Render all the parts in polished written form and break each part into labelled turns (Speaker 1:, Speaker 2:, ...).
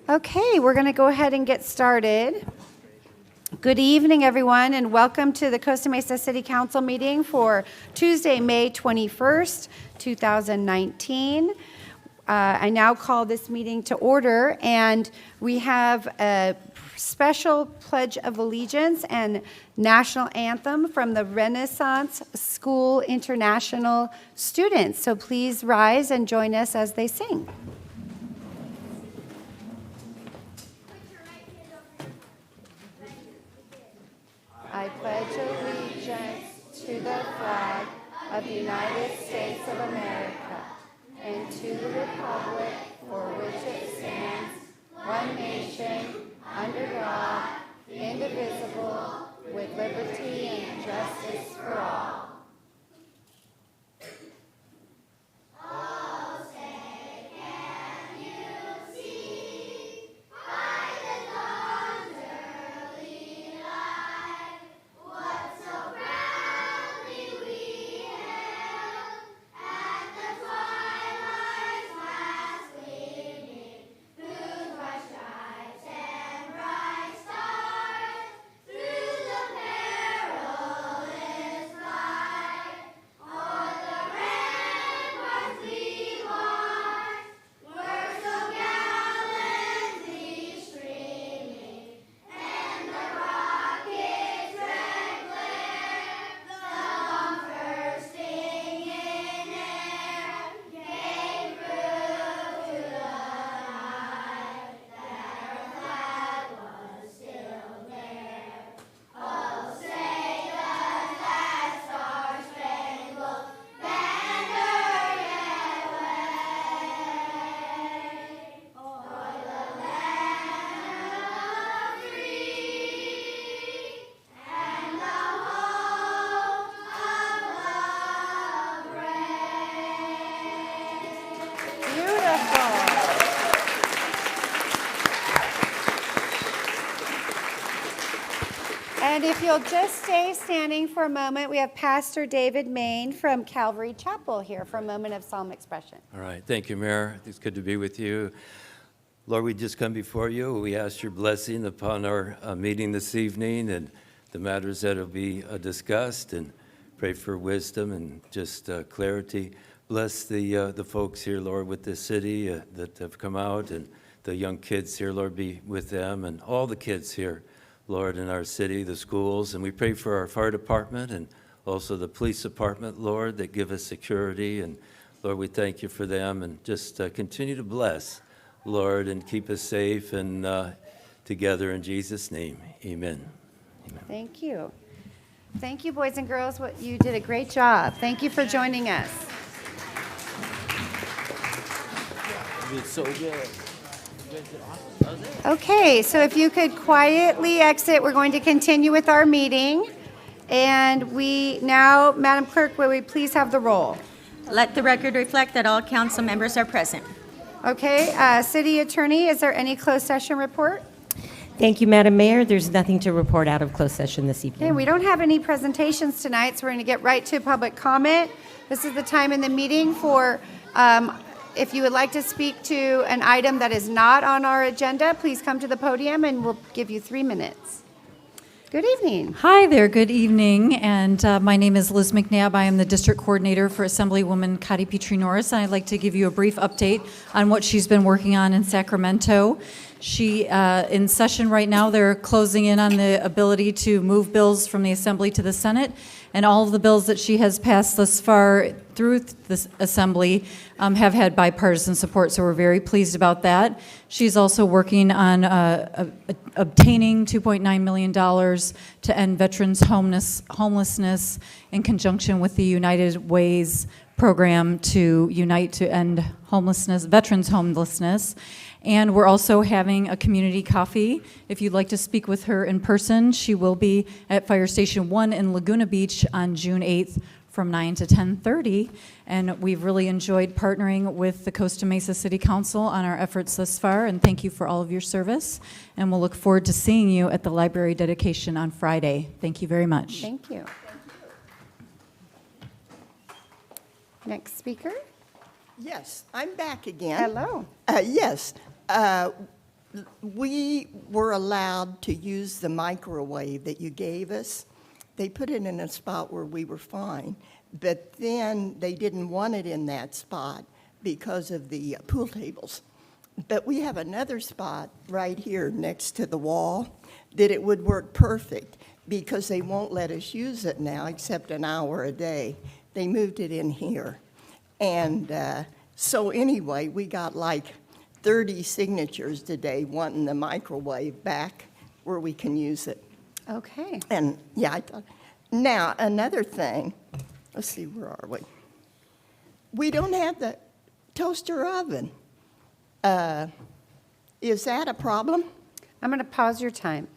Speaker 1: Okay, we're going to go ahead and get started. Good evening, everyone, and welcome to the Costa Mesa City Council meeting for Tuesday, May 21st, 2019. I now call this meeting to order, and we have a special Pledge of Allegiance and National Anthem from the Renaissance School International students. So please rise and join us as they sing. I pledge allegiance to the flag of the United States of America and to the republic for which it stands, one nation, under God, indivisible, with liberty and justice for all. And if you'll just stay standing for a moment, we have Pastor David Main from Calvary Chapel here for a moment of psalm expression.
Speaker 2: All right. Thank you, Mayor. It's good to be with you. Lord, we just come before you. We ask your blessing upon our meeting this evening and the matters that will be discussed, and pray for wisdom and just clarity. Bless the folks here, Lord, with the city that have come out, and the young kids here, Lord, be with them, and all the kids here, Lord, in our city, the schools. And we pray for our fire department and also the police department, Lord, that give us security. And Lord, we thank you for them, and just continue to bless, Lord, and keep us safe and together in Jesus' name. Amen. Amen.
Speaker 1: Thank you. Thank you, boys and girls. You did a great job. Thank you for joining us.
Speaker 3: It's so good.
Speaker 1: Okay, so if you could quietly exit, we're going to continue with our meeting. And we now, Madam Clerk, will we please have the roll?
Speaker 4: Let the record reflect that all council members are present.
Speaker 1: Okay, City Attorney, is there any closed session report?
Speaker 5: Thank you, Madam Mayor. There's nothing to report out of closed session this evening.
Speaker 1: Okay, we don't have any presentations tonight, so we're going to get right to public comment. This is the time in the meeting for, if you would like to speak to an item that is not on our agenda, please come to the podium and we'll give you 3 minutes. Good evening.
Speaker 6: Hi there, good evening, and my name is Liz McNabb. I am the District Coordinator for Assemblywoman Cotty Petrie-Norris, and I'd like to give you a brief update on what she's been working on in Sacramento. She, in session right now, they're closing in on the ability to move bills from the Assembly to the Senate, and all of the bills that she has passed thus far through this Assembly have had bipartisan support, so we're very pleased about that. She's also working on obtaining $2.9 million to end veterans' homelessness in conjunction with the United Way's program to unite to end homelessness, veterans' homelessness. And we're also having a community coffee. If you'd like to speak with her in person, she will be at Fire Station 1 in Laguna Beach on June 8th from 9 to 10:30. And we've really enjoyed partnering with the Costa Mesa City Council on our efforts thus far, and thank you for all of your service. And we'll look forward to seeing you at the library dedication on Friday. Thank you very much.
Speaker 1: Thank you. Next speaker.
Speaker 7: Yes, I'm back again.
Speaker 1: Hello.
Speaker 7: Yes. We were allowed to use the microwave that you gave us. They put it in a spot where we were fine, but then they didn't want it in that spot because of the pool tables. But we have another spot right here next to the wall that it would work perfect because they won't let us use it now except an hour a day. They moved it in here. And so anyway, we got like 30 signatures today wanting the microwave back where we can use it.
Speaker 1: Okay.
Speaker 7: And yeah, I thought, now another thing, let's see, where are we? We don't have the toaster oven. Is that a problem?
Speaker 1: I'm going to pause your time.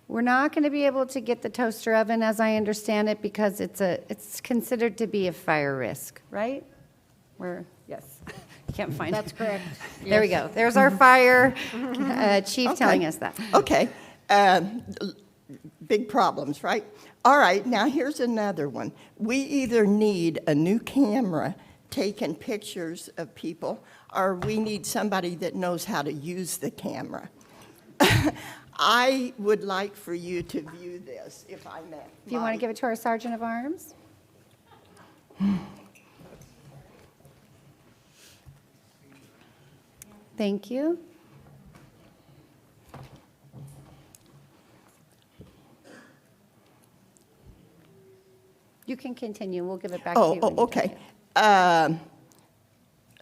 Speaker 1: We're not going to be able to get the toaster oven, as I understand it, because it's considered to be a fire risk, right? Yes, can't find it.
Speaker 8: That's correct.
Speaker 1: There we go. There's our fire chief telling us that.
Speaker 7: Okay. Big problems, right? All right, now here's another one. We either need a new camera taking pictures of people, or we need somebody that knows how to use the camera. I would like for you to view this, if I may.
Speaker 1: If you want to give it to our Sergeant of Arms? Thank you. You can continue. We'll give it back to you. when you
Speaker 7: Okay.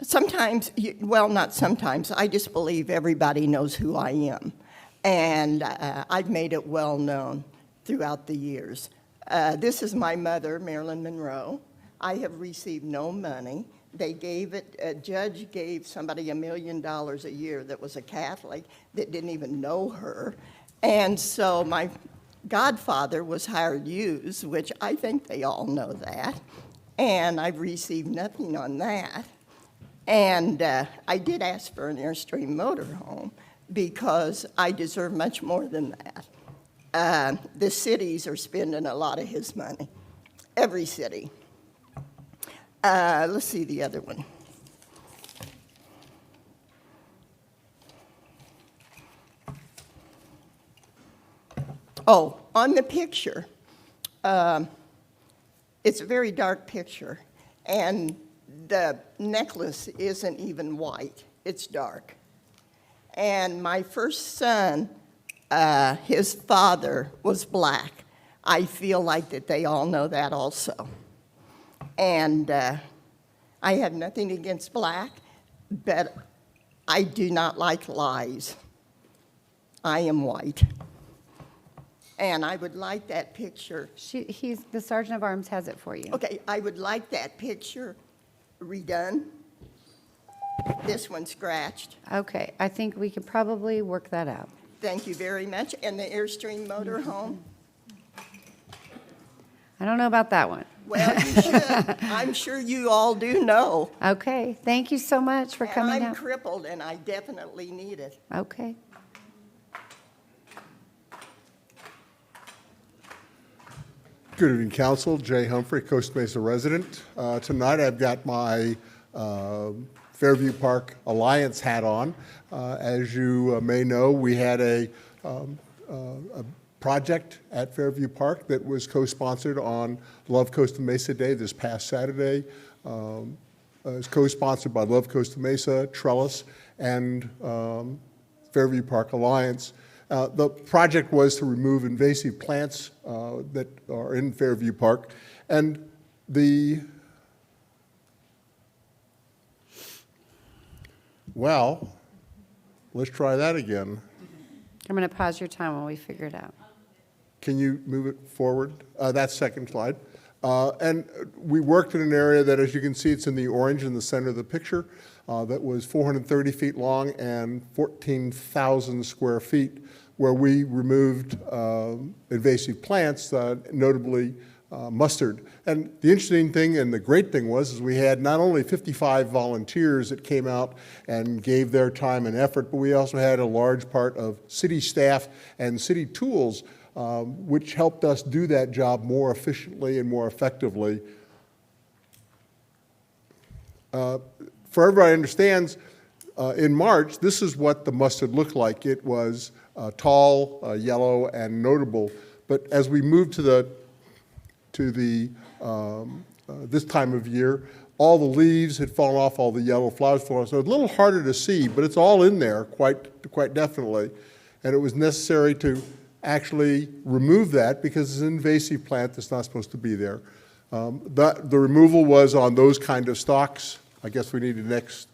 Speaker 7: Sometimes, well, not sometimes, I just believe everybody knows who I am. And I've made it well known throughout the years. This is my mother, Marilyn Monroe. I have received no money. They gave it, a judge gave somebody $1 million a year that was a Catholic that didn't even know her. And so my godfather was hired used, which I think they all know that. And I've received nothing on that. And I did ask for an Airstream motorhome because I deserve much more than that. The cities are spending a lot of his money, every city. Let's see the other one. Oh, on the picture, it's a very dark picture, and the necklace isn't even white, it's dark. And my first son, his father was black. I feel like that they all know that also. And I have nothing against black, but I do not like lies. I am white. And I would like that picture.
Speaker 1: The Sergeant of Arms has it for you.
Speaker 7: Okay, I would like that picture redone. This one scratched.
Speaker 1: Okay, I think we could probably work that out.
Speaker 7: Thank you very much. And the Airstream motorhome?
Speaker 1: I don't know about that one.
Speaker 7: Well, you should. I'm sure you all do know.
Speaker 1: Okay, thank you so much for coming
Speaker 7: And I'm
Speaker 1: out.
Speaker 7: crippled, and I definitely need it.
Speaker 1: Okay.
Speaker 9: Good evening, Council. Jay Humphrey, Costa Mesa resident. Tonight I've got my Fairview Park Alliance hat on. As you may know, we had a project at Fairview Park that was co-sponsored on Love Costa Mesa Day this past Saturday. It was co-sponsored by Love Costa Mesa, Trellis, and Fairview Park Alliance. The project was to remove invasive plants that are in Fairview Park, and well, let's try that again.
Speaker 1: I'm going to pause your time while we figure it out.
Speaker 9: Can you move it forward? That second slide. And we worked in an area that, as you can see, it's in the orange in the center of the picture, that was 430 feet long and 14,000 square feet, where we removed invasive plants, notably mustard. And the interesting thing and the great thing was we had not only 55 volunteers that came out and gave their time and effort, but we also had a large part of city staff and city tools, which helped us do that job more efficiently and more effectively. For everybody understands, In March, this is what the mustard looked like. It was tall, yellow, and notable. But as we moved to this time of year, all the leaves had fallen off, all the yellow flowers fallen off. So it's a little harder to see, but it's all in there quite definitely. And it was necessary to actually remove that because it's an invasive plant that's not supposed to be there. The removal was on those kind of stalks. I guess we needed next.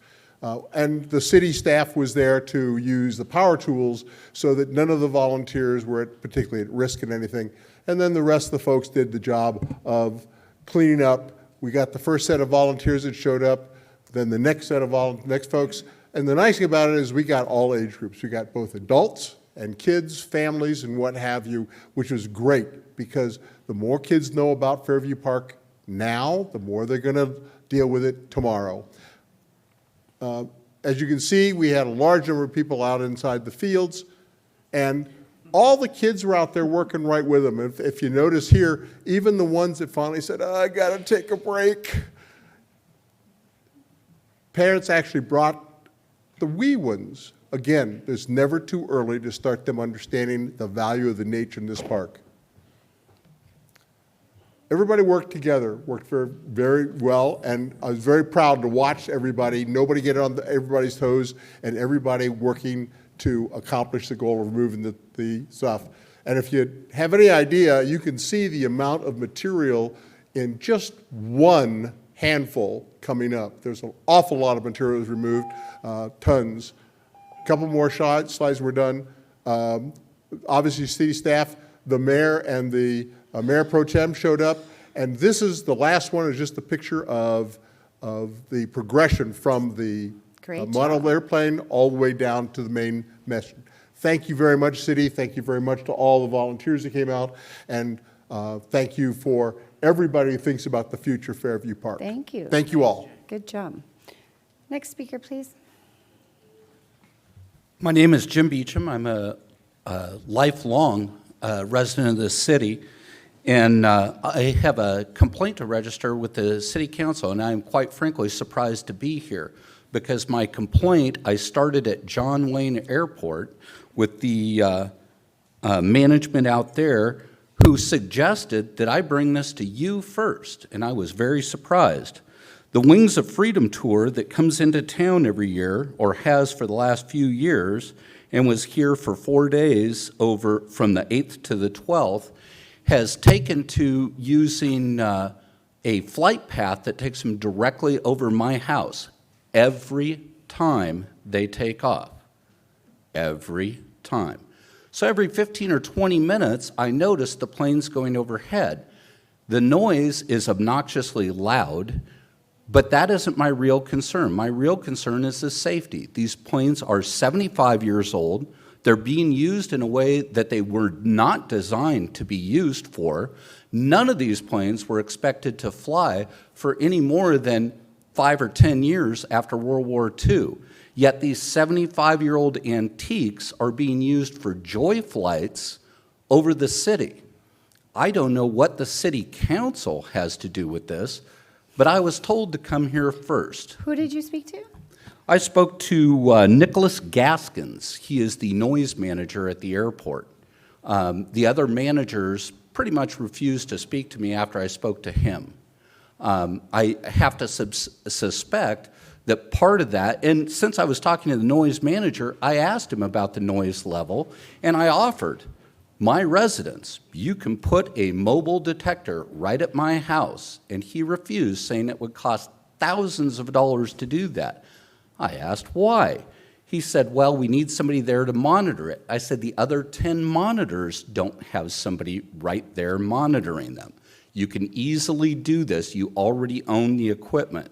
Speaker 9: And the city staff was there to use the power tools so that none of the volunteers were particularly at risk in anything. And then the rest of the folks did the job of cleaning up. We got the first set of volunteers that showed up, then the next set of next folks. And the nice thing about it is we got all age groups. We got both adults and kids, families, and what have you, which was great because the more kids know about Fairview Park now, the more they're going to deal with it tomorrow. As you can see, we had a large number of people out inside the fields, and all the kids were out there working right with them. If you notice here, even the ones that finally said, oh, I got to take a break, parents actually brought the wee ones. Again, it's never too early to start them understanding the value of the nature in this park. Everybody worked together, worked very, very well, and I was very proud to watch everybody, nobody get on everybody's toes, and everybody working to accomplish the goal of removing the stuff. And if you have any idea, you can see the amount of material in just one handful coming up. There's an awful lot of materials removed, tons. A couple more slides were done. Obviously, city staff, the mayor and the Mayor Pro Tem showed up, and this is the last one is just a picture of the progression from the model airplane all the way down to the main mesh. Thank you very much, City. Thank you very much to all the volunteers that came out, and thank you for everybody who thinks about the future of Fairview Park.
Speaker 1: Thank you.
Speaker 9: Thank you all.
Speaker 1: Good job. Next speaker, please.
Speaker 8: My name is Jim Beecham. I'm a lifelong resident of this city, and I have a complaint to register with the City Council, and I'm quite frankly surprised to be here because my complaint, I started at John Wayne Airport with the management out there who suggested that I bring this to you first, and I was very surprised. The Wings of Freedom tour that comes into town every year, or has for the last few years, and was here for 4 days over from the 8th to the 12th, has taken to using a flight path that takes them directly over my house every time they take off. Every time. So every 15 or 20 minutes, I notice the planes going overhead. The noise is obnoxiously loud, but that isn't my real concern. My real concern is the safety. These planes are 75 years old. They're being used in a way that they were not designed to be used for. None of these planes were expected to fly for any more than 5 or 10 years after World War II. Yet these 75-year-old antiques are being used for joy flights over the city. I don't know what the city council has to do with this, but I was told to come here first.
Speaker 1: Who did you speak to?
Speaker 8: I spoke to Nicholas Gaskins. He is the noise manager at the airport. The other managers pretty much refused to speak to me after I spoke to him. I have to suspect that part of that, and since I was talking to the noise manager, I asked him about the noise level, and I offered my residents, you can put a mobile detector right at my house, and he refused, saying it would cost thousands of dollars to do that. I asked why. He said, well, we need somebody there to monitor it. I said, the other 10 monitors don't have somebody right there monitoring them. You can easily do this. You already own the equipment.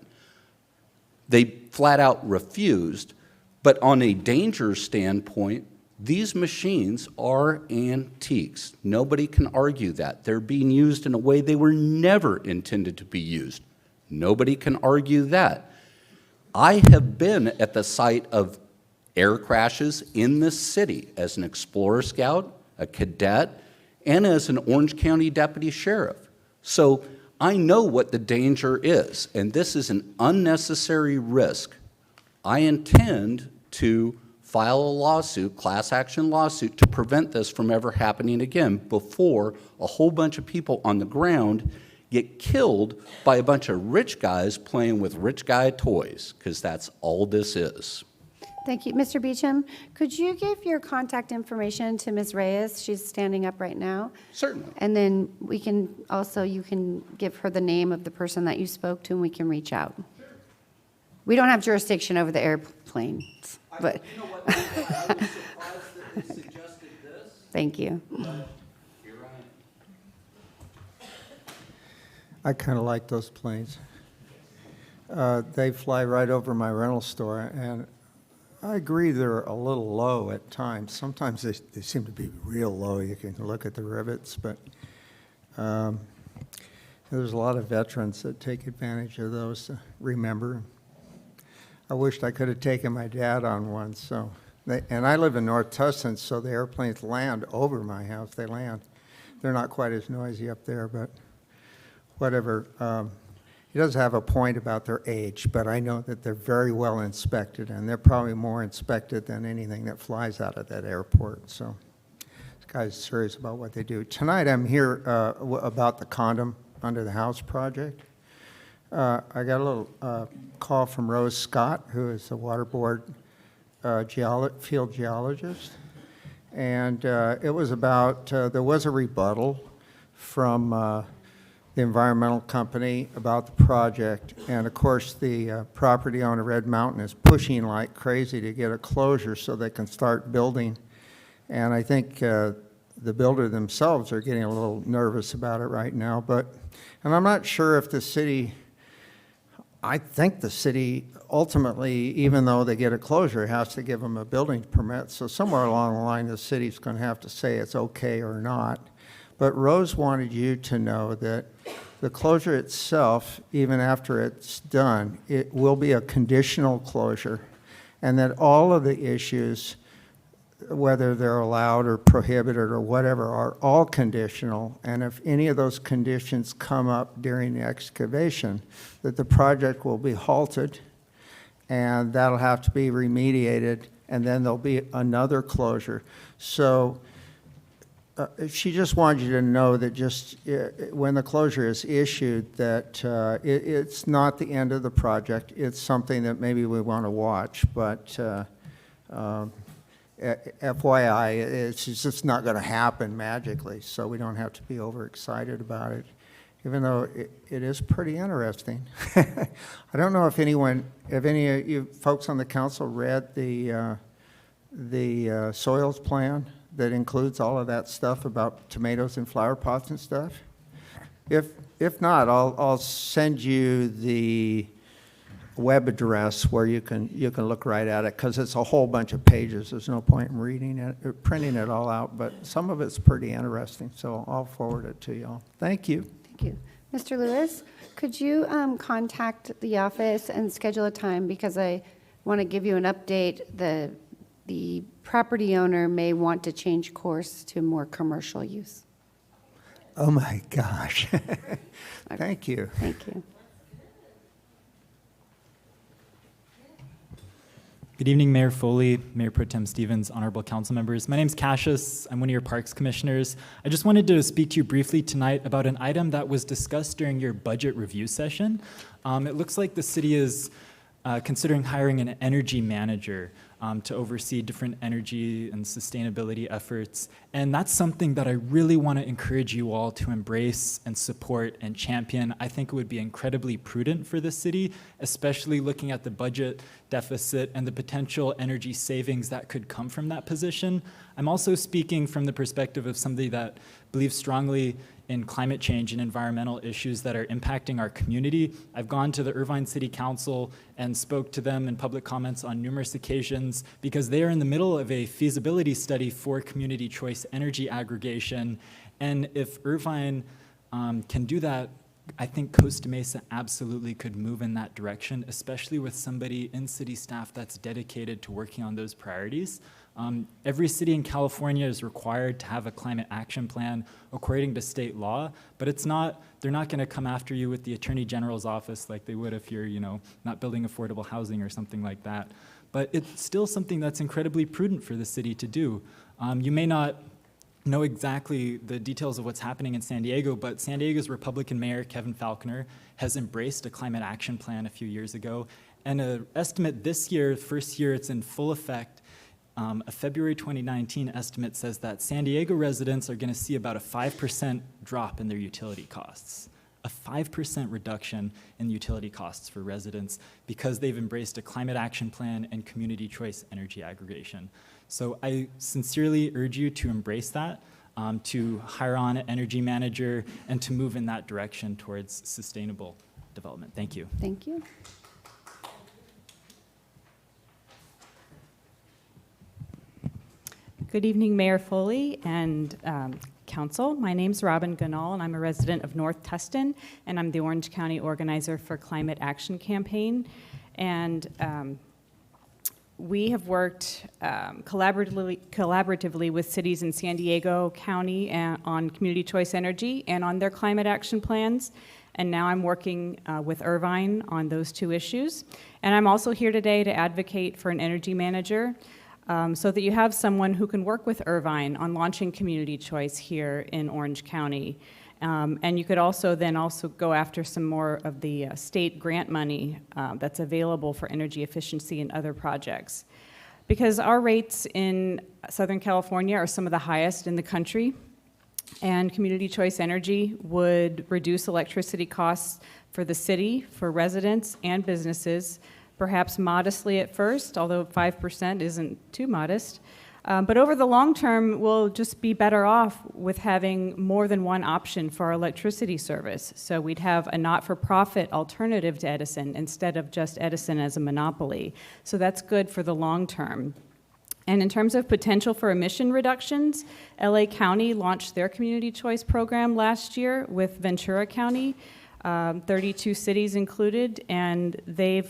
Speaker 8: They flat out refused, but on a danger standpoint, these machines are antiques. Nobody can argue that. They're being used in a way they were never intended to be used. Nobody can argue that. I have been at the site of air crashes in this city as an Explorer Scout, a cadet, and as an Orange County Deputy Sheriff. So I know what the danger is, and this is an unnecessary risk I intend to file a lawsuit, class action lawsuit, to prevent this from ever happening again before a whole bunch of people on the ground get killed by a bunch of rich guys playing with rich guy toys, because that's all this is.
Speaker 1: Thank you. Mr. Beecham, could you give your contact information to Ms. Reyes? She's standing up right now.
Speaker 8: Certainly.
Speaker 1: And then we can also, you can give her the name of the person that you spoke to and we can reach out. We don't have jurisdiction over the airplanes, but.
Speaker 8: You know what? I was surprised that they suggested this.
Speaker 1: Thank you.
Speaker 8: Here I am.
Speaker 10: I kind of like those planes. They fly right over my rental store, and I agree they're a little low at times. Sometimes they seem to be real low. You can look at the rivets, but there's a lot of veterans that take advantage of those to remember. I wished I could have taken my dad on one. And I live in North Tustin, so the airplanes land over my house. They land. They're not quite as noisy up there, but whatever. He does have a point about their age, but I know that they're very well inspected, and they're probably more inspected than anything that flies out of that airport. So this guy's serious about what they do. Tonight I'm here about the condom under the house project. I got a little call from Rose Scott, who is a water board field geologist. And it was about, there was a rebuttal from the environmental company about the project. And of course, the property owner, Red Mountain, is pushing like crazy to get a closure so they can start building. And I think the builder themselves are getting a little nervous about it right now. And I'm not sure if the city, I think the city ultimately, even though they get a closure, has to give them a building permit. So somewhere along the line, the city's going to have to say it's okay or not. But Rose wanted you to know that the closure itself, even after it's done, it will be a conditional closure, and that all of the issues, whether they're allowed or prohibited or whatever, are all conditional. And if any of those conditions come up during the excavation, that the project will be halted, and that'll have to be remediated, and then there'll be another closure. So she just wanted you to know that just when the closure is issued, that it's not the end of the project. It's something that maybe we want to watch, but FYI, it's just not going to happen magically, so we don't have to be overexcited about it, even though it is pretty interesting. I don't know if any of you folks on the council read the soils plan that includes all of that stuff about tomatoes and flower pots and stuff. If not, I'll send you the web address where you can look right at it, because it's a whole bunch of pages. There's no point in reading it or printing it all out, but some of it's pretty interesting, so I'll forward it to y'all. Thank you.
Speaker 1: Thank you. Mr. Lewis, could you contact the office and schedule a time, because I want to give you an update. The property owner may want to change course to more commercial use.
Speaker 10: Oh my gosh. Thank you.
Speaker 1: Thank you.
Speaker 11: Good evening, Mayor Foley, Mayor Pro Tem Stevens, honorable council members. My name's Cassius. I'm one of your parks commissioners. I just wanted to speak to you briefly tonight about an item that was discussed during your budget review session. It looks like the city is considering hiring an energy manager to oversee different energy and sustainability efforts. And that's something that I really want to encourage you all to embrace and support and champion. I think it would be incredibly prudent for the city, especially looking at the budget deficit and the potential energy savings that could come from that position. I'm also speaking from the perspective of somebody that believes strongly in climate change and environmental issues that are impacting our community. I've gone to the Irvine City Council and spoke to them in public comments on numerous occasions, because they are in the middle of a feasibility study for community choice energy aggregation. And if Irvine can do that I think Costa Mesa absolutely could move in that direction, especially with somebody in city staff that's dedicated to working on those priorities. Every city in California is required to have a climate action plan according to state law, but they're not going to come after you with the Attorney General's office like they would if you're, not building affordable housing or something like that. But it's still something that's incredibly prudent for the city to do. You may not know exactly the details of what's happening in San Diego, but San Diego's Republican Mayor, Kevin Faulconer, has embraced a climate action plan a few years ago. And an estimate this year, first year it's in full effect, a February 2019 estimate says that San Diego residents are going to see about a 5% drop in their utility costs. A 5% reduction in utility costs for residents because they've embraced a climate action plan and community choice energy aggregation. So I sincerely urge you to embrace that, to hire on an energy manager, and to move in that direction towards sustainable development. Thank you.
Speaker 1: Thank you.
Speaker 12: Good evening, Mayor Foley and Council. My name's Robin Ganal, and I'm a resident of North Tustin, and I'm the Orange County organizer for Climate Action Campaign. And we have worked collaboratively with cities in San Diego County on community choice energy and on their climate action plans. And now I'm working with Irvine on those two issues. And I'm also here today to advocate for an energy manager so that you have someone who can work with Irvine on launching community choice here in Orange County. And you could also go after some more of the state grant money that's available for energy efficiency and other projects. Because our rates in Southern California are some of the highest in the country, and community choice energy would reduce electricity costs for the city, for residents and businesses, perhaps modestly at first, although 5% isn't too modest. But over the long term, we'll just be better off with having more than one option for our electricity service. So we'd have a not-for-profit alternative to Edison instead of just Edison as a monopoly. So that's good for the long term. And in terms of potential for emission reductions, LA County launched their community choice program last year with Ventura County, 32 cities included, and they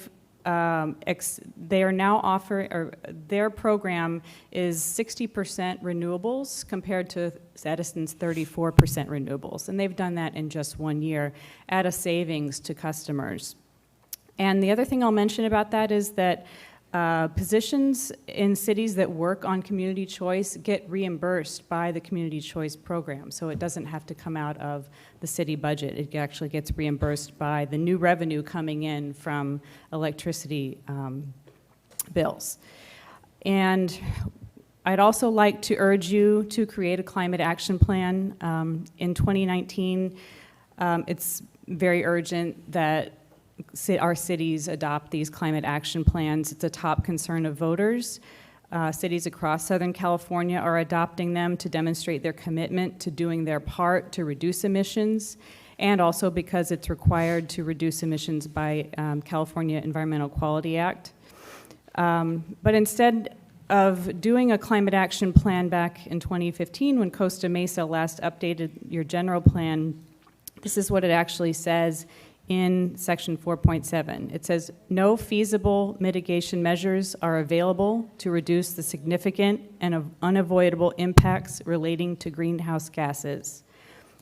Speaker 12: are now offering, or their program is 60% renewables compared to Edison's 34% renewables. And they've done that in just 1 year at a savings to customers. And the other thing I'll mention about that is that positions in cities that work on community choice get reimbursed by the community choice program. So it doesn't have to come out of the city budget. It actually gets reimbursed by the new revenue coming in from electricity bills. And I'd also like to urge you to create a climate action plan. In 2019, it's very urgent that our cities adopt these climate action plans. It's a top concern of voters. Cities across Southern California are adopting them to demonstrate their commitment to doing their part to reduce emissions, and also because it's required to reduce emissions by California Environmental Quality Act. But instead of doing a climate action plan back in 2015, when Costa Mesa last updated your general plan, this is what it actually says in section 4.7. It says, no feasible mitigation measures are available to reduce the significant and unavoidable impacts relating to greenhouse gases.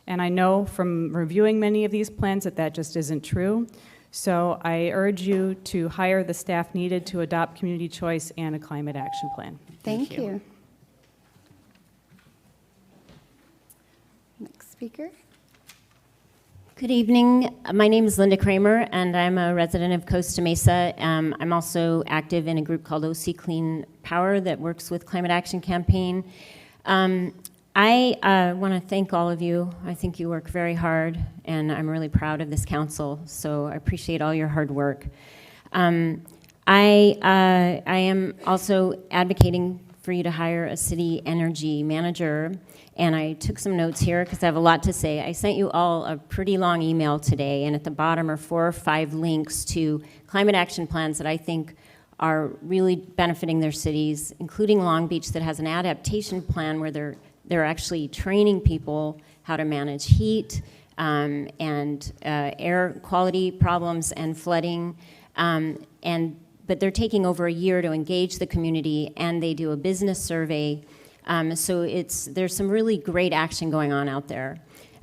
Speaker 12: And I know from reviewing many of these plans that that just isn't true. So I urge you to hire the staff needed to adopt community choice and a climate action plan.
Speaker 1: Thank you. Next speaker.
Speaker 5: Good evening. My name is Linda Kramer, and I'm a resident of Costa Mesa. I'm also active in a group called OC Clean Power that works with Climate Action Campaign. I want to thank all of you. I think you work very hard, and I'm really proud of this council, so I appreciate all your hard work. I am also advocating for you to hire a city energy manager, and I took some notes here because I have a lot to say. I sent you all a pretty long email today, and at the bottom are 4 or 5 links to climate action plans that I think are really benefiting their cities, including Long Beach that has an adaptation plan where they're actually training people how to manage heat and air quality problems and flooding. But they're taking over a year to engage the community, and they do a business survey. So there's some really great action going on out there.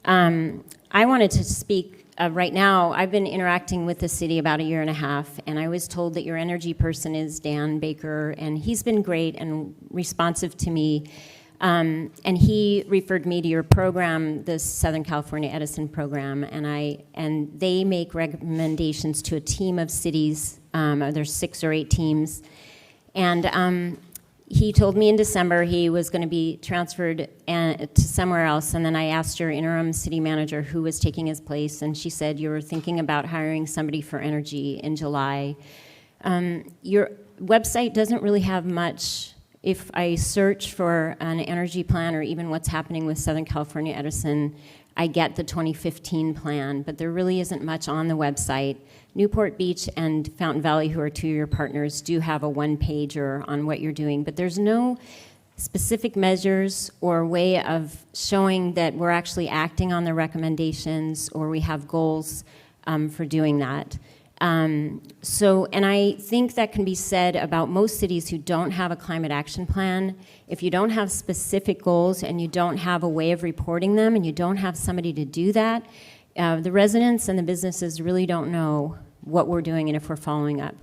Speaker 5: I wanted to speak right now. I've been interacting with the city about a year and a half, and I was told that your energy person is Dan Baker, and he's been great and responsive to me. And he referred me to your program, the Southern California Edison program, and they make recommendations to a team of cities. There's 6 or 8 teams, and he told me in December he was going to be transferred to somewhere else, and then I asked your interim city manager who was taking his place, and she said you were thinking about hiring somebody for energy in July. Your website doesn't really have much. If I search for an energy plan or even what's happening with Southern California Edison, I get the 2015 plan, but there really isn't much on the website. Newport Beach and Fountain Valley, who are 2 of your partners, do have a one-pager on what you're doing, but there's no specific measures or way of showing that we're actually acting on the recommendations or we have goals for doing that. And I think that can be said about most cities who don't have a climate action plan. If you don't have specific goals and you don't have a way of reporting them and you don't have somebody to do that, the residents and the businesses really don't know what we're doing and if we're following up.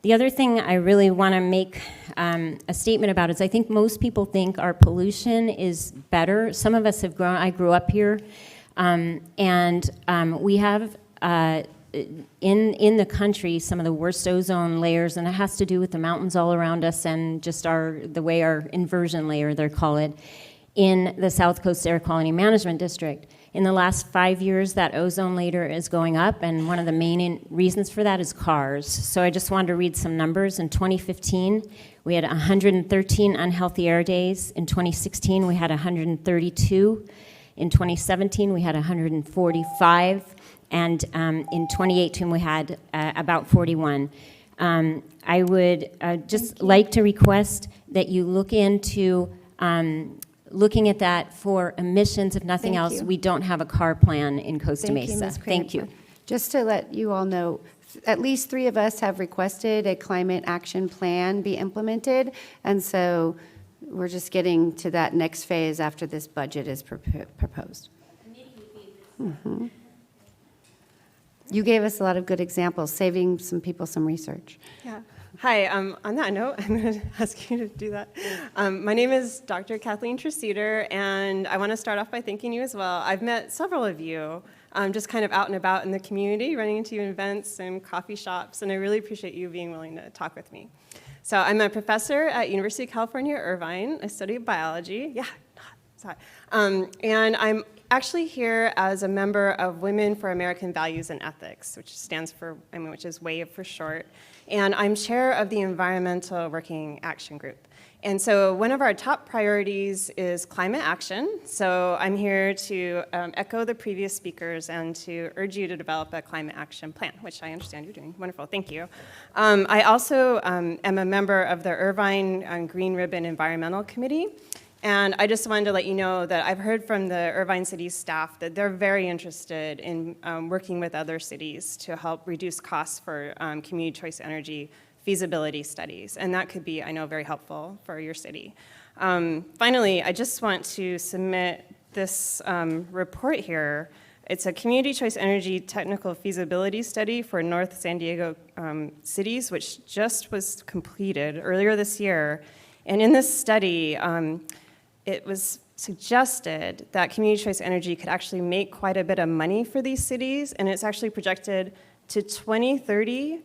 Speaker 5: The other thing I really want to make a statement about is I think most people think our pollution is better. Some of us have grown, I grew up here, and we have in the country some of the worst ozone layers, and it has to do with the mountains all around us and just the way our inversion layer, they call it, in the South Coast Air Quality Management District. In the last 5 years, that ozone layer is going up, and one of the main reasons for that is cars. So I just wanted to read some numbers. In 2015, we had 113 unhealthy air days. In 2016, we had 132. In 2017, we had 145. And in 2018, we had about 41. I would just like to request that you look into looking at that for emissions. If nothing
Speaker 1: Thank
Speaker 5: else,
Speaker 1: you.
Speaker 5: we don't have a car plan in Costa
Speaker 1: Thank you,
Speaker 5: Mesa.
Speaker 1: Ms.
Speaker 5: Thank you.
Speaker 1: Cranford. Just to let you all know, at least 3 of us have requested a climate action plan be implemented, and so we're just getting to that next phase after this budget is proposed. Mm-hmm. You gave us a lot of good examples, saving some people some research.
Speaker 13: Yeah. Hi, on that note, I'm going to ask you to do that. My name is Dr. Kathleen Treseder, and I want to start off by thanking you as well. I've met several of you just kind of out and about in the community, running into events and coffee shops, and I really appreciate you being willing to talk with me. So I'm a professor at University of California, Irvine. I study biology. Yeah, sorry. And I'm actually here as a member of Women for American Values and Ethics, which stands for, which is WAVE for short. And I'm chair of the Environmental Working Action Group. And so one of our top priorities is climate action. So I'm here to echo the previous speakers and to urge you to develop a climate action plan, which I understand you're doing. Wonderful, thank you. I also am a member of the Irvine Green Ribbon Environmental Committee. And I just wanted to let you know that I've heard from the Irvine City staff that they're very interested in working with other cities to help reduce costs for community choice energy feasibility studies. And that could be, I know, very helpful for your city. Finally, I just want to submit this report here. It's a community choice energy technical feasibility study for North San Diego cities, which just was completed earlier this year. And in this study, it was suggested that community choice energy could actually make quite a bit of money for these cities, and it's actually projected to 2030,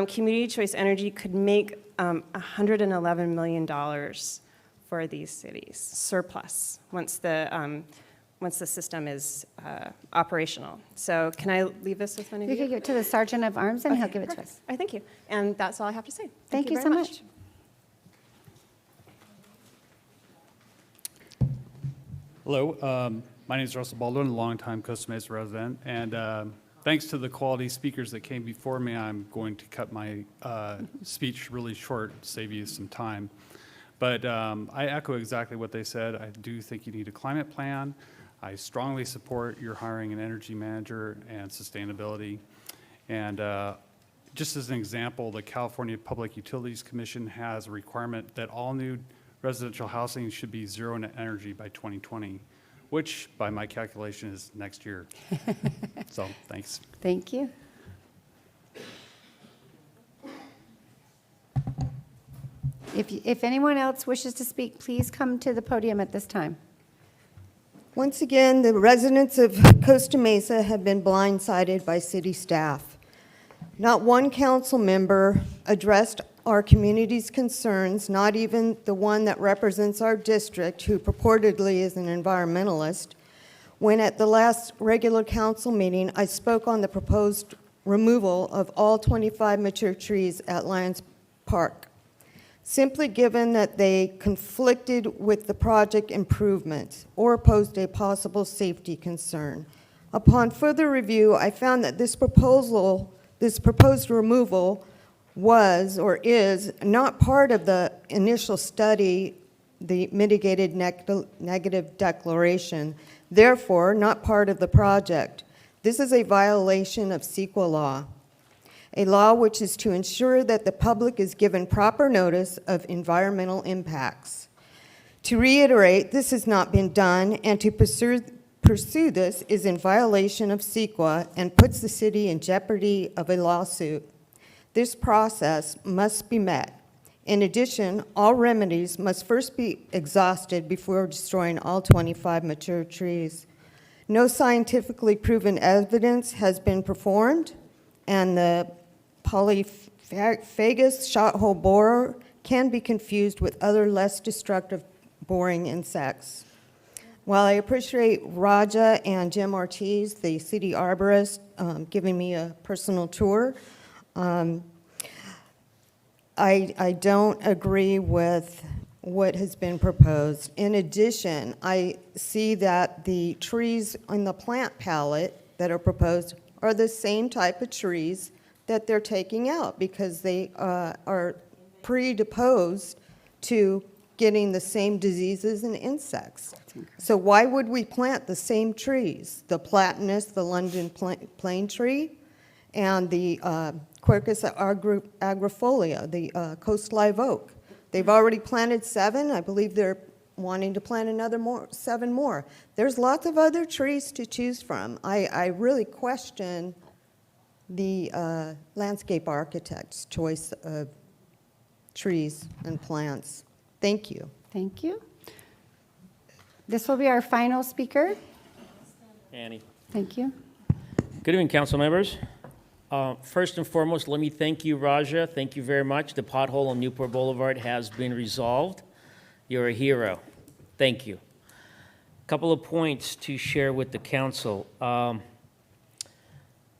Speaker 13: community choice energy could make $111 million for these cities, surplus, once the system is operational. So can I leave this with one of you?
Speaker 1: You can give it to the Sergeant of Arms, and
Speaker 13: Okay,
Speaker 1: he'll give it to
Speaker 13: perfect.
Speaker 1: us.
Speaker 13: All right, thank you. And that's all I have to say.
Speaker 1: Thank you
Speaker 13: very
Speaker 1: so much.
Speaker 14: Hello, my name is Russell Baldwin, a longtime Costa Mesa resident, and thanks to the quality speakers that came before me, I'm going to cut my speech really short, save you some time. But I echo exactly what they said. I do think you need a climate plan. I strongly support your hiring an energy manager and sustainability. And just as an example, the California Public Utilities Commission has a requirement that all new residential housing should be zero net energy by 2020, which by my calculation is next year. So thanks.
Speaker 1: Thank you. If anyone else wishes to speak, please come to the podium at this time.
Speaker 15: Once again, the residents of Costa Mesa have been blindsided by city staff. Not one council member addressed our community's concerns, not even the one that represents our district, who purportedly is an environmentalist. When at the last regular council meeting, I spoke on the proposed removal of all 25 mature trees at Lions Park, simply given that they conflicted with the project improvements or posed a possible safety concern. Upon further review, I found that this proposed removal was or is not part of the initial study, the mitigated negative declaration, therefore not part of the project. This is a violation of CEQA law, a law which is to ensure that the public is given proper notice of environmental impacts. To reiterate, this has not been done, and to pursue this is in violation of CEQA and puts the city in jeopardy of a lawsuit. This process must be met. In addition, all remedies must first be exhausted before destroying all 25 mature trees. No scientifically proven evidence has been performed, and the polyphagus shot-hole borer can be confused with other less destructive boring insects. While I appreciate Raja and Jim Ortiz, the city arborist, giving me a personal tour, I don't agree with what has been proposed. In addition, I see that the trees on the plant palette that are proposed are the same type of trees that they're taking out because they are predisposed to getting the same diseases and insects. So why would we plant the same trees? The platanus, the London plane tree, and the Quercus agrifolia, the coast live oak. They've already planted 7. I believe they're wanting to plant another 7 more. There's lots of other trees to choose from. I really question the landscape architect's choice of trees and plants. Thank you.
Speaker 1: Thank you. This will be our final speaker.
Speaker 3: Annie.
Speaker 1: Thank you.
Speaker 3: Good evening, council members. First and foremost, let me thank you, Raja. Thank you very much. The pothole on Newport Boulevard has been resolved. You're a hero. Thank you. A couple of points to share with the council.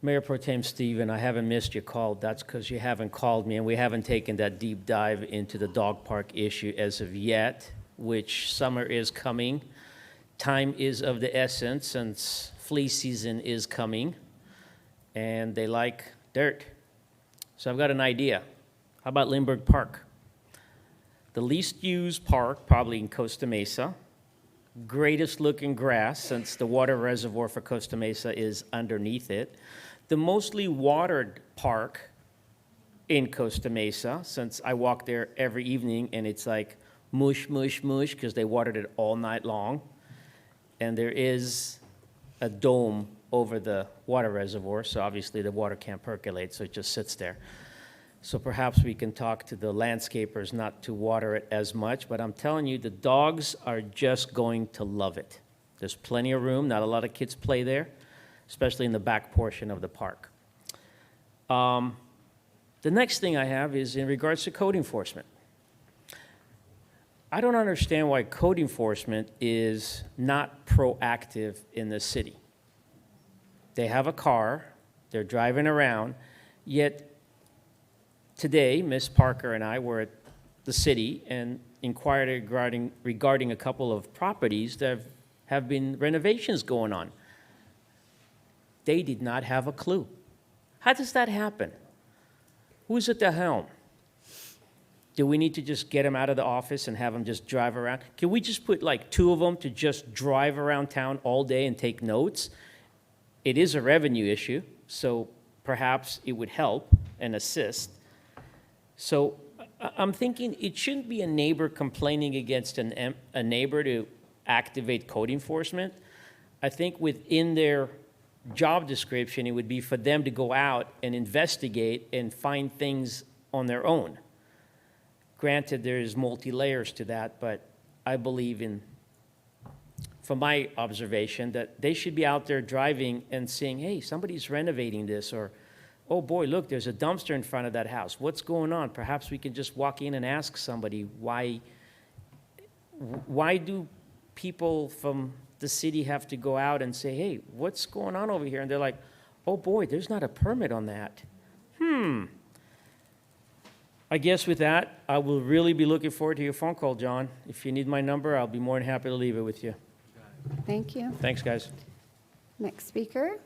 Speaker 3: Mayor Pro Tem Stephen, I haven't missed your call. That's because you haven't called me, and we haven't taken that deep dive into the dog park issue as of yet, which summer is coming. Time is of the essence since flea season is coming, and they like dirt. So I've got an idea. How about Lindbergh Park? The least used park, probably in Costa Mesa. Greatest looking grass, since the water reservoir for Costa Mesa is underneath it. The mostly watered park in Costa Mesa, since I walk there every evening and it's like mush, mush, mush, because they watered it all night long. And there is a dome over the water reservoir, so obviously the water can't percolate, so it just sits there. So perhaps we can talk to the landscapers not to water it as much, but I'm telling you, the dogs are just going to love it. There's plenty of room, not a lot of kids play there, especially in the back portion of the park. The next thing I have is in regards to code enforcement. I don't understand why code enforcement is not proactive in the city. They have a car, they're driving around, yet today, Ms. Parker and I were at the city and inquired regarding a couple of properties that have been renovations going on. They did not have a clue. How does that happen? Who's at the helm? Do we need to just get them out of the office and have them just drive around? Can we just put like 2 of them to just drive around town all day and take notes? It is a revenue issue, so perhaps it would help and assist. So I'm thinking it shouldn't be a neighbor complaining against a neighbor to activate code enforcement. I think within their job description, it would be for them to go out and investigate and find things on their own. Granted, there's multi-layers to that, but I believe from my observation, that they should be out there driving and saying, hey, somebody's renovating this, or, oh boy, look, there's a dumpster in front of that house. What's going on? Perhaps we can just walk in and ask somebody, why do people from the city have to go out and say, hey, what's going on over here? And they're like, oh boy, there's not a permit on that. I guess with that, I will really be looking forward to your phone call, John. If you need my number, I'll be more than happy to leave it with you.
Speaker 1: Thank you.
Speaker 3: Thanks, guys.
Speaker 1: Next speaker.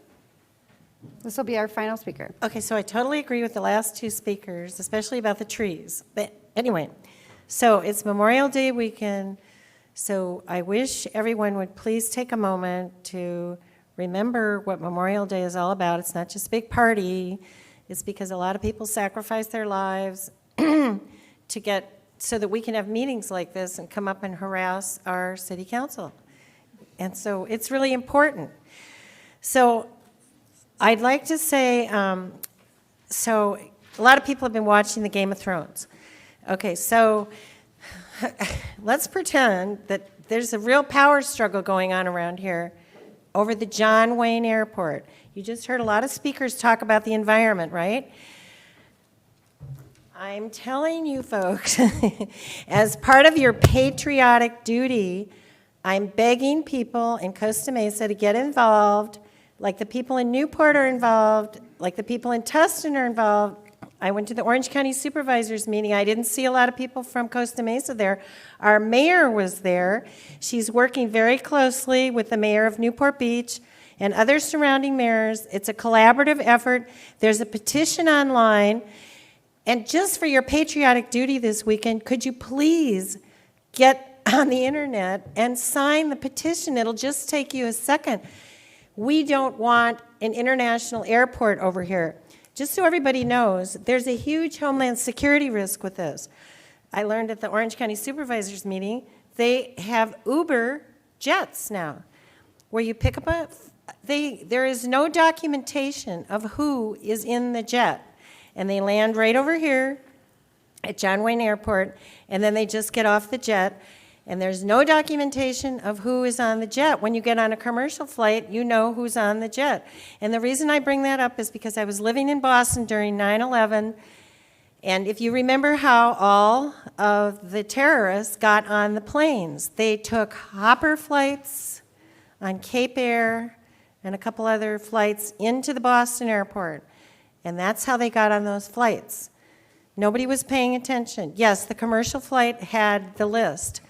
Speaker 1: This will be our final speaker.
Speaker 16: Okay, so I totally agree with the last 2 speakers, especially about the trees. But anyway, so it's Memorial Day weekend, so I wish everyone would please take a moment to remember what Memorial Day is all about. It's not just a big party. It's because a lot of people sacrifice their lives to get, so that we can have meetings like this and come up and harass our city council. And so it's really important. So I'd like to say, so a lot of people have been watching the Game of Thrones. Okay, so let's pretend that there's a real power struggle going on around here over the John Wayne Airport. You just heard a lot of speakers talk about the environment, right? I'm telling you folks, as part of your patriotic duty, I'm begging people in Costa Mesa to get involved, like the people in Newport are involved, like the people in Tustin are involved. I went to the Orange County Supervisors meeting. I didn't see a lot of people from Costa Mesa there. Our mayor was there. She's working very closely with the mayor of Newport Beach and other surrounding mayors. It's a collaborative effort. There's a petition online. And just for your patriotic duty this weekend, could you please get on the internet and sign the petition? It'll just take you a second. We don't want an international airport over here. Just so everybody knows, there's a huge homeland security risk with this. I learned at the Orange County Supervisors meeting, they have Uber jets now, where you pick up there is no documentation of who is in the jet. And they land right over here at John Wayne Airport, and then they just get off the jet, and there's no documentation of who is on the jet. When you get on a commercial flight, you know who's on the jet. And the reason I bring that up is because I was living in Boston during 9/11, and if you remember how all of the terrorists got on the planes, they took hopper flights on Cape Air and a couple other flights into the Boston airport. And that's how they got on those flights. Nobody was paying attention. Yes, the commercial flight had the list,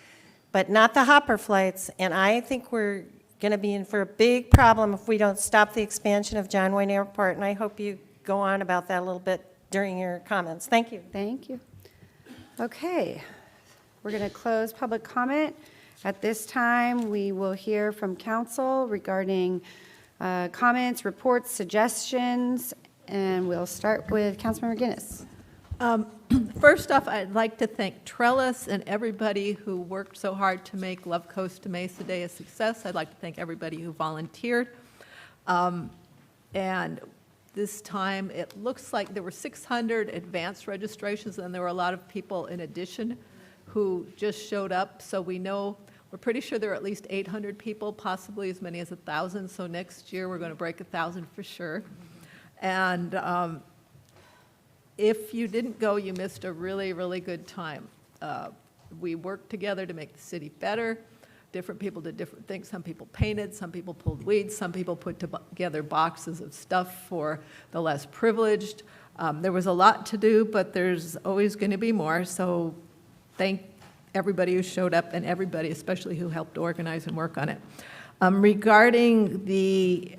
Speaker 16: but not the hopper flights. And I think we're going to be in for a big problem if we don't stop the expansion of John Wayne Airport. And I hope you go on about that a little bit during your comments. Thank you.
Speaker 1: Thank you. Okay, we're going to close public comment. At this time, we will hear from council regarding comments, reports, suggestions, and we'll start with Councilmember Guinness.
Speaker 17: First off, I'd like to thank Trellis and everybody who worked so hard to make Love Costa Mesa Day a success. I'd like to thank everybody who volunteered. And this time, it looks like there were 600 advanced registrations, and there were a lot of people in addition who just showed up. So we're pretty sure there are at least 800 people, possibly as many as 1,000. So next year, we're going to break 1,000 for sure. And if you didn't go, you missed a really, really good time. We worked together to make the city better. Different people did different things. Some people painted, some people pulled weeds, some people put together boxes of stuff for the less privileged. There was a lot to do, but there's always going to be more. So thank everybody who showed up and everybody, especially who helped organize and work on it. Regarding the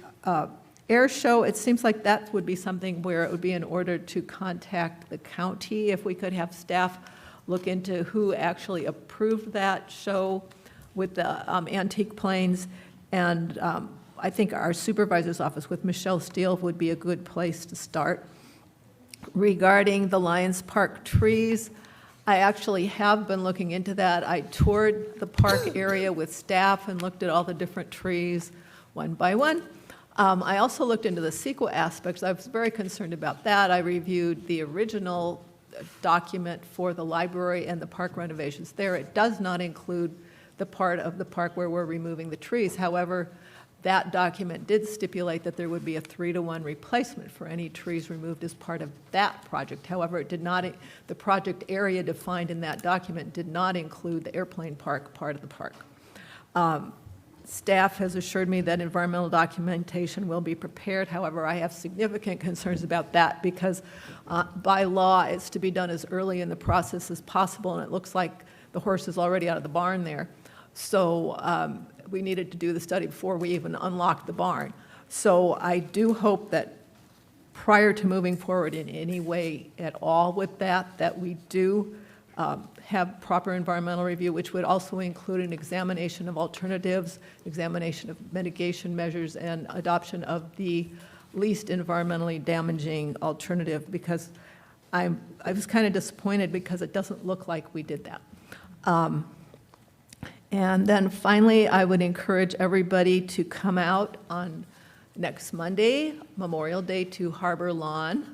Speaker 17: air show, it seems like that would be something where it would be in order to contact the county if we could have staff look into who actually approved that show with the antique planes. And I think our supervisor's office with Michelle Steele would be a good place to start. Regarding the Lions Park trees, I actually have been looking into that. I toured the park area with staff and looked at all the different trees one by one. I also looked into the CEQA aspects. I was very concerned about that. I reviewed the original document for the library and the park renovations there. It does not include the part of the park where we're removing the trees. However, that document did stipulate that there would be a 3-to-1 replacement for any trees removed as part of that project. However, it did not, the project area defined in that document did not include the airplane park part of the park. Staff has assured me that environmental documentation will be prepared. However, I have significant concerns about that because by law, it's to be done as early in the process as possible, and it looks like the horse is already out of the barn there. So we needed to do the study before we even unlocked the barn. So I do hope that prior to moving forward in any way at all with that, that we do have proper environmental review, which would also include an examination of alternatives, examination of mitigation measures, and adoption of the least environmentally damaging alternative, because I was kind of disappointed because it doesn't look like we did that. And then finally, I would encourage everybody to come out on next Monday, Memorial Day, to Harbor Lawn.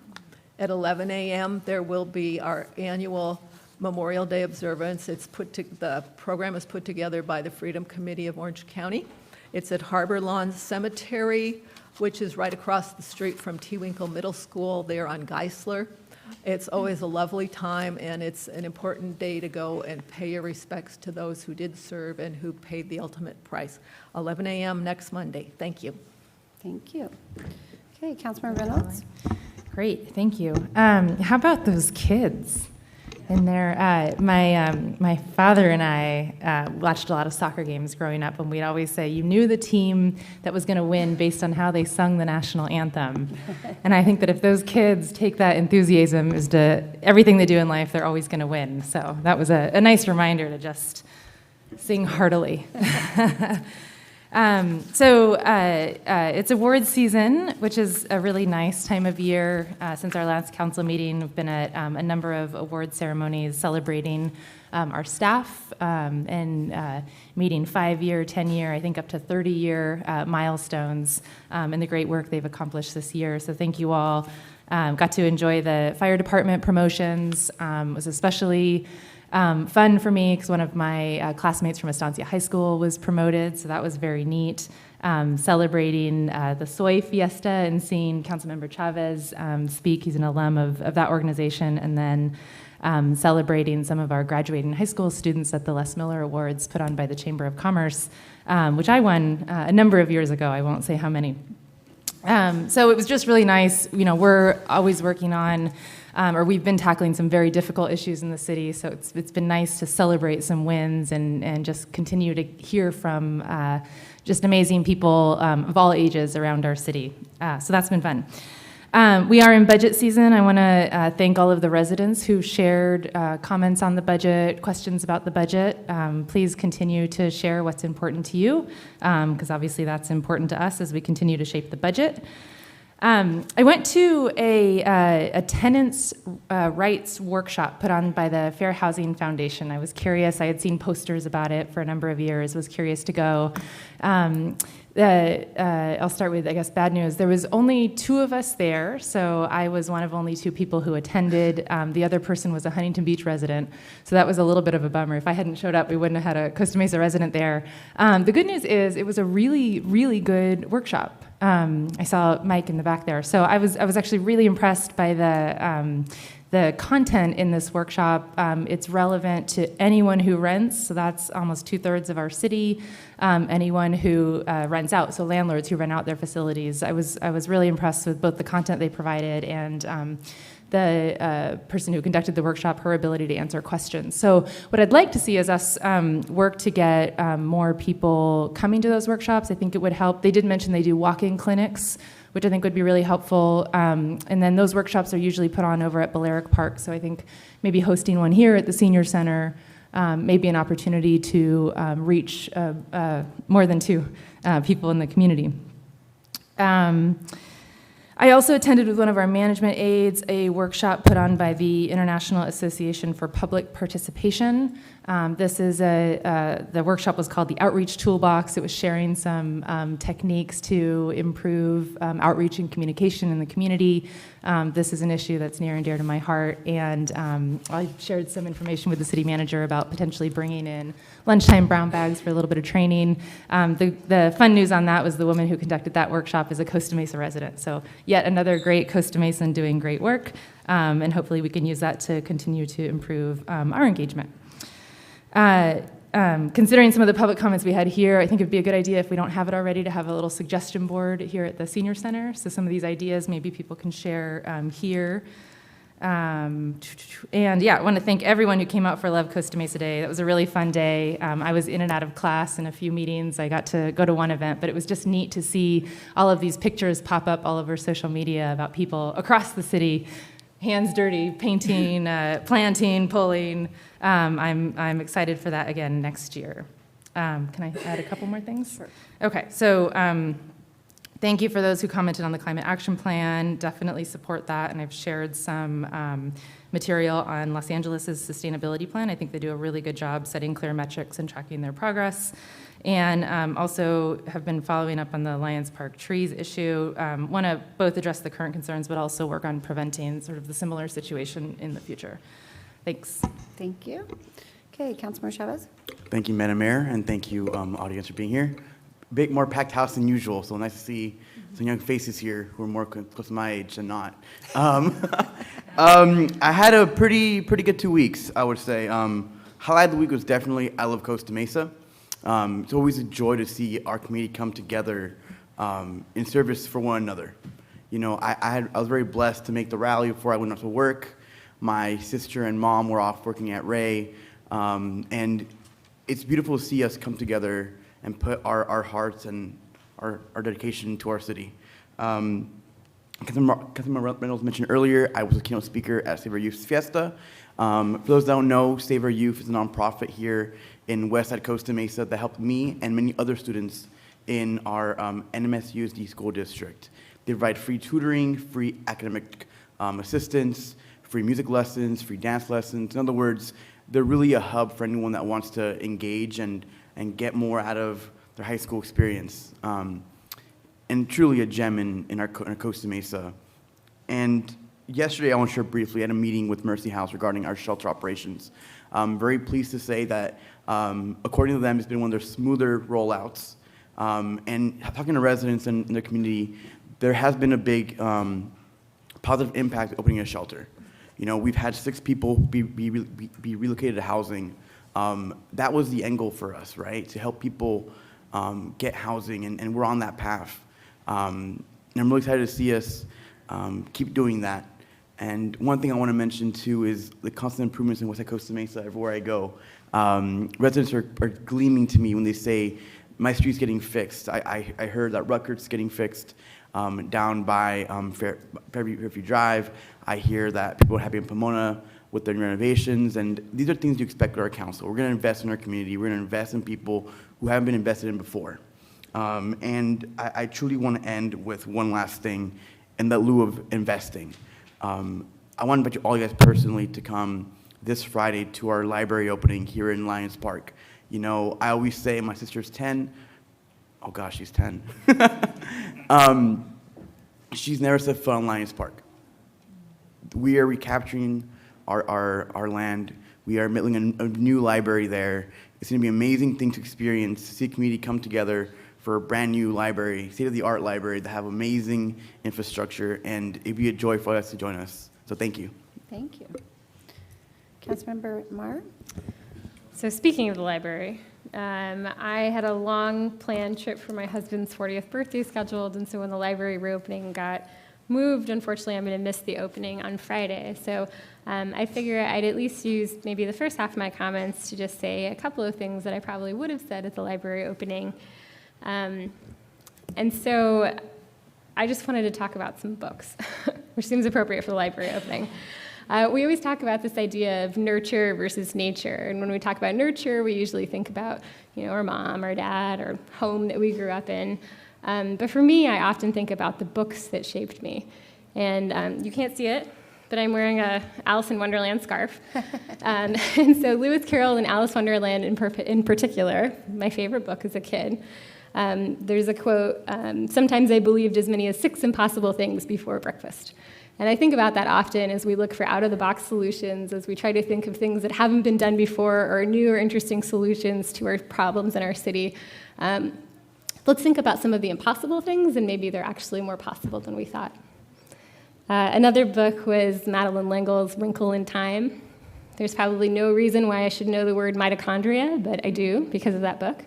Speaker 17: At 11 a.m., there will be our annual Memorial Day observance. The program is put together by the Freedom Committee of Orange County. It's at Harbor Lawn Cemetery, which is right across the street from T. Winkle Middle School there on Geisler. It's always a lovely time, and it's an important day to go and pay your respects to those who did serve and who paid the ultimate price. 11 a.m. next Monday. Thank you.
Speaker 1: Thank you. Okay, Councilmember Reynolds.
Speaker 18: Great, thank you. How about those kids? And my father and I watched a lot of soccer games growing up, and we'd always say, you knew the team that was going to win based on how they sung the national anthem. And I think that if those kids take that enthusiasm as to everything they do in life, they're always going to win. So that was a nice reminder to just sing heartily. It's awards season, which is a really nice time of year. Since our last council meeting, we've been at a number of award ceremonies celebrating our staff and meeting 5-year, 10-year, I think up to 30-year milestones and the great work they've accomplished this year. So thank you all. Got to enjoy the fire department promotions. It was especially fun for me because one of my classmates from Estancia High School was promoted, so that was very neat. Celebrating the Soy Fiesta and seeing Councilmember Chavez speak. He's an alum of that organization, and then celebrating some of our graduating high school students at the Les Miller Awards put on by the Chamber of Commerce, which I won a number of years ago. I won't say how many. So it was just really nice. You know, we're always working on or we've been tackling some very difficult issues in the city, so it's been nice to celebrate some wins and just continue to hear from just amazing people of all ages around our city. So that's been fun. We are in budget season. I want to thank all of the residents who shared comments on the budget, questions about the budget. Please continue to share what's important to you, because obviously that's important to us as we continue to shape the budget. I went to a tenants' rights workshop put on by the Fair Housing Foundation. I was curious. I had seen posters about it for a number of years, was curious to go. I'll start with, I guess, bad news. There was only 2 of us there, so I was one of only 2 people who attended. The other person was a Huntington Beach resident, so that was a little bit of a bummer. If I hadn't showed up, we wouldn't have had a Costa Mesa resident there. The good news is it was a really, really good workshop. I saw Mike in the back there. So I was actually really impressed by the content in this workshop. It's relevant to anyone who rents, so that's almost 2/3 of our city. Anyone who rents out, so landlords who rent out their facilities. I was really impressed with both the content they provided and the person who conducted the workshop, her ability to answer questions. So what I'd like to see is us work to get more people coming to those workshops. I think it would help. They did mention they do walk-in clinics which I think would be really helpful. And then those workshops are usually put on over at Balearic Park, so I think maybe hosting one here at the Senior Center may be an opportunity to reach more than 2 people in the community. I also attended with one of our management aides a workshop put on by the International Association for Public Participation. The workshop was called the Outreach Toolbox. It was sharing some techniques to improve outreach and communication in the community. This is an issue that's near and dear to my heart, and I shared some information with the city manager about potentially bringing in lunchtime brown bags for a little bit of training. The fun news on that was the woman who conducted that workshop is a Costa Mesa resident, so yet another great Costa Mesan doing great work, and hopefully we can use that to continue to improve our engagement. Considering some of the public comments we had here, I think it'd be a good idea, if we don't have it already, to have a little suggestion board here at the Senior Center. So some of these ideas maybe people can share here. And yeah, I want to thank everyone who came out for Love Costa Mesa Day. That was a really fun day. I was in and out of class in a few meetings. I got to go to one event, but it was just neat to see all of these pictures pop up all over social media about people across the city, hands dirty, painting, planting, pulling. I'm excited for that again next year. Can I add a couple more things? Sure. Okay, so thank you for those who commented on the Climate Action Plan. Definitely support that, and I've shared some material on Los Angeles' sustainability plan. I think they do a really good job setting clear metrics and tracking their progress. And also have been following up on the Lions Park trees issue. Want to both address the current concerns, but also work on preventing sort of the similar situation in the future. Thanks.
Speaker 1: Thank you. Okay, Councilmember Chavez.
Speaker 19: Thank you, Madam Mayor, and thank you, audience, for being here. Bit more packed house than usual, so nice to see some young faces here who are more close to my age than not. I had a pretty good 2 weeks, I would say. Highlight of the week was definitely I Love Costa Mesa. It's always a joy to see our community come together in service for one another. You know, I was very blessed to make the rally before I went off to work. My sister and mom were off working at Ray, and it's beautiful to see us come together and put our hearts and our dedication to our city. Councilmember Reynolds mentioned earlier, I was a keynote speaker at Save Our Youth's Fiesta. For those that don't know, Save Our Youth is a nonprofit here in Westside Costa Mesa that helped me and many other students in our NMSUSD school district. They provide free tutoring, free academic assistance, free music lessons, free dance lessons. In other words, they're really a hub for anyone that wants to engage and get more out of their high school experience. And truly a gem in our Costa Mesa. And yesterday, I want to share briefly, I had a meeting with Mercy House regarding our shelter operations. I'm very pleased to say that, according to them, it's been one of their smoother rollouts. And talking to residents in their community, there has been a big positive impact opening a shelter. You know, we've had 6 people be relocated to housing. That was the end goal for us, right? To help people get housing, and we're on that path. And I'm really excited to see us keep doing that. And one thing I want to mention too is the constant improvements in Westside Costa Mesa everywhere I go. Residents are gleaming to me when they say, my street's getting fixed. I heard that Rutgers getting fixed down by Fairview Drive. I hear that people are happy in Pomona with their renovations, and these are things you expect with our council. We're going to invest in our community. We're going to invest in people who haven't been invested in before. And I truly want to end with one last thing in the lieu of investing. I want to invite all you guys personally to come this Friday to our library opening here in Lions Park. You know, I always say my sister's 10. Oh gosh, she's 10. She's never set foot on Lions Park. We are recapturing our land. We are building a new library there. It's going to be an amazing thing to experience, to see a community come together for a brand new library, state-of-the-art library that have amazing infrastructure, and it'd be a joy for us to join us. So thank you.
Speaker 1: Thank you. Councilmember Mar?
Speaker 20: So speaking of the library, I had a long planned trip for my husband's 40th birthday scheduled, and so when the library reopening got moved, unfortunately, I'm going to miss the opening on Friday. So I figure I'd at least use maybe the first half of my comments to just say a couple of things that I probably would have said at the library opening. And so I just wanted to talk about some books, which seems appropriate for the library opening. We always talk about this idea of nurture versus nature. And when we talk about nurture, we usually think about, our mom or dad or home that we grew up in. But for me, I often think about the books that shaped me. And you can't see it, but I'm wearing a Alice in Wonderland scarf. And so Lewis Carroll and Alice Wonderland in particular, my favorite book as a kid. There's a quote, sometimes I believed as many as 6 impossible things before breakfast. And I think about that often as we look for out-of-the-box solutions, as we try to think of things that haven't been done before or new or interesting solutions to our problems in our city. Let's think about some of the impossible things, and maybe they're actually more possible than we thought. Another book was Madeleine L'Engle's Wrinkle in Time. There's probably no reason why I should know the word mitochondria, but I do because of that book.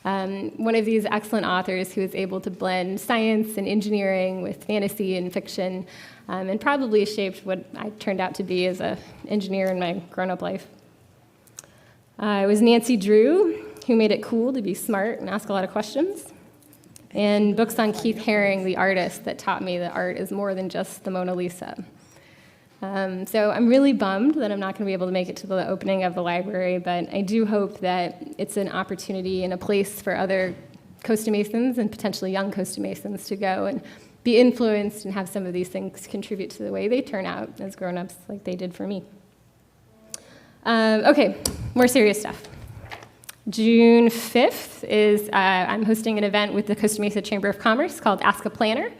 Speaker 20: One of these excellent authors who is able to blend science and engineering with fantasy and fiction, and probably shaped what I turned out to be as an engineer in my grown-up life. It was Nancy Drew who made it cool to be smart and ask a lot of questions. And books on Keith Haring, the artist, that taught me that art is more than just the Mona Lisa. So I'm really bummed that I'm not going to be able to make it to the opening of the library, but I do hope that it's an opportunity and a place for other Costa Mesans and potentially young Costa Mesans to go and be influenced and have some of these things contribute to the way they turn out as grown-ups like they did for me. Okay, more serious stuff. June 5th is I'm hosting an event with the Costa Mesa Chamber of Commerce called Ask a Planner.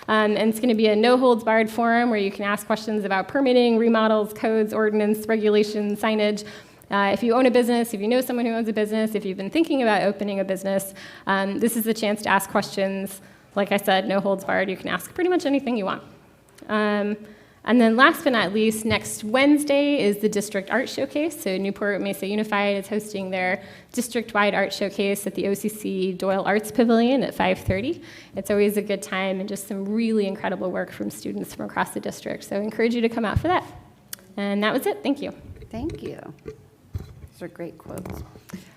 Speaker 20: And it's going to be a no-holds-barred forum where you can ask questions about permitting, remodels, codes, ordinance, regulations, signage. If you own a business, if you know someone who owns a business, if you've been thinking about opening a business, this is the chance to ask questions. Like I said, no holds barred. You can ask pretty much anything you want. And then last but not least, next Wednesday is the District Art Showcase. So Newport Mesa Unified is hosting their district-wide art showcase at the OCC Doyle Arts Pavilion at 5:30. It's always a good time and just some really incredible work from students from across the district. So I encourage you to come out for that. And that was it. Thank you.
Speaker 1: Thank you. Those are great quotes.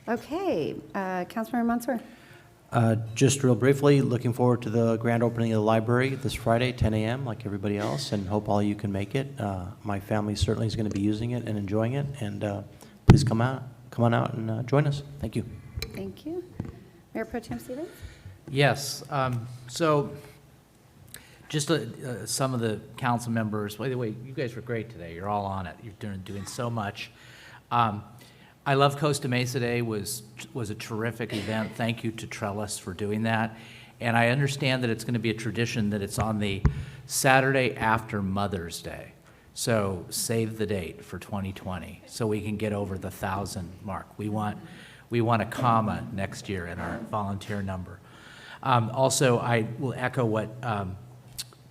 Speaker 1: Okay, Councilmember Mansour.
Speaker 21: Just real briefly, looking forward to the grand opening of the library this Friday, 10 a.m., like everybody else, and hope all you can make it. My family certainly is going to be using it and enjoying it, and please come on out and join us. Thank you.
Speaker 1: Thank you. Mayor Pro Tem Stevens?
Speaker 22: Yes. So just some of the council members, by the way, you guys were great today. You're all on it. You're doing so much. I Love Costa Mesa Day was a terrific event. Thank you to Trellis for doing that. And I understand that it's going to be a tradition that it's on the Saturday after Mother's Day. So save the date for 2020 so we can get over the 1,000 mark. We want a comma next year in our volunteer number. Also, I will echo what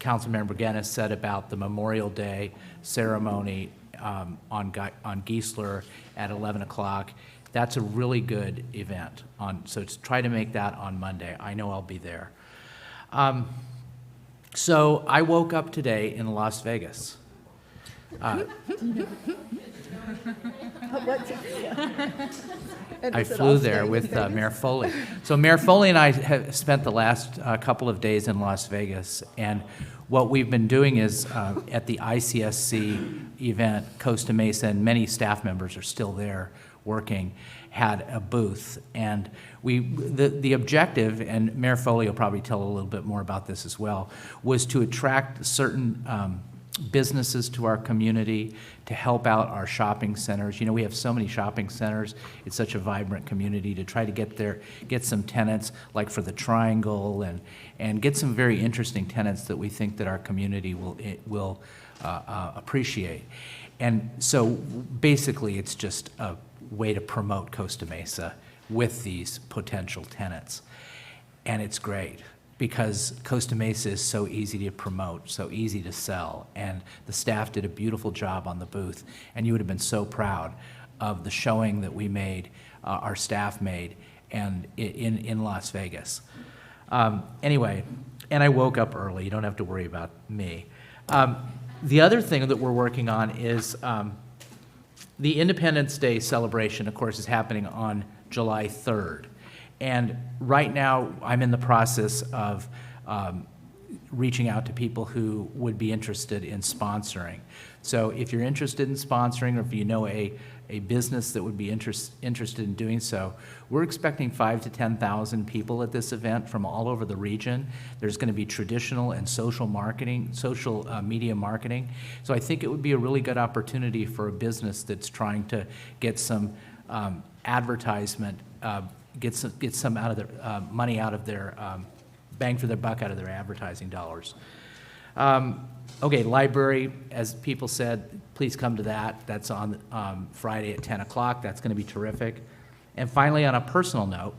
Speaker 22: Councilmember Guinness said about the Memorial Day ceremony on Geisler at 11 o'clock. That's a really good event. So try to make that on Monday. I know I'll be there. So I woke up today in Las Vegas. I flew there with Mayor Foley. So Mayor Foley and I have spent the last couple of days in Las Vegas, and what we've been doing is at the ICSC event, Costa Mesa, and many staff members are still there working, had a booth. And the objective, and Mayor Foley will probably tell a little bit more about this as well, was to attract certain businesses to our community, to help out our shopping centers. You know, we have so many shopping centers. It's such a vibrant community, to try to get some tenants, like for the Triangle, and get some very interesting tenants that we think that our community will appreciate. And so basically it's just a way to promote Costa Mesa with these potential tenants. And it's great, because Costa Mesa is so easy to promote, so easy to sell, and the staff did a beautiful job on the booth, and you would have been so proud of the showing that we made, our staff made, and in Las Vegas. Anyway, and I woke up early. You don't have to worry about me. The other thing that we're working on is the Independence Day celebration, of course, is happening on July 3rd. And right now, I'm in the process of reaching out to people who would be interested in sponsoring. So if you're interested in sponsoring, or if you know a business that would be interested in doing so, we're expecting 5,000 to 10,000 people at this event from all over the region. There's going to be traditional and social marketing, social media marketing. So I think it would be a really good opportunity for a business that's trying to get some advertisement, get some out of their money out of their bang for their buck out of their advertising dollars. Okay, library, as people said, please come to that. That's on Friday at 10 o'clock. That's going to be terrific. And finally, on a personal note,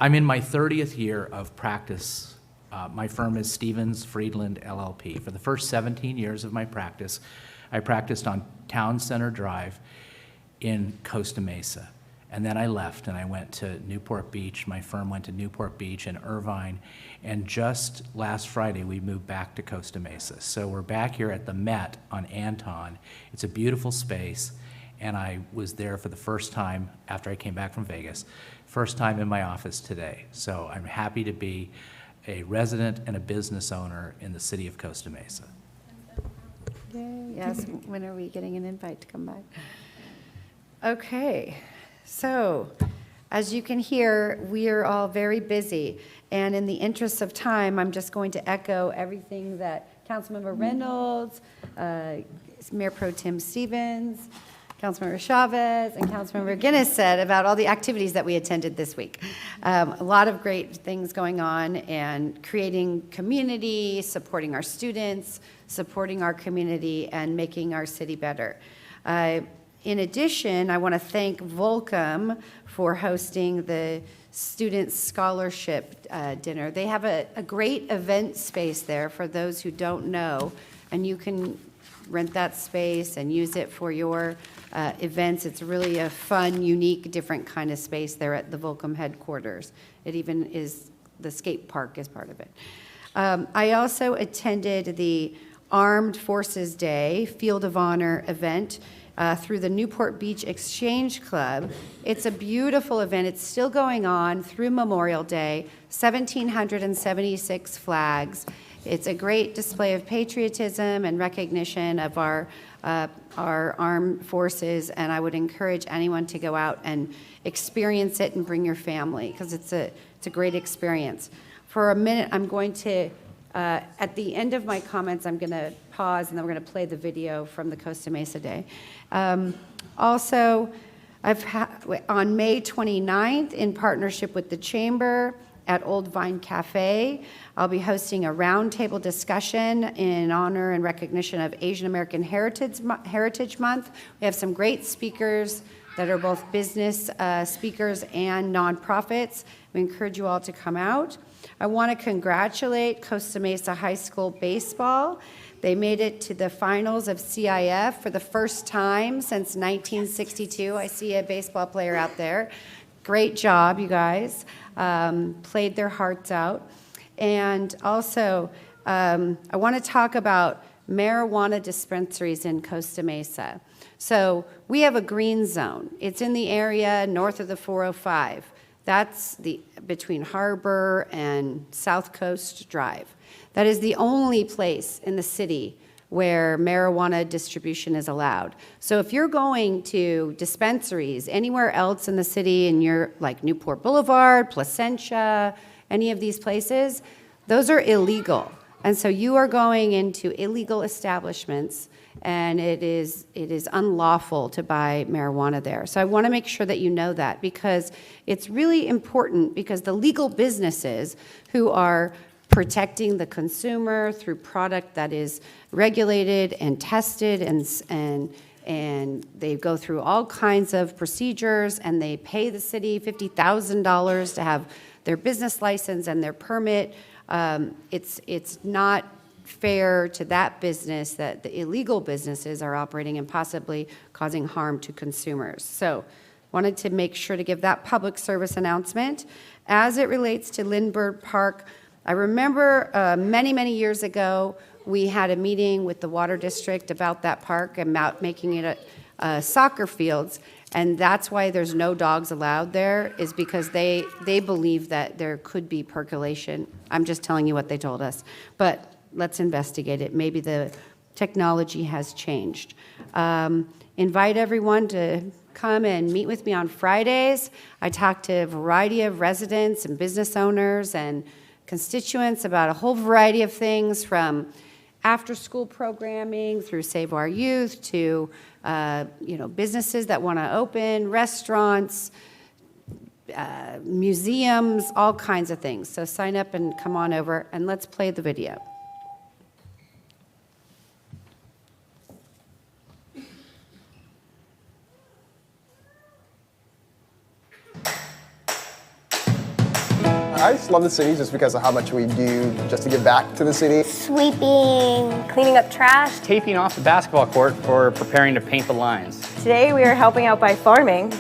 Speaker 22: I'm in my 30th year of practice. My firm is Stevens Friedland LLP. For the first 17 years of my practice, I practiced on Town Center Drive in Costa Mesa. And then I left and I went to Newport Beach. My firm went to Newport Beach and Irvine. And just last Friday, we moved back to Costa Mesa. So we're back here at the Met on Anton. It's a beautiful space. And I was there for the first time after I came back from Vegas, first time in my office today. So I'm happy to be a resident and a business owner in the city of Costa Mesa.
Speaker 1: Yay. Yes, when are we getting an invite to come back? Okay. So, as you can hear, we are all very busy, and in the interest of time, I'm just going to echo everything that Councilmember Reynolds, Mayor Pro Tem Stevens, Councilmember Chavez, and Councilmember Guinness said about all the activities that we attended this week. A lot of great things going on, and creating community, supporting our students, supporting our community, and making our city better. In addition, I want to thank Volcom for hosting the Student Scholarship Dinner. They have a great event space there for those who don't know, and you can rent that space and use it for your events. It's really a fun, unique, different kind of space there at the Volcom headquarters. It even is, the skate park is part of it. I also attended the Armed Forces Day Field of Honor event through the Newport Beach Exchange Club. It's a beautiful event. It's still going on through Memorial Day, 1,776 flags. It's a great display of patriotism and recognition of our armed forces, and I would encourage anyone to go out and experience it and bring your family, because it's a great experience. For a minute, I'm going to at the end of my comments, I'm going to pause, and then we're going to play the video from the Costa Mesa Day. Also, on May 29th, in partnership with the Chamber at Old Vine Cafe, I'll be hosting a roundtable discussion in honor and recognition of Asian American Heritage Month. We have some great speakers that are both business speakers and nonprofits. We encourage you all to come out. I want to congratulate Costa Mesa High School baseball. They made it to the finals of CIF for the first time since 1962. I see a baseball player out there. Great job, you guys. Played their hearts out. And also, I want to talk about marijuana dispensaries in Costa Mesa. So we have a green zone. It's in the area north of the 405. That's between Harbor and South Coast Drive. That is the only place in the city where marijuana distribution is allowed. So if you're going to dispensaries anywhere else in the city, and you're like Newport Boulevard, Placentia, any of these places, those are illegal. And so you are going into illegal establishments, and it is unlawful to buy marijuana there. So I want to make sure that you know that, because it's really important, because the legal businesses who are protecting the consumer through product that is regulated and tested, and they go through all kinds of procedures, and they pay the city $50,000 to have their business license and their permit. It's not fair to that business that the illegal businesses are operating and possibly causing harm to consumers. So wanted to make sure to give that public service announcement. As it relates to Lindbergh Park, I remember many, many years ago, we had a meeting with the Water District about that park and about making it soccer fields. And that's why there's no dogs allowed there, is because they believe that there could be percolation. I'm just telling you what they told us. But let's investigate it. Maybe the technology has changed. Invite everyone to come and meet with me on Fridays. I talk to a variety of residents and business owners and constituents about a whole variety of things, from after-school programming through Save Our Youth to businesses that want to open, restaurants, museums, all kinds of things. So sign up and come on over, and let's play the video.
Speaker 2: I just love the city just because of how much we do just to give back to the city.
Speaker 4: Sweeping, cleaning up trash.
Speaker 23: Taping off the basketball court for preparing to paint the lines.
Speaker 4: Today we are helping out by farming.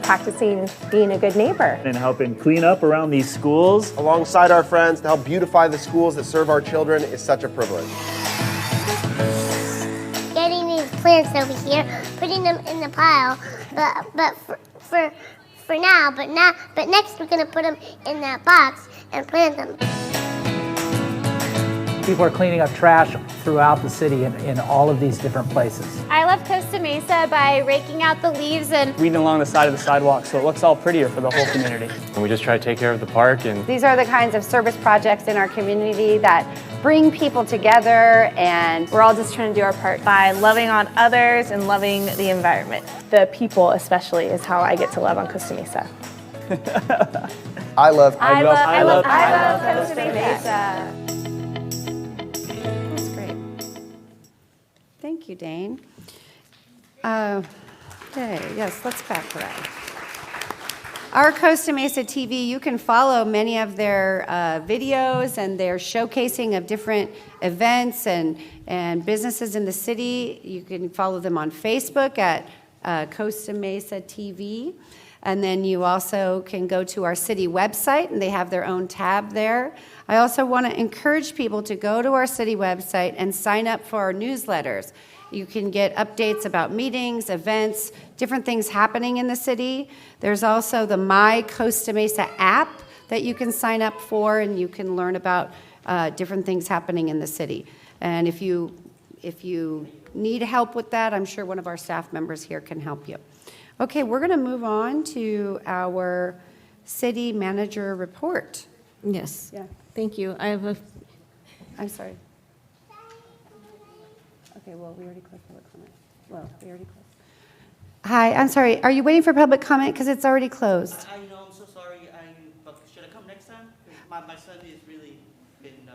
Speaker 4: Practicing being a good neighbor.
Speaker 24: And helping clean up around these schools.
Speaker 2: Alongside our friends to help beautify the schools that serve our children is such a privilege.
Speaker 4: Getting these plants over here, putting them in the pile, but for now, but next we're gonna put them in that box and plant them.
Speaker 25: People are cleaning up trash throughout the city in all of these different places.
Speaker 4: I love Costa Mesa by raking out the leaves and
Speaker 24: Weeding along the side of the sidewalk so it looks all prettier for the whole community.
Speaker 26: And we just try to take care of the park. And
Speaker 1: These are the kinds of service projects in our community that bring people together, and
Speaker 4: we're all just trying to do our part by loving on others and loving the environment. The people especially is how I get to love on Costa Mesa.
Speaker 2: I love
Speaker 4: Costa Mesa.
Speaker 1: That's great. Thank you, Dane. Okay, yes, let's clap for that. Our Costa Mesa TV, you can follow many of their videos and their showcasing of different events and businesses in the city. You can follow them on Facebook at Costa Mesa TV. And then you also can go to our city website, and they have their own tab there. I also want to encourage people to go to our city website and sign up for our newsletters. You can get updates about meetings, events, different things happening in the city. There's also the My Costa Mesa app that you can sign up for, and you can learn about different things happening in the city. And if you need help with that, I'm sure one of our staff members here can help you. Okay, we're going to move on to our city manager report.
Speaker 27: Yes.
Speaker 1: Yeah.
Speaker 27: Thank you. I have a.
Speaker 1: I'm sorry. Okay, well, we already closed public comment. Well, we already closed. Hi, I'm sorry. Are you waiting for public comment? Because it's already closed.
Speaker 28: I know, I'm so sorry. But should I come next time? My son has really been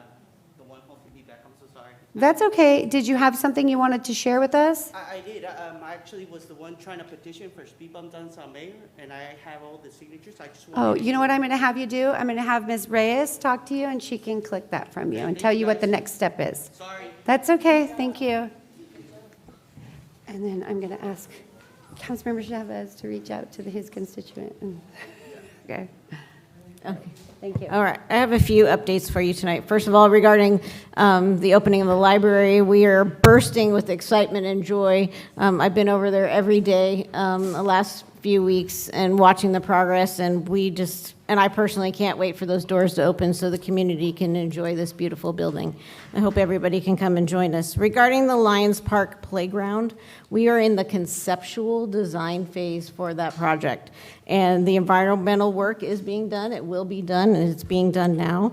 Speaker 28: the one holding me back. I'm so sorry.
Speaker 1: That's okay. Did you have something you wanted to share with us?
Speaker 28: I did. I actually was the one trying to petition for speed bump down South Mayor, and I have all the signatures. I just
Speaker 1: Oh,
Speaker 28: wanted
Speaker 1: you know what I'm going to have you do? I'm going to have Ms. Reyes talk to you, and she can click that from you and tell you what the next step is.
Speaker 28: Sorry.
Speaker 1: That's okay. Thank you. And then I'm going to ask Councilmember Chavez to reach out to his constituent. Okay.
Speaker 27: Okay.
Speaker 1: Thank you.
Speaker 27: All right, I have a few updates for you tonight. First of all, regarding the opening of the library, we are bursting with excitement and joy. I've been over there every day the last few weeks and watching the progress, and I personally can't wait for those doors to open so the community can enjoy this beautiful building. I hope everybody can come and join us. Regarding the Lions Park Playground, we are in the conceptual design phase for that project, and the environmental work is being done. It will be done, and it's being done now.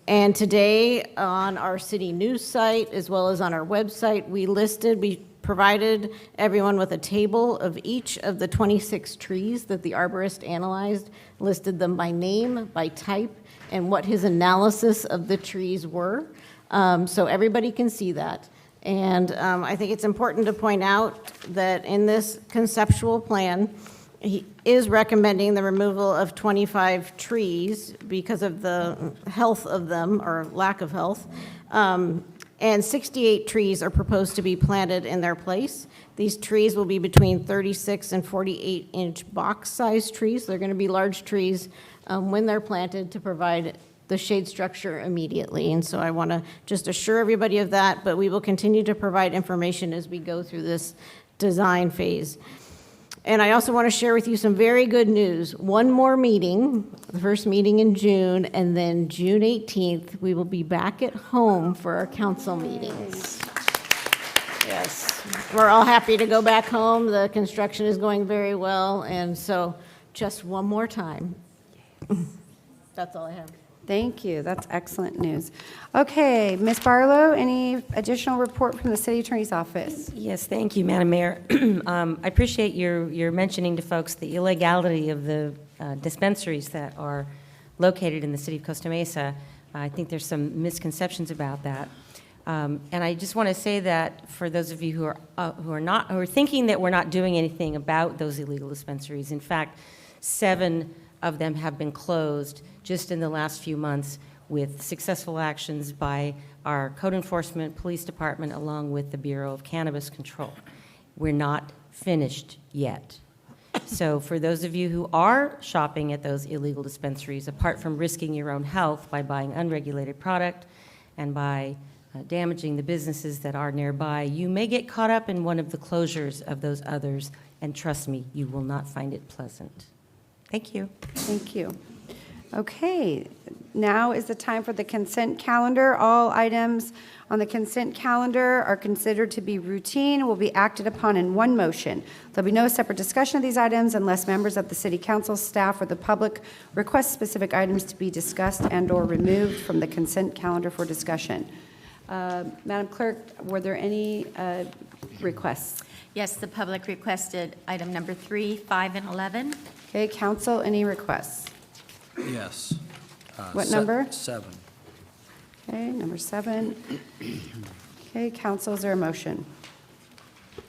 Speaker 27: And today on our city news site, as well as on our website, we provided everyone with a table of each of the 26 trees that the arborist analyzed, listed them by name, by type, and what his analysis of the trees were. So everybody can see that. And I think it's important to point out that in this conceptual plan, he is recommending the removal of 25 trees because of the health of them, or lack of health. And 68 trees are proposed to be planted in their place. These trees will be between 36 and 48-inch box-sized trees. They're going to be large trees when they're planted to provide the shade structure immediately. And so I want to just assure everybody of that, but we will continue to provide information as we go through this design phase. And I also want to share with you some very good news. One more meeting, the first meeting in June, and then June 18th, we will be back at home for our council meetings. Yes, we're all happy to go back home. The construction is going very well, and so just one more time. That's all I have.
Speaker 1: Thank you. That's excellent news. Okay, Ms. Barlow, any additional report from the City Attorney's Office?
Speaker 5: Yes, thank you, Madam Mayor. I appreciate your mentioning to folks the illegality of the dispensaries that are located in the city of Costa Mesa. I think there's some misconceptions about that. And I just want to say that for those of you who are thinking that we're not doing anything about those illegal dispensaries, in fact, 7 of them have been closed just in the last few months with successful actions by our code enforcement police department along with the Bureau of Cannabis Control. We're not finished yet. So for those of you who are shopping at those illegal dispensaries, apart from risking your own health by buying unregulated product and by damaging the businesses that are nearby, you may get caught up in one of the closures of those others, and trust me, you will not find it pleasant. Thank you.
Speaker 1: Thank you. Okay, now is the time for the consent calendar. All items on the consent calendar are considered to be routine and will be acted upon in one motion. There'll be no separate discussion of these items unless members of the City Council, staff, or the public request specific items to be discussed and/or removed from the consent calendar for discussion. Madam Clerk, were there any requests?
Speaker 6: Yes, the public requested item number 3, 5, and 11.
Speaker 1: Okay, Council, any requests?
Speaker 7: Yes.
Speaker 1: What number?
Speaker 7: 7.
Speaker 1: Okay, number 7. Okay, Council, is there a motion?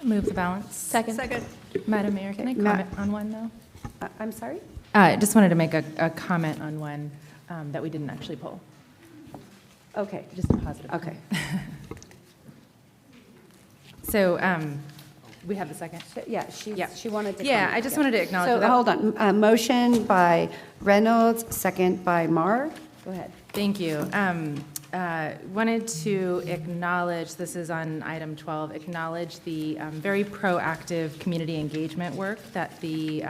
Speaker 18: Move the balance.
Speaker 17: Second.
Speaker 18: Madam Mayor, can I comment on one, though?
Speaker 1: I'm sorry?
Speaker 18: I just wanted to make a comment on one that we didn't actually pull.
Speaker 1: Okay.
Speaker 18: Just a positive.
Speaker 1: Okay.
Speaker 18: So we have the second.
Speaker 1: Yeah, she wanted to.
Speaker 18: Yeah,
Speaker 1: comment.
Speaker 18: I just wanted to acknowledge
Speaker 1: So
Speaker 18: that.
Speaker 1: hold on. A motion by Reynolds, second by Marr. Go ahead.
Speaker 18: Thank you. Wanted to acknowledge, this is on item 12, acknowledge the very proactive community engagement work that the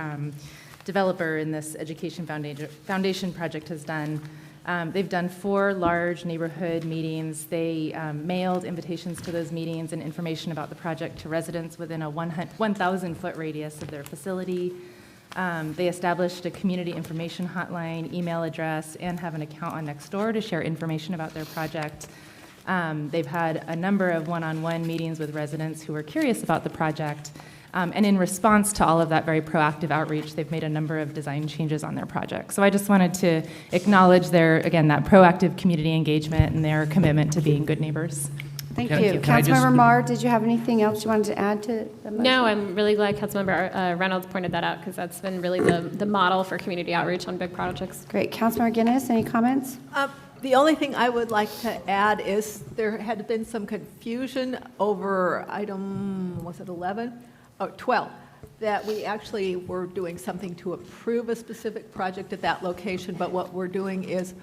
Speaker 18: developer in this Education Foundation project has done. They've done 4 large neighborhood meetings. They mailed invitations to those meetings and information about the project to residents within a 1,000-foot radius of their facility. They established a community information hotline, email address, and have an account on Nextdoor to share information about their project. They've had a number of one-on-one meetings with residents who are curious about the project. And in response to all of that very proactive outreach, they've made a number of design changes on their project. So I just wanted to acknowledge that proactive community engagement and their commitment to being good neighbors.
Speaker 1: Thank you. Councilmember Marr, did you have anything else you wanted to add to the motion?
Speaker 20: No, I'm really glad Councilmember Reynolds pointed that out because that's been really the model for community outreach on big projects.
Speaker 1: Great. Councilmember Guinness, any comments?
Speaker 17: The only thing I would like to add is there had been some confusion over item, was it 11? Oh, 12, that we actually were doing something to approve a specific project at that location, but what we're doing is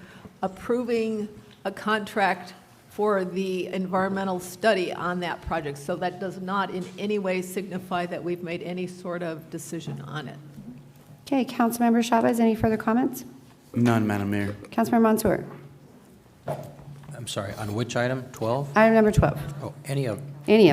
Speaker 17: approving a contract for the environmental study on that project. So that does not in any way signify that we've made any sort of decision on it.
Speaker 1: Okay, Councilmember Chavez, any further comments?
Speaker 19: None, Madam Mayor.
Speaker 1: Councilmember Mansour.
Speaker 21: I'm sorry, on which item? 12?
Speaker 1: Item number 12.
Speaker 21: Oh, any of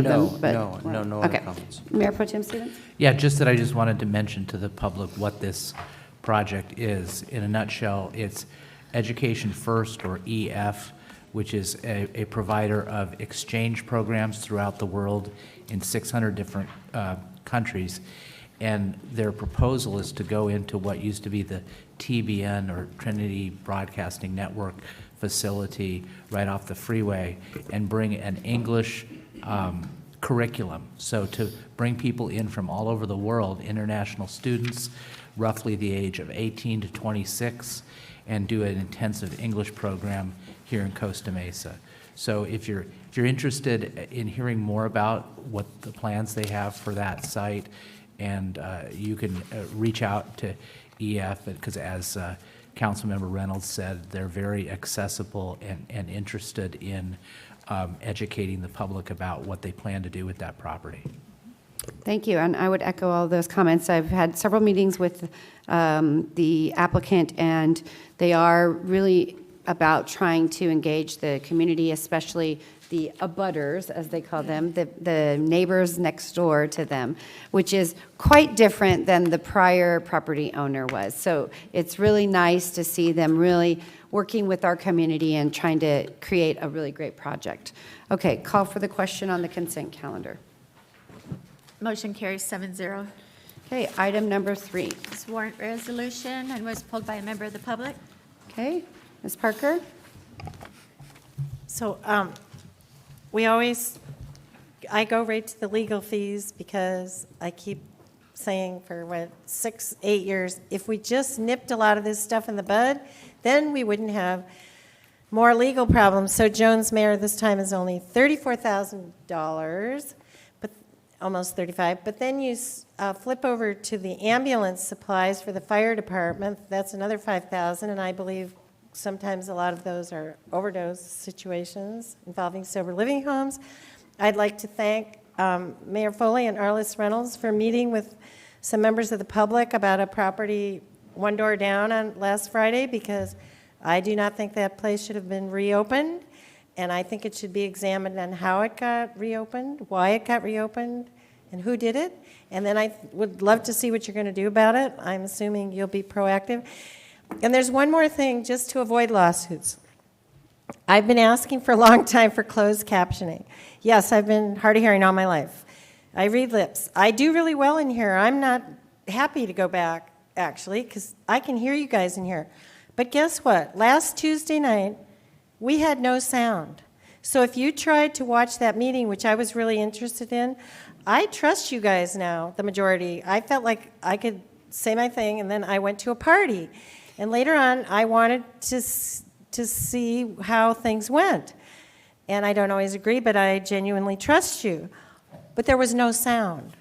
Speaker 1: them, but.
Speaker 21: No
Speaker 1: Okay.
Speaker 21: other comments.
Speaker 1: Mayor Pro Tem Stevens?
Speaker 22: Yeah, just that I just wanted to mention to the public what this project is. In a nutshell, it's Education First, or EF, which is a provider of exchange programs throughout the world in 600 different countries. And their proposal is to go into what used to be the TBN, or Trinity Broadcasting Network facility right off the freeway, and bring an English curriculum. So to bring people in from all over the world, international students, roughly the age of 18 to 26, and do an intensive English program here in Costa Mesa. So if you're interested in hearing more about what the plans they have for that site, and you can reach out to EF, because as Councilmember Reynolds said, they're very accessible and interested in educating the public about what they plan to do with that property.
Speaker 1: Thank you, and I would echo all those comments. I've had several meetings with the applicant, and they are really about trying to engage the community, especially the abutters, as they call them, the neighbors next door to them, which is quite different than the prior property owner was. So it's really nice to see them really working with our community and trying to create a really great project. Okay, call for the question on the consent calendar.
Speaker 6: Motion carries 7-0.
Speaker 1: Okay, item number 3.
Speaker 6: This warrant resolution and was pulled by a member of the public.
Speaker 1: Okay, Ms. Parker?
Speaker 16: So I go right to the legal fees because I keep saying for 6, 8 years, if we just nipped a lot of this stuff in the bud, then we wouldn't have more legal problems. So Jones Mayor this time is only $34,000, but almost 35. But then you flip over to the ambulance supplies for the fire department. That's another $5,000, and I believe sometimes a lot of those are overdose situations involving sober living homes. I'd like to thank Mayor Foley and Arliss Reynolds for meeting with some members of the public about a property one door down on last Friday, because I do not think that place should have been reopened, and I think it should be examined on how it got reopened, why it got reopened, and who did it. And then I would love to see what you're going to do about it. I'm assuming you'll be proactive. And there's one more thing, just to avoid lawsuits. I've been asking for a long time for closed captioning. Yes, I've been hard of hearing all my life. I read lips. I do really well in here. I'm not happy to go back, actually, because I can hear you guys in here. But guess what? Last Tuesday night, we had no sound. So if you tried to watch that meeting, which I was really interested in, I trust you guys now, the majority. I felt like I could say my thing, and then I went to a party. And later on, I wanted to see how things went. And I don't always agree, but I genuinely trust you. But there was no sound.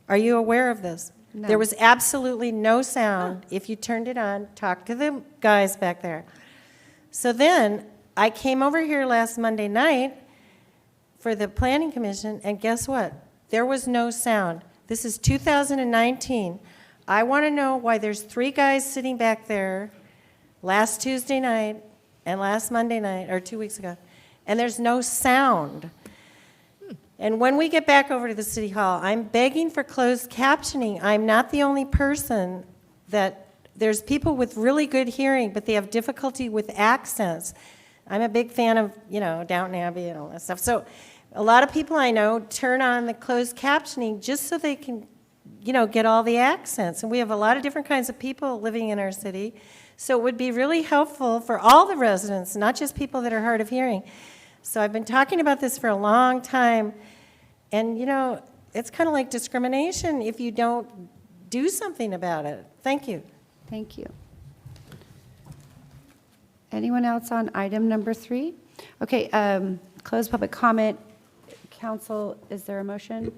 Speaker 16: Are you aware of this?
Speaker 1: No.
Speaker 16: There was absolutely no sound. If you turned it on, talk to the guys back there. So then I came over here last Monday night for the Planning Commission, and guess what? There was no sound. This is 2019. I want to know why there's 3 guys sitting back there last Tuesday night and last Monday night, or 2 weeks ago, and there's no sound. And when we get back over to the City Hall, I'm begging for closed captioning. I'm not the only person that, there's people with really good hearing, but they have difficulty with accents. I'm a big fan of, Downton Abbey and all that stuff. So a lot of people I know turn on the closed captioning just so they can, get all the accents. And we have a lot of different kinds of people living in our city. So it would be really helpful for all the residents, not just people that are hard of hearing. So I've been talking about this for a long time. And, it's kind of like discrimination if you don't do something about it. Thank you.
Speaker 1: Thank you. Anyone else on item number 3? Okay, close public comment. Council, is there a motion?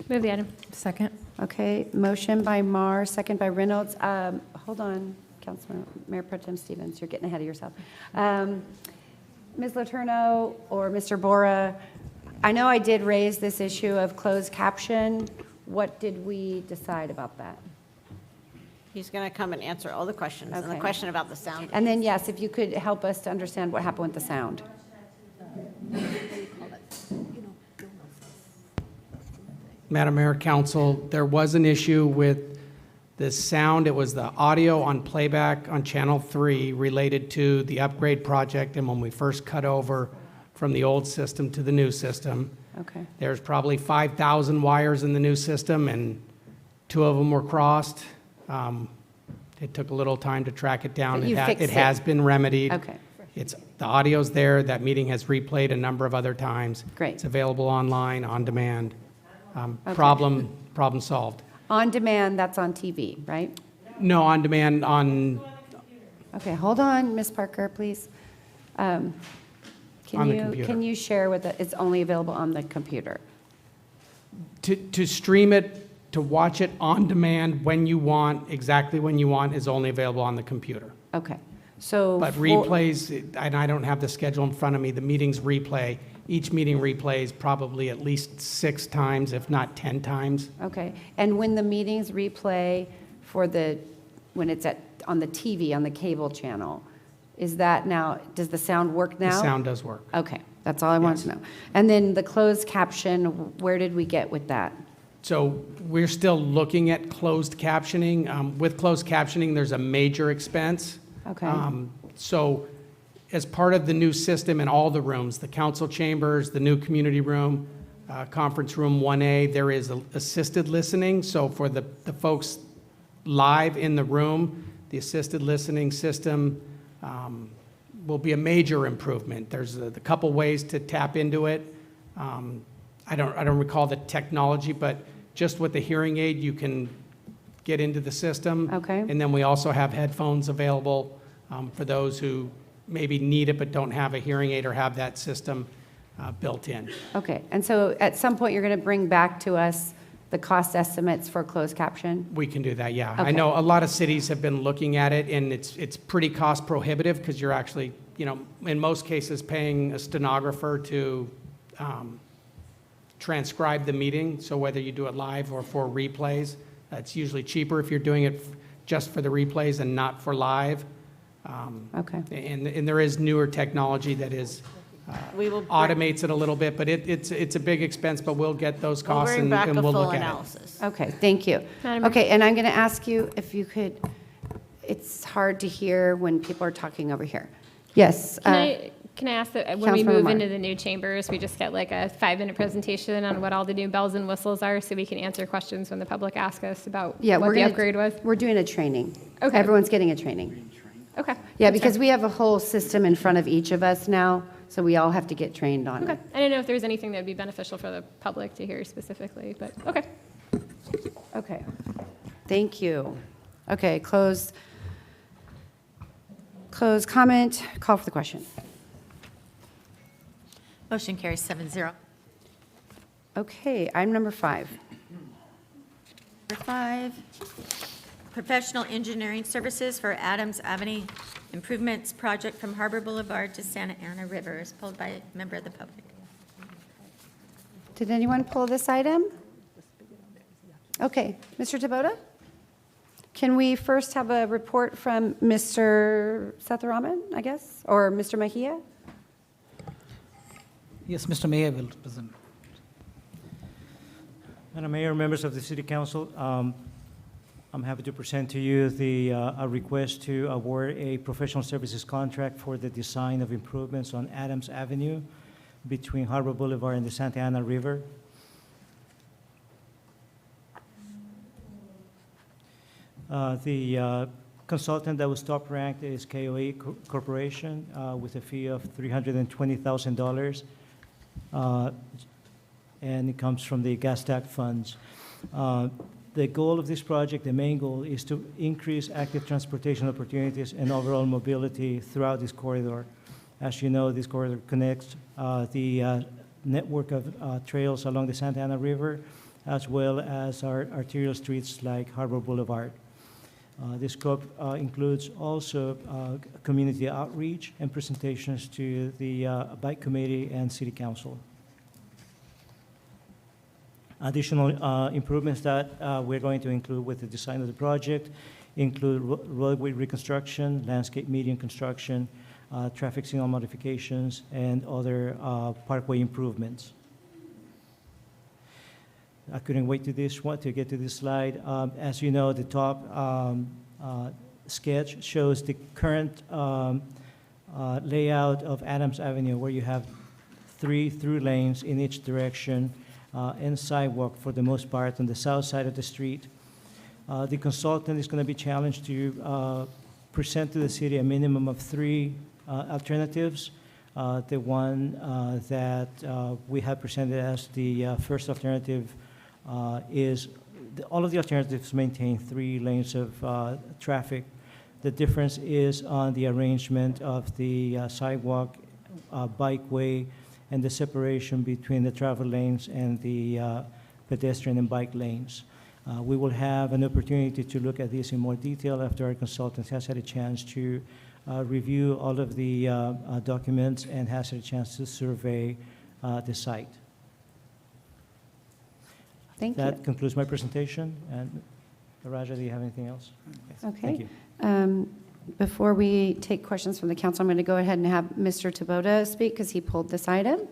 Speaker 20: Move the item.
Speaker 18: Second.
Speaker 1: Okay, motion by Marr, second by Reynolds. Hold on, Councilor Mayor Pro Tem Stevens, you're getting ahead of yourself. Ms. Letourneau or Mr. Bora, I know I did raise this issue of closed caption. What did we decide about that?
Speaker 27: He's going to come and answer all the questions, and the
Speaker 1: Okay.
Speaker 27: question about the sound.
Speaker 1: And then, yes, if you could help us to understand what happened with the sound.
Speaker 7: Madam Mayor, Council, there was an issue with the sound. It was the audio on playback on Channel 3 related to the upgrade project, and when we first cut over from the old system to the new system.
Speaker 1: Okay.
Speaker 7: There's probably 5,000 wires in the new system, and 2 of them were crossed. It took a little time to track it down.
Speaker 1: But you fixed
Speaker 7: It has been remedied.
Speaker 1: Okay.
Speaker 7: The audio's there. That meeting has replayed a number of other times.
Speaker 1: Great.
Speaker 7: It's available online, on demand.
Speaker 1: Okay.
Speaker 7: Problem solved.
Speaker 1: On demand, that's on TV, right?
Speaker 7: No, on demand on.
Speaker 1: Okay, hold on, Ms. Parker, please.
Speaker 7: On the computer.
Speaker 1: Can you share with it, it's only available on the computer?
Speaker 7: To stream it, to watch it on demand when you want, exactly when you want, is only available on the computer.
Speaker 1: Okay, so.
Speaker 7: But replays, and I don't have the schedule in front of me, the meetings replay. Each meeting replays probably at least 6 times, if not 10 times.
Speaker 1: Okay, and when the meetings replay when it's on the TV, on the cable channel, is that now, does the sound work now?
Speaker 7: The sound does work.
Speaker 1: Okay, that's all I wanted to know. And then the closed caption, where did we get with that?
Speaker 7: So we're still looking at closed captioning. With closed captioning, there's a major expense.
Speaker 1: Okay.
Speaker 7: So as part of the new system in all the rooms, the council chambers, the new community room, conference room 1A, there is assisted listening. So for the folks live in the room, the assisted listening system will be a major improvement. There's a couple ways to tap into it. I don't recall the technology, but just with the hearing aid, you can get into the system.
Speaker 1: Okay.
Speaker 7: And then we also have headphones available for those who maybe need it but don't have a hearing aid or have that system built in.
Speaker 1: Okay, and so at some point, you're going to bring back to us the cost estimates for closed caption?
Speaker 7: We can do that, yeah.
Speaker 1: Okay.
Speaker 7: I know a lot of cities have been looking at it, and it's pretty cost prohibitive because you're actually, in most cases, paying a stenographer to transcribe the meeting. So whether you do it live or for replays, it's usually cheaper if you're doing it just for the replays and not for live.
Speaker 1: Okay.
Speaker 7: And there is newer technology that is automates it a little bit, but it's a big expense, but we'll get those costs and we'll look at it.
Speaker 1: Okay, thank you.
Speaker 20: Madam Mayor.
Speaker 1: Okay, and I'm going to ask you if you could, it's hard to hear when people are talking over here. Yes.
Speaker 20: Can I ask that when we
Speaker 1: Councilmember
Speaker 20: move
Speaker 1: Marr.
Speaker 20: into the new chambers, we just get like a 5-minute presentation on what all the new bells and whistles are so we can answer questions when the public ask us about
Speaker 1: Yeah,
Speaker 20: what
Speaker 1: we're
Speaker 20: the
Speaker 1: gonna,
Speaker 20: upgrade was?
Speaker 1: We're doing a training.
Speaker 20: Okay.
Speaker 1: Everyone's getting a training.
Speaker 20: Okay.
Speaker 1: Yeah,
Speaker 20: That's
Speaker 1: because
Speaker 20: fine.
Speaker 1: we have a whole system in front of each of us now, so we all have to get trained on
Speaker 20: Okay.
Speaker 1: it.
Speaker 20: I didn't know if there was anything that would be beneficial for the public to hear specifically, but okay.
Speaker 1: Okay, thank you. Okay, close comment, call for the question.
Speaker 6: Motion carries 7-0.
Speaker 1: Okay, item number 5.
Speaker 6: Number 5, professional engineering services for Adams Avenue Improvements Project from Harbor Boulevard to Santa Ana River, is pulled by a member of the public.
Speaker 1: Did anyone pull this item? Okay, Mr. Tabota? Can we first have a report from Mr. Setharaman, I guess, or Mr. Mejia?
Speaker 8: Yes, Mr. Mayor will present. Madam Mayor, members of the City Council, I'm happy to present to you a request to award a professional services contract for the design of improvements on Adams Avenue between Harbor Boulevard and the Santa Ana River. The consultant that was top ranked is KOA Corporation with a fee of $320,000. And it comes from the gas tax funds. The goal of this project, the main goal, is to increase active transportation opportunities and overall mobility throughout this corridor. As you know, this corridor connects the network of trails along the Santa Ana River, as well as our arterial streets like Harbor Boulevard. This scope includes also community outreach and presentations to the Bike Committee and City Council. Additional improvements that we're going to include with the design of the project include roadway reconstruction, landscape median construction, traffic signal modifications, and other parkway improvements. I couldn't wait to get to this slide. As you know, the top sketch shows the current layout of Adams Avenue, where you have 3 through lanes in each direction and sidewalk for the most part on the south side of the street. The consultant is going to be challenged to present to the city a minimum of 3 alternatives. The one that we have presented as the first alternative is all of the alternatives maintain 3 lanes of traffic. The difference is on the arrangement of the sidewalk, bikeway, and the separation between the travel lanes and the pedestrian and bike lanes. We will have an opportunity to look at this in more detail after our consultant has had a chance to review all of the documents and has had a chance to survey the site.
Speaker 1: Thank you.
Speaker 8: That concludes my presentation. And Raja, do you have anything else?
Speaker 1: Okay.
Speaker 8: Thank you.
Speaker 1: Before we take questions from the council, I'm going to go ahead and have Mr. Taboda speak because he pulled this item.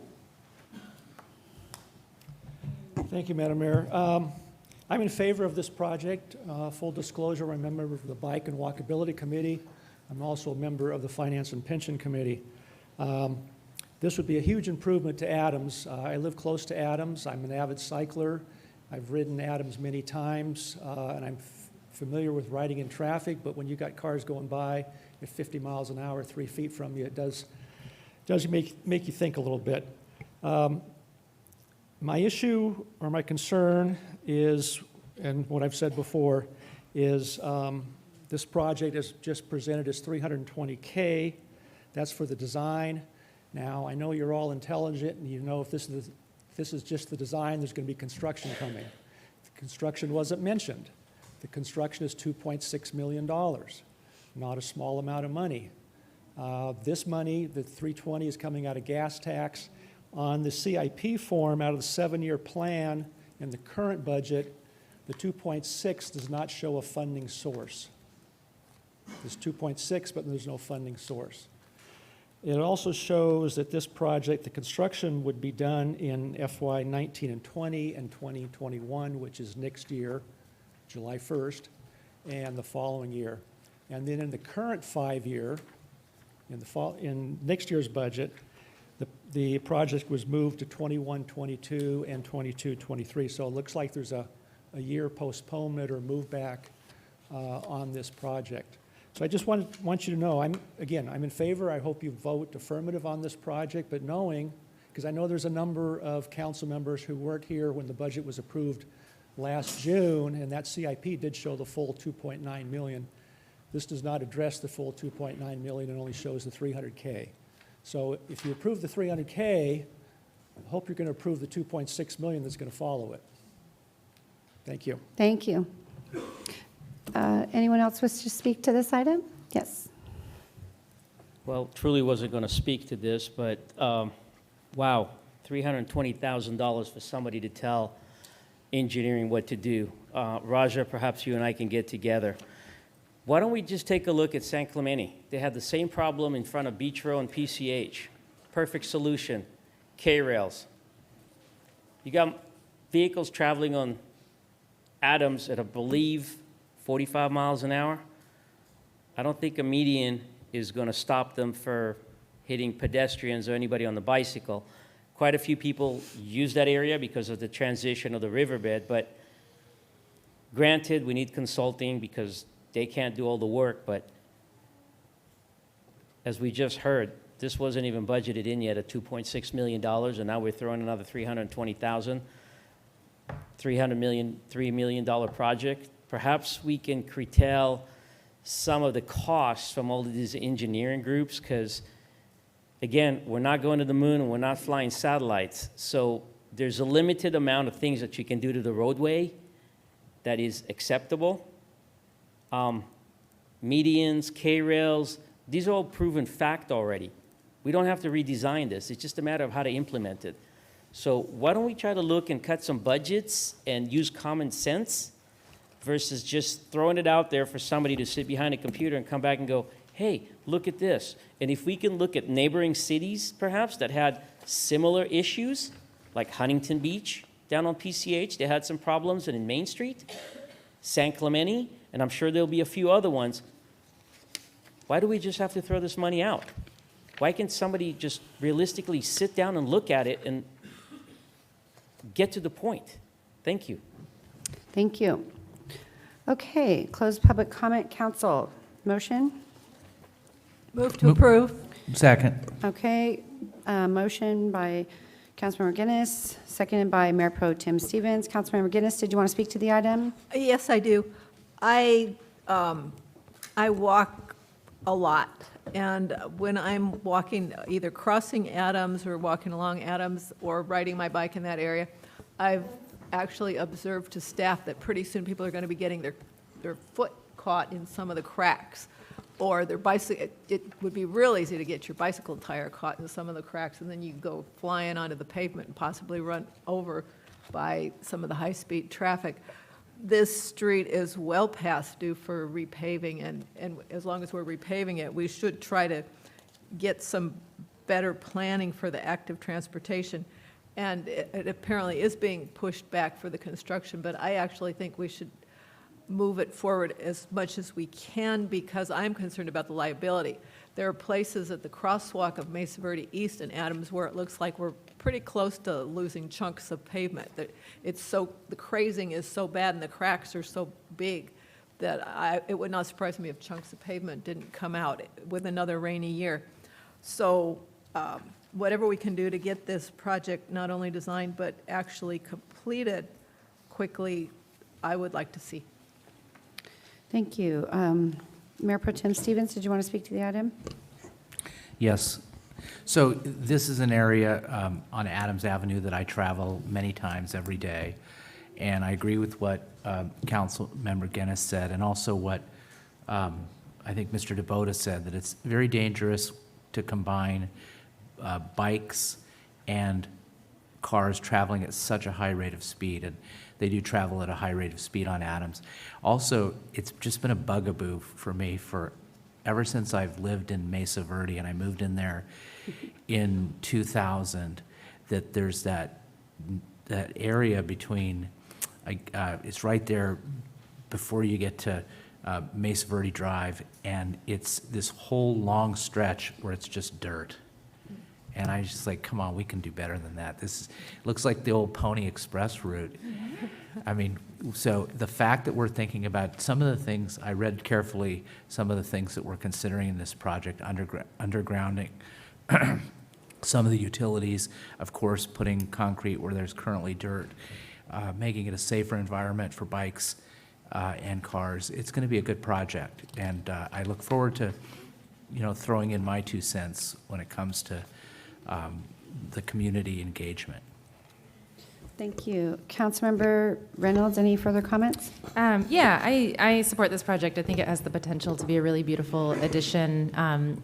Speaker 3: Thank you, Madam Mayor. I'm in favor of this project. Full disclosure, I'm a member of the Bike and Walkability Committee. I'm also a member of the Finance and Pension Committee. This would be a huge improvement to Adams. I live close to Adams. I'm an avid cycler. I've ridden Adams many times, and I'm familiar with riding in traffic, but when you got cars going by at 50 miles an hour 3 feet from you, it does make you think a little bit. My issue or my concern is, and what I've said before, is this project is just presented as $320K. That's for the design. Now, I know you're all intelligent and you know if this is just the design, there's going to be construction coming. The construction wasn't mentioned. The construction is $2.6 million, not a small amount of money. This money, the $320, is coming out of gas tax. On the CIP form, out of the 7-year plan in the current budget, the 2.6 does not show a funding source. There's 2.6, but there's no funding source. It also shows that this project, the construction would be done in FY 19 and 20 and 2021, which is next year, July 1st, and the following year. And then in the current 5-year, in next year's budget, the project was moved to 21-22 and 22-23. So it looks like there's a year postponement or move back on this project. So I just want you to know, I'm in favor. I hope you vote affirmative on this project, but knowing, because I know there's a number of council members who weren't here when the budget was approved last June, and that CIP did show the full $2.9 million. This does not address the full $2.9 million. It only shows the $300K. So if you approve the $300K, I hope you're going to approve the $2.6 million that's going to follow it. Thank you.
Speaker 1: Thank you. Anyone else wish to speak to this item? Yes.
Speaker 9: Well, truly wasn't going to speak to this, but wow, $320,000 for somebody to tell engineering what to do. Raja, perhaps you and I can get together. Why don't we just take a look at San Clemente? They had the same problem in front of Beach Row and PCH. Perfect solution, K-rails. You got vehicles traveling on Adams at, I believe, 45 miles an hour. I don't think a median is going to stop them for hitting pedestrians or anybody on the bicycle. Quite a few people use that area because of the transition of the riverbed, but granted, we need consulting because they can't do all the work, but as we just heard, this wasn't even budgeted in yet at $2.6 million, and now we're throwing another $320,000, $3 million project. Perhaps we can curtail some of the costs from all of these engineering groups, because again, we're not going to the moon and we're not flying satellites. So there's a limited amount of things that you can do to the roadway that is acceptable. Medians, K-rails, these are all proven fact already. We don't have to redesign this. It's just a matter of how to implement it. So why don't we try to look and cut some budgets and use common sense versus just throwing it out there for somebody to sit behind a computer and come back and go, hey, look at this. And if we can look at neighboring cities, perhaps, that had similar issues, like Huntington Beach down on PCH, they had some problems, and in Main Street, San Clemente, and I'm sure there'll be a few other ones. Why do we just have to throw this money out? Why can't somebody just realistically sit down and look at it and get to the point? Thank you.
Speaker 1: Thank you. Okay, closed public comment. Council, motion?
Speaker 17: Move to approve.
Speaker 22: Second.
Speaker 1: Okay, motion by Councilmember McGinnis, seconded by Mayor Pro Tim Stevens. Councilmember McGinnis, did you want to speak to the item?
Speaker 17: Yes, I do. I walk a lot, and when I'm walking, either crossing Adams or walking along Adams or riding my bike in that area, I've actually observed to staff that pretty soon people are going to be getting their foot caught in some of the cracks, or their bicycle. It would be real easy to get your bicycle tire caught in some of the cracks, and then you go flying onto the pavement and possibly run over by some of the high-speed traffic. This street is well past due for repaving, and as long as we're repaving it, we should try to get some better planning for the active transportation. And it apparently is being pushed back for the construction, but I actually think we should move it forward as much as we can, because I'm concerned about the liability. There are places at the crosswalk of Mesa Verde East and Adams where it looks like we're pretty close to losing chunks of pavement. That the crazing is so bad and the cracks are so big that it would not surprise me if chunks of pavement didn't come out with another rainy year. So whatever we can do to get this project not only designed but actually completed quickly, I would like to see.
Speaker 1: Thank you. Mayor Pro Tem Stevens, did you want to speak to the item?
Speaker 22: Yes. So this is an area on Adams Avenue that I travel many times every day. And I agree with what Council Member Guinness said, and also what I think Mr. DeBoda said, that it's very dangerous to combine bikes and cars traveling at such a high rate of speed. And they do travel at a high rate of speed on Adams. Also, it's just been a bugaboo for me ever since I've lived in Mesa Verde, and I moved in there in 2000, that there's that area between, it's right there before you get to Mesa Verde Drive, and it's this whole long stretch where it's just dirt. And I was just like, come on, we can do better than that. This looks like the old Pony Express route. I mean, so the fact that we're thinking about some of the things, I read carefully some of the things that we're considering in this project, undergrounding some of the utilities, of course, putting concrete where there's currently dirt, making it a safer environment for bikes and cars. It's going to be a good project, and I look forward to, throwing in my 2 cents when it comes to the community engagement.
Speaker 1: Thank you. Councilmember Reynolds, any further comments?
Speaker 18: Yeah, I support this project. I think it has the potential to be a really beautiful addition,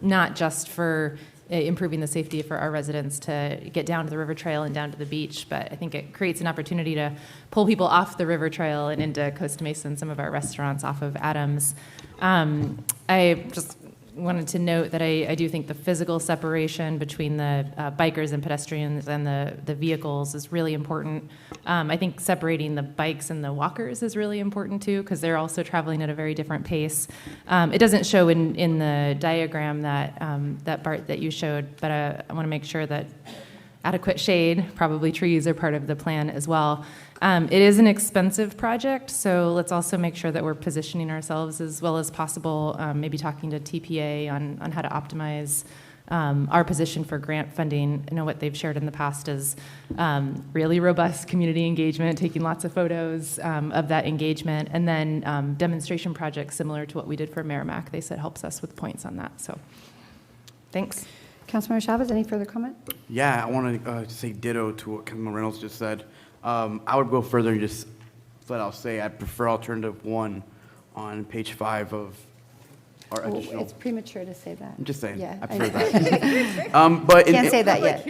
Speaker 18: not just for improving the safety for our residents to get down to the river trail and down to the beach, but I think it creates an opportunity to pull people off the river trail and into Costa Mesa and some of our restaurants off of Adams. I just wanted to note that I do think the physical separation between the bikers and pedestrians and the vehicles is really important. I think separating the bikes and the walkers is really important too, because they're also traveling at a very different pace. It doesn't show in the diagram that Bart that you showed, but I want to make sure that adequate shade, probably trees, are part of the plan as well. It is an expensive project, so let's also make sure that we're positioning ourselves as well as possible, maybe talking to TPA on how to optimize our position for grant funding. I know what they've shared in the past is really robust community engagement, taking lots of photos of that engagement, and then demonstration projects similar to what we did for Merrimack, they said helps us with points on that. So thanks.
Speaker 1: Councilmember Chavez, any further comment?
Speaker 19: Yeah, I want to say ditto to what Councilman Reynolds just said. I would go further and just flat out say I prefer alternative 1 on page 5 of our additional.
Speaker 1: It's premature to say that.
Speaker 19: I'm just saying.
Speaker 1: Yeah,
Speaker 19: I prefer that. But
Speaker 1: can't say that yet.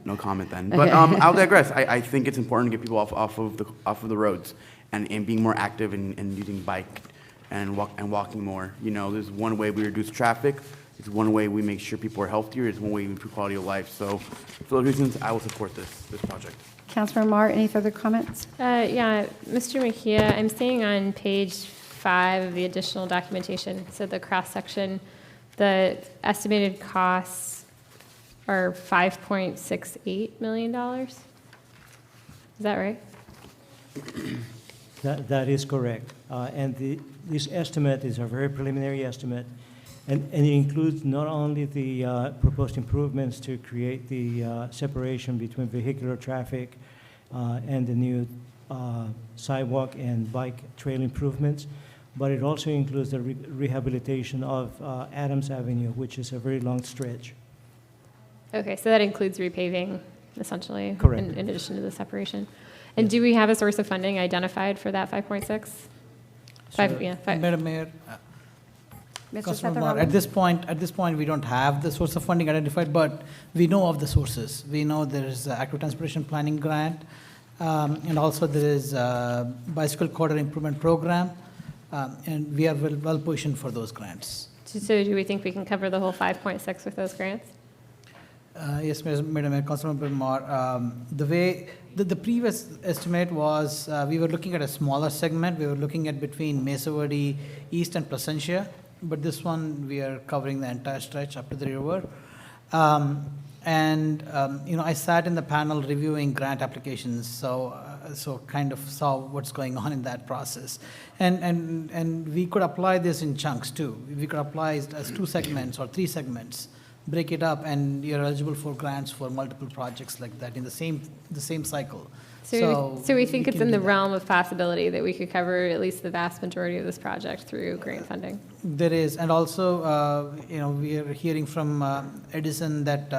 Speaker 19: No comment then. But I'll digress. I think it's important to get people off of the roads and being more active and using bike and walking more. There's one way we reduce traffic. It's one way we make sure people are healthier. It's one way we improve quality of life. So for those reasons, I will support this project.
Speaker 1: Councilmember Marr, any further comments?
Speaker 20: Yeah, Mr. Mejia, I'm seeing on page 5 of the additional documentation, so the cross-section, the estimated costs are $5.68 million. Is that right?
Speaker 8: That is correct. And this estimate is a very preliminary estimate. And it includes not only the proposed improvements to create the separation between vehicular traffic and the new sidewalk and bike trail improvements, but it also includes the rehabilitation of Adams Avenue, which is a very long stretch.
Speaker 20: Okay, so that includes repaving essentially.
Speaker 8: Correct.
Speaker 20: In addition to the separation. And do we have a source of funding identified for that 5.6?
Speaker 10: Madam Mayor,
Speaker 1: Mr.
Speaker 10: Councilor Moore,
Speaker 1: Setharaman?
Speaker 10: at this point, we don't have the source of funding identified, but we know of the sources. We know there is active transportation planning grant, and also there is a bicycle corridor improvement program, and we are well positioned for those grants.
Speaker 20: So do we think we can cover the whole 5.6 with those grants?
Speaker 10: Yes, Madam Mayor, Councilmember Moore, the previous estimate was we were looking at a smaller segment. We were looking at between Mesa Verde East and Placentia, but this one we are covering the entire stretch up to the river. I sat in the panel reviewing grant applications, so kind of saw what's going on in that process, and we could apply this in chunks too. We could apply it as 2 segments or 3 segments. Break it up, and you're eligible for grants for multiple projects like that in the same cycle.
Speaker 20: So we think it's
Speaker 10: can
Speaker 20: in the
Speaker 10: do that.
Speaker 20: realm of possibility that we could cover at least the vast majority of this project through grant funding.
Speaker 10: There is, and also, we are hearing from Edison that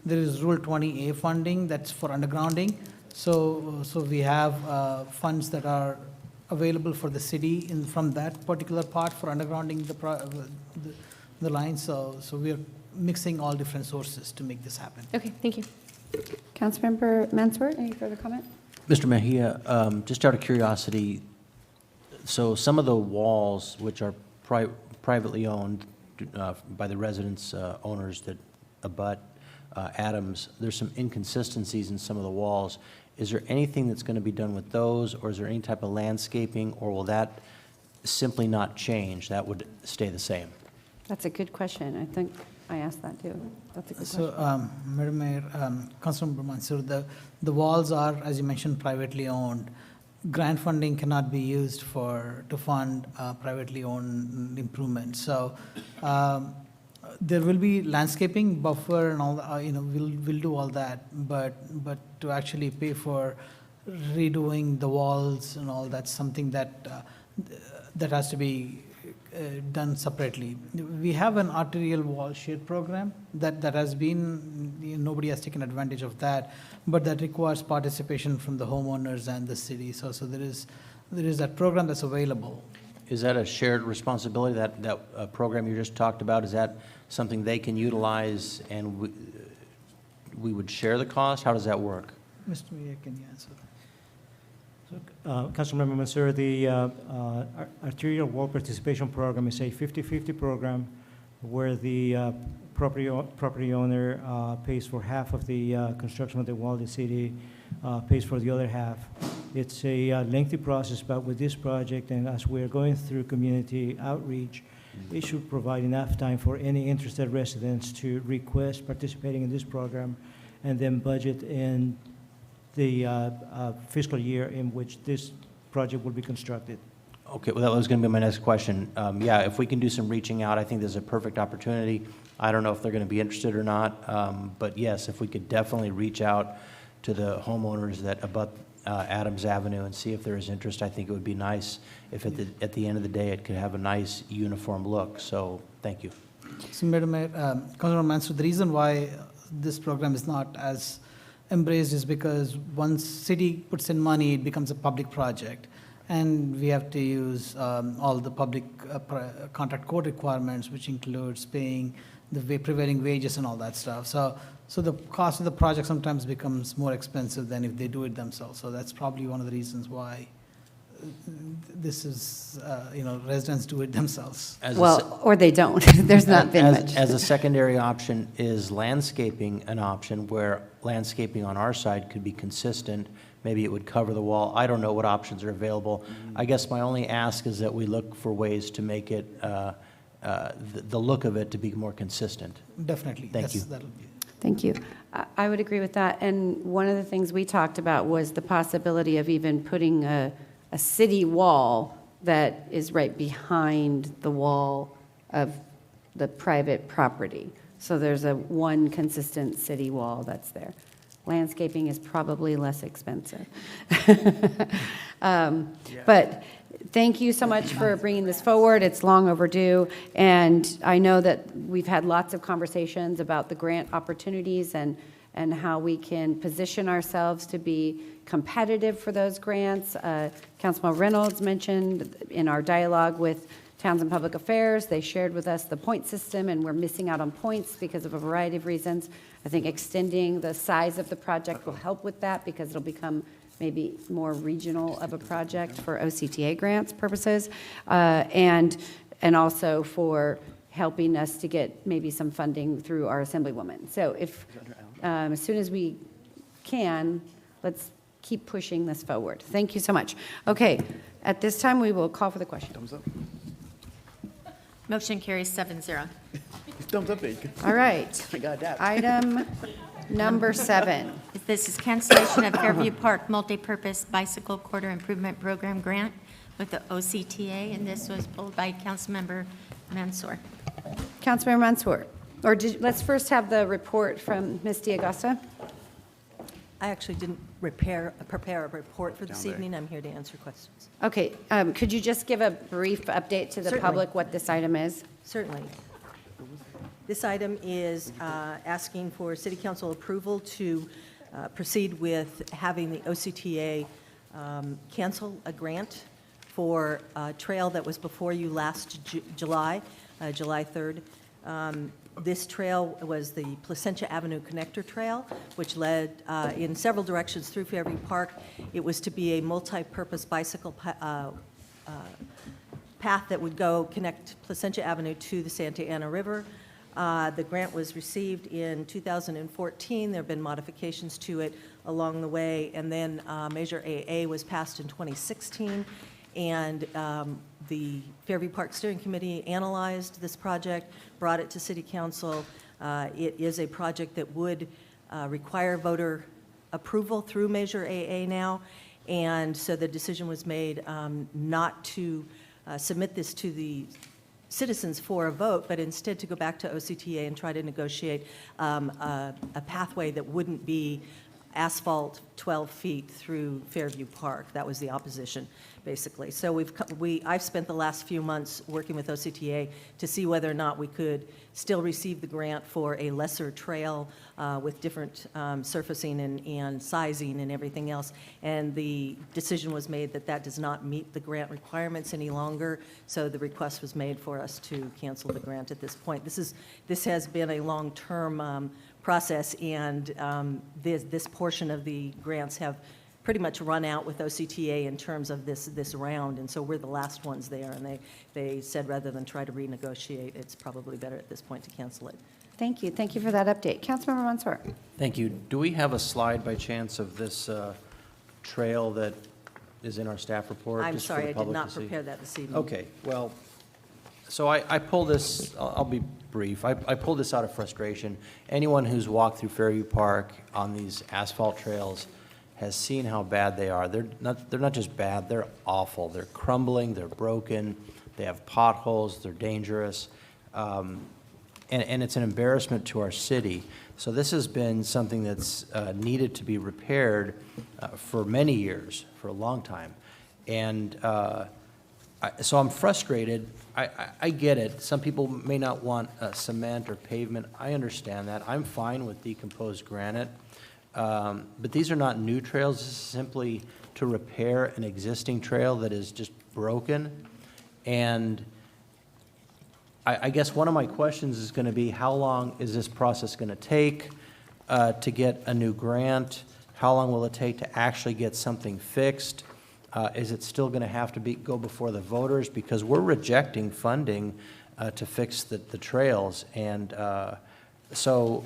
Speaker 10: there is Rule 20A funding that's for undergrounding. So we have funds that are available for the city from that particular part for undergrounding the line. So we are mixing all different sources to make this happen.
Speaker 20: Okay, thank you.
Speaker 1: Councilmember Mansour, any further comment?
Speaker 21: Mr. Mejia, just out of curiosity, so some of the walls which are privately owned by the residents, owners that abut Adams, there's some inconsistencies in some of the walls. Is there anything that's going to be done with those, or is there any type of landscaping, or will that simply not change? That would stay the same?
Speaker 1: That's a good question. I think I asked that too. That's a good question.
Speaker 10: So, Madam Mayor, Councilmember Mansour, the walls are, as you mentioned, privately owned. Grant funding cannot be used to fund privately owned improvements. So there will be landscaping, buffer, and all. We'll do all that. But to actually pay for redoing the walls and all, that's something that has to be done separately. We have an arterial wall shade program that has been, nobody has taken advantage of that, but that requires participation from the homeowners and the city. So there is that program that's available.
Speaker 21: Is that a shared responsibility, that program you just talked about? Is that something they can utilize and we would share the cost? How does that work?
Speaker 10: Mr. Mayor, can you answer that?
Speaker 8: Councilmember Mansour, the arterial wall participation program is a 50-50 program where the property owner pays for half of the construction of the wall. The city pays for the other half. It's a lengthy process, but with this project, and as we're going through community outreach, it should provide enough time for any interested residents to request participating in this program and then budget in the fiscal year in which this project will be constructed.
Speaker 21: Okay, well, that was going to be my next question. Yeah, if we can do some reaching out, I think there's a perfect opportunity. I don't know if they're going to be interested or not, but yes, if we could definitely reach out to the homeowners that abut Adams Avenue and see if there is interest. I think it would be nice if at the end of the day it could have a nice uniform look. So thank you.
Speaker 10: So, Madam Mayor, Councilor Mansour, the reason why this program is not as embraced is because once city puts in money, it becomes a public project, and we have to use all the public contract code requirements, which includes paying the prevailing wages and all that stuff. So the cost of the project sometimes becomes more expensive than if they do it themselves. So that's probably one of the reasons why this is, residents do it themselves.
Speaker 1: Or they don't. There's not been much.
Speaker 21: As a secondary option, is landscaping an option where landscaping on our side could be consistent? Maybe it would cover the wall. I don't know what options are available. I guess my only ask is that we look for ways to make it, the look of it to be more consistent.
Speaker 10: Definitely.
Speaker 21: Thank you.
Speaker 10: That'll be.
Speaker 1: Thank you. I would agree with that. And one of the things we talked about was the possibility of even putting a city wall that is right behind the wall of the private property. So there's one consistent city wall that's there. Landscaping is probably less expensive. But thank you so much for bringing this forward. It's long overdue. And I know that we've had lots of conversations about the grant opportunities, and and how we can position ourselves to be competitive for those grants. Councilman Reynolds mentioned in our dialogue with Townsend Public Affairs, they shared with us the point system, and we're missing out on points because of a variety of reasons. I think extending the size of the project will help with that because it'll become maybe more regional of a project for OCTA grants purposes, and also for helping us to get maybe some funding through our Assemblywoman. So if, as soon as we can, let's keep pushing this forward. Thank you so much. Okay, at this time, we will call for the question.
Speaker 19: Thumbs up.
Speaker 6: Motion carries 7-0.
Speaker 19: Thumbs up, big.
Speaker 1: All right.
Speaker 19: I got that.
Speaker 1: Item number 7.
Speaker 6: This is cancellation of Fairview Park Multipurpose Bicycle Quarter Improvement Program Grant with the OCTA, and this was pulled by Councilmember Mansour.
Speaker 1: Councilmember Mansour, or let's first have the report from Ms. D'Agostino.
Speaker 11: I actually didn't prepare a report for this
Speaker 19: Down there.
Speaker 11: evening. I'm here to answer questions.
Speaker 1: Okay, could you just give a brief update to the
Speaker 11: Certainly.
Speaker 1: public what this item is?
Speaker 11: Certainly. This item is asking for City Council approval to proceed with having the OCTA cancel a grant for a trail that was before you last July 3rd. This trail was the Placentia Avenue Connector Trail, which led in several directions through Fairview Park. It was to be a multi-purpose bicycle path that would go connect Placentia Avenue to the Santa Ana River. The grant was received in 2014. There have been modifications to it along the way, and then Measure AA was passed in 2016, and the Fairview Park Steering Committee analyzed this project, brought it to City Council. It is a project that would require voter approval through Measure AA now, and so the decision was made not to submit this to the citizens for a vote, but instead to go back to OCTA and try to negotiate a pathway that wouldn't be asphalt 12 feet through Fairview Park. That was the opposition, basically. So I've spent the last few months working with OCTA to see whether or not we could still receive the grant for a lesser trail with different surfacing and sizing and everything else. And the decision was made that that does not meet the grant requirements any longer. So the request was made for us to cancel the grant at this point. This has been a long-term process, and this portion of the grants have pretty much run out with OCTA in terms of this round, and so we're the last ones there, and they said rather than try to renegotiate, it's probably better at this point to cancel it.
Speaker 1: Thank you. Thank you for that update. Councilmember Mansour.
Speaker 21: Thank you. Do we have a slide by chance of this trail that is in our staff report?
Speaker 11: I'm
Speaker 21: just for
Speaker 11: sorry,
Speaker 21: the
Speaker 11: I did
Speaker 21: public
Speaker 11: not
Speaker 21: to see?
Speaker 11: prepare that this evening.
Speaker 21: Okay, well, so I pulled this, I'll be brief. I pulled this out of frustration. Anyone who's walked through Fairview Park on these asphalt trails has seen how bad they are. They're not just bad, they're awful. They're crumbling, they're broken, they have potholes, they're dangerous, and it's an embarrassment to our city. So this has been something that's needed to be repaired for many years, for a long time. And so I'm frustrated. I get it. Some people may not want cement or pavement. I understand that. I'm fine with decomposed granite. But these are not new trails. This is simply to repair an existing trail that is just broken. And I guess one of my questions is going to be, how long is this process going to take to get a new grant? How long will it take to actually get something fixed? Is it still going to have to go before the voters? Because we're rejecting funding to fix the trails. And so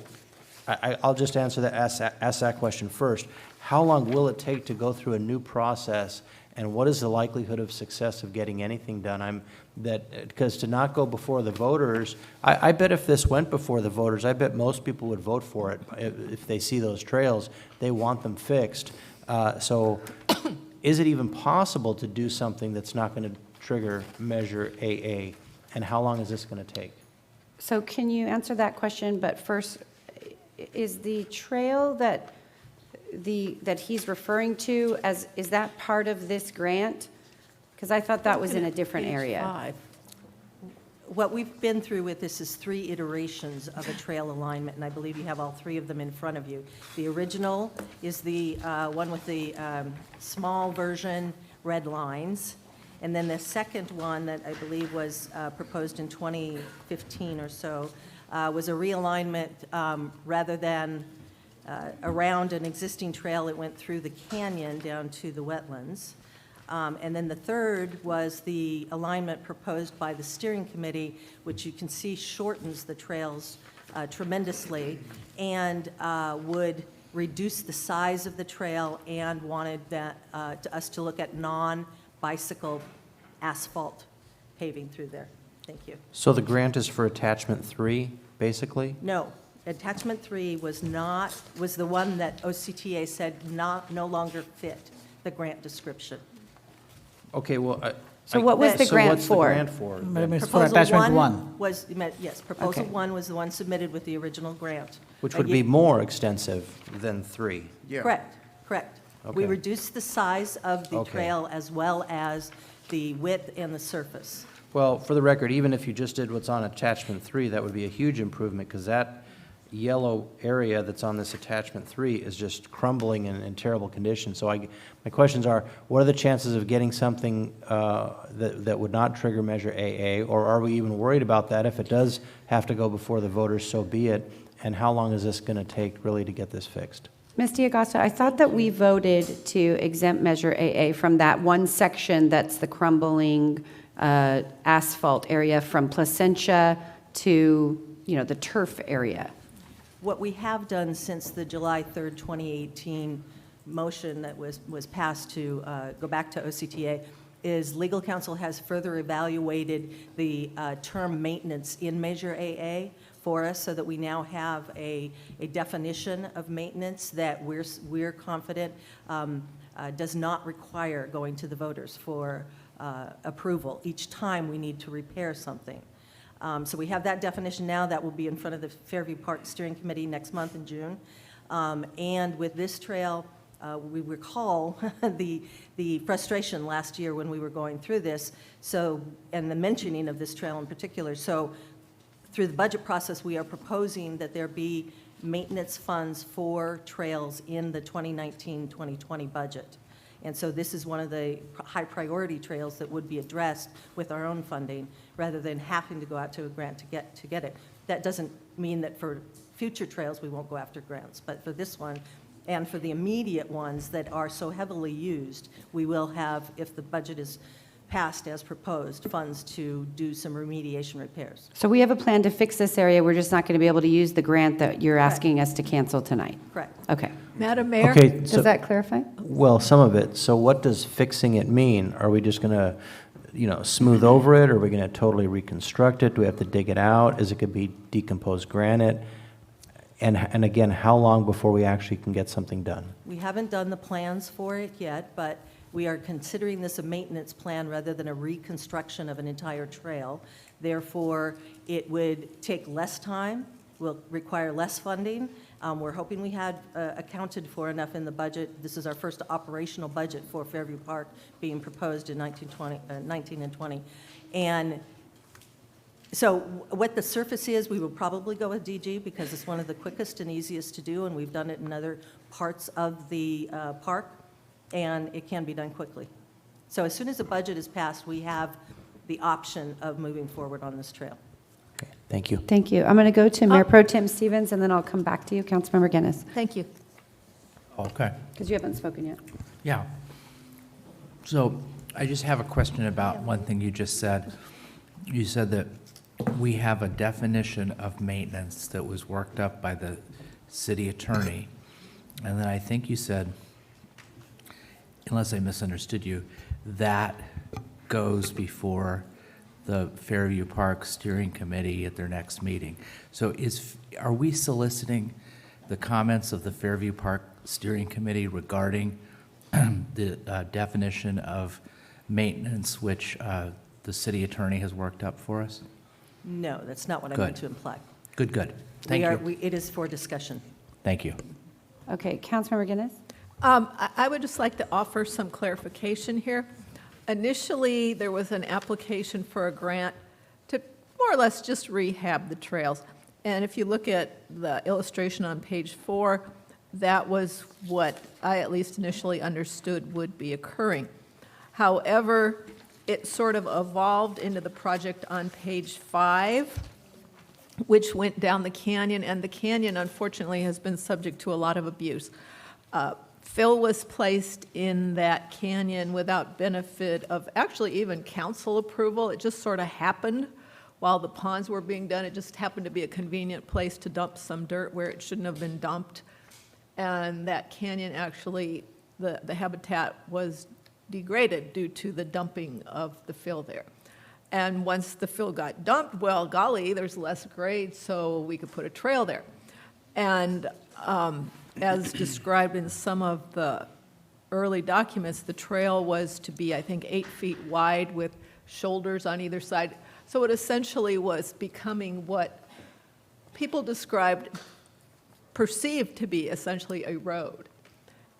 Speaker 21: I'll just answer that, ask that question first. How long will it take to go through a new process, and what is the likelihood of success of getting anything done? Because to not go before the voters, I bet if this went before the voters, I bet most people would vote for it if they see those trails. They want them fixed. So is it even possible to do something that's not going to trigger Measure AA, and how long is this going to take?
Speaker 1: So can you answer that question, but first, is the trail that he's referring to, is that part of this grant? Because I thought that was in a different area.
Speaker 11: what we've been through with this is 3 iterations of a trail alignment, and I believe you have all 3 of them in front of you. The original is the one with the small version red lines, and then the second one that I believe was proposed in 2015 or so was a realignment rather than around an existing trail. It went through the canyon down to the wetlands. And then the third was the alignment proposed by the steering committee, which you can see shortens the trails tremendously and would reduce the size of the trail and wanted us to look at non-bicycle asphalt paving through there. Thank you.
Speaker 21: So the grant is for attachment 3, basically?
Speaker 11: No, attachment 3 was the one that OCTA said no longer fit the grant description.
Speaker 21: Okay, well,
Speaker 1: So what was the grant
Speaker 21: what's
Speaker 1: for?
Speaker 21: the grant for?
Speaker 10: Madam, it's for
Speaker 11: Proposal
Speaker 10: attachment 1.
Speaker 11: Proposal
Speaker 1: Okay.
Speaker 11: 1 was the one submitted with the original grant.
Speaker 21: Which would be more extensive than 3.
Speaker 11: Correct. We
Speaker 21: Okay.
Speaker 11: reduced the size of the
Speaker 21: Okay.
Speaker 11: trail as well as the width and the surface.
Speaker 21: Well, for the record, even if you just did what's on attachment 3, that would be a huge improvement, because that yellow area that's on this attachment 3 is just crumbling and in terrible condition. So my questions are, what are the chances of getting something that would not trigger Measure AA, or are we even worried about that? If it does have to go before the voters, so be it. And how long is this going to take really to get this fixed?
Speaker 1: Ms. D'Agosta, I thought that we voted to exempt Measure AA from that one section that's the crumbling asphalt area from Placentia to, the turf area.
Speaker 11: What we have done since the July 3rd, 2018 motion that was passed to go back to OCTA is legal counsel has further evaluated the term maintenance in Measure AA for us, so that we now have a definition of maintenance that we're confident does not require going to the voters for approval each time we need to repair something. So we have that definition now. That will be in front of the Fairview Park Steering Committee next month in June. And with this trail, we recall the frustration last year when we were going through this, and the mentioning of this trail in particular. So through the budget process, we are proposing that there be maintenance funds for trails in the 2019-2020 budget. And so this is one of the high priority trails that would be addressed with our own funding rather than having to go out to a grant to get it. That doesn't mean that for future trails we won't go after grants, but for this one and for the immediate ones that are so heavily used, we will have, if the budget is passed as proposed, funds to do some remediation repairs.
Speaker 1: So we have a plan to fix this area. We're just not going to be able to use the grant that you're asking us to cancel tonight.
Speaker 11: Correct.
Speaker 1: Okay.
Speaker 17: Madam Mayor?
Speaker 21: Okay,
Speaker 1: Does that clarify?
Speaker 21: Well, some of it. So what does fixing it mean? Are we just going to, smooth over it? Are we going to totally reconstruct it? Do we have to dig it out? Is it going to be decomposed granite? And again, how long before we actually can get something done?
Speaker 11: We haven't done the plans for it yet, but we are considering this a maintenance plan rather than a reconstruction of an entire trail. Therefore, it would take less time, will require less funding. We're hoping we had accounted for enough in the budget. This is our first operational budget for Fairview Park being proposed in 19 and 20. And so what the surface is, we will probably go with DG because it's one of the quickest and easiest to do, and we've done it in other parts of the park, and it can be done quickly. So as soon as the budget is passed, we have the option of moving forward on this trail.
Speaker 21: Okay, thank you.
Speaker 1: Thank you. I'm going to go to Mayor Pro Tem Stevens, and then I'll come back to you, Councilmember Guinness,
Speaker 17: Thank you.
Speaker 22: Okay.
Speaker 1: because you haven't spoken yet.
Speaker 22: Yeah. So I just have a question about one thing you just said. You said that we have a definition of maintenance that was worked up by the city attorney. And then I think you said, unless I misunderstood you, that goes before the Fairview Park Steering Committee at their next meeting. So are we soliciting the comments of the Fairview Park Steering Committee regarding the definition of maintenance which the city attorney has worked up for us?
Speaker 11: No, that's not what I
Speaker 22: Good.
Speaker 11: meant to imply.
Speaker 22: Good. Thank you.
Speaker 11: It is for discussion.
Speaker 22: Thank you.
Speaker 1: Okay, Councilmember Guinness?
Speaker 17: I would just like to offer some clarification here. Initially, there was an application for a grant to more more or less just rehab the trails. And if you look at the illustration on page 4, that was what I at least initially understood would be occurring. However, it sort of evolved into the project on page 5, which went down the canyon, and the canyon, unfortunately, has been subject to a lot of abuse. Fill was placed in that canyon without benefit of actually even council approval. It just sort of happened while the ponds were being done. It just happened to be a convenient place to dump some dirt where it shouldn't have been dumped. And that canyon actually, the habitat was degraded due to the dumping of the fill there. And once the fill got dumped, well, golly, there's less grade, so we could put a trail there. And as described in some of the early documents, the trail was to be, I think, 8 feet wide with shoulders on either side. So it essentially was becoming what people perceived to be essentially a road.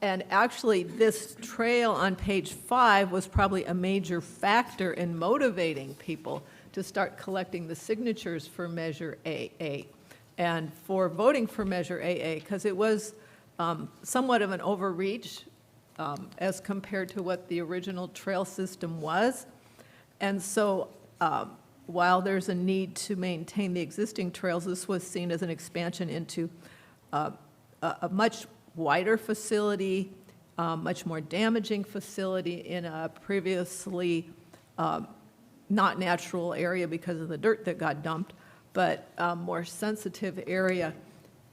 Speaker 17: And actually, this trail on page 5 was probably a major factor in motivating people to start collecting the signatures for Measure AA and for voting for Measure AA, because it was somewhat of an overreach as compared to what the original trail system was. And so while there's a need to maintain the existing trails, this was seen as an expansion into a much wider facility, much more damaging facility in a previously not natural area because of the dirt that got dumped, but a more sensitive area.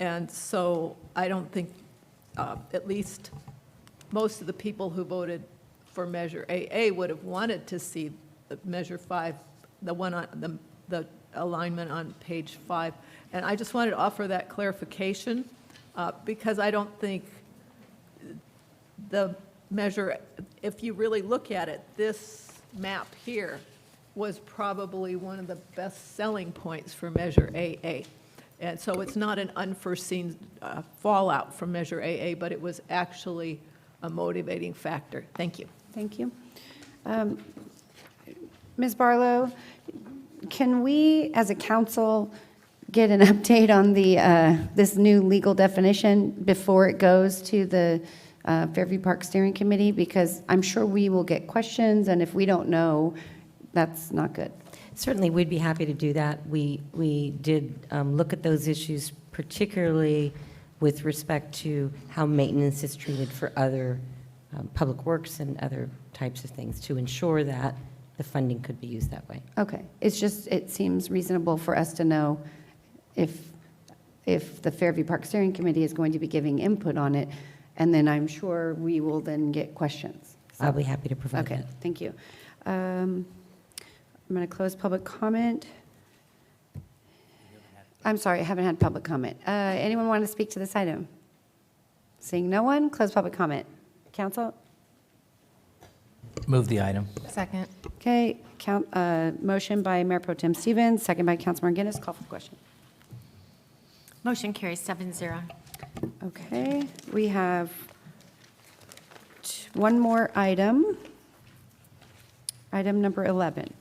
Speaker 17: And so I don't think, at least most of the people who voted for Measure AA would have wanted to see the Measure 5, the one on the alignment on page 5. And I just wanted to offer that clarification because I don't think the measure, if you really look at it, this map here was probably one of the best selling points for Measure AA. And so it's not an unforeseen fallout from Measure AA, but it was actually a motivating factor. Thank you.
Speaker 1: Thank you. Ms. Barlow, can we, as a council, get an update on the this new legal definition before it goes to the Fairview Park Steering Committee? Because I'm sure we will get questions, and if we don't know, that's not good.
Speaker 5: Certainly, we'd be happy to do that. We did look at those issues, particularly with respect to how maintenance is treated for other public works and other types of things to ensure that the funding could be used that way.
Speaker 1: Okay. It's just, it seems reasonable for us to know if the Fairview Park Steering Committee is going to be giving input on it, and then I'm sure we will then get questions.
Speaker 5: I'll be happy to provide that.
Speaker 1: Okay, thank you. I'm going to close public comment. I'm sorry, I haven't had public comment. Anyone want to speak to this item? Seeing no one, close public comment. Council?
Speaker 22: Move the item.
Speaker 20: Second.
Speaker 1: Okay, motion by Mayor Pro Tem Stevens, second by Councilmember Guinness. Call for the question.
Speaker 6: Motion carries 7-0.
Speaker 1: Okay, we have one more item. Item number 11.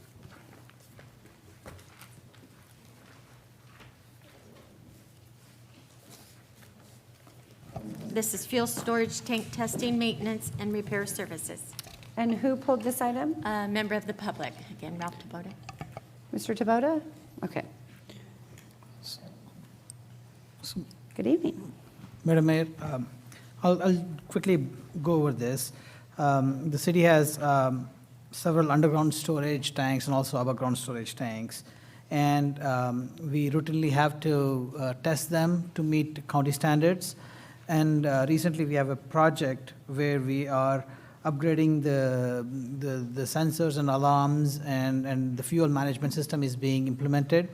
Speaker 6: This is fuel storage tank testing, maintenance, and repair services.
Speaker 1: And who pulled this item?
Speaker 6: A member of the public, again, Ralph Taboda.
Speaker 1: Mr. Taboda? Okay. Good evening.
Speaker 10: Madam Mayor, I'll quickly go over this. The city has several underground storage tanks and also above-ground storage tanks. And we routinely have to test them to meet county standards. And recently we have a project where we are upgrading the sensors and alarms, and the fuel management system is being implemented.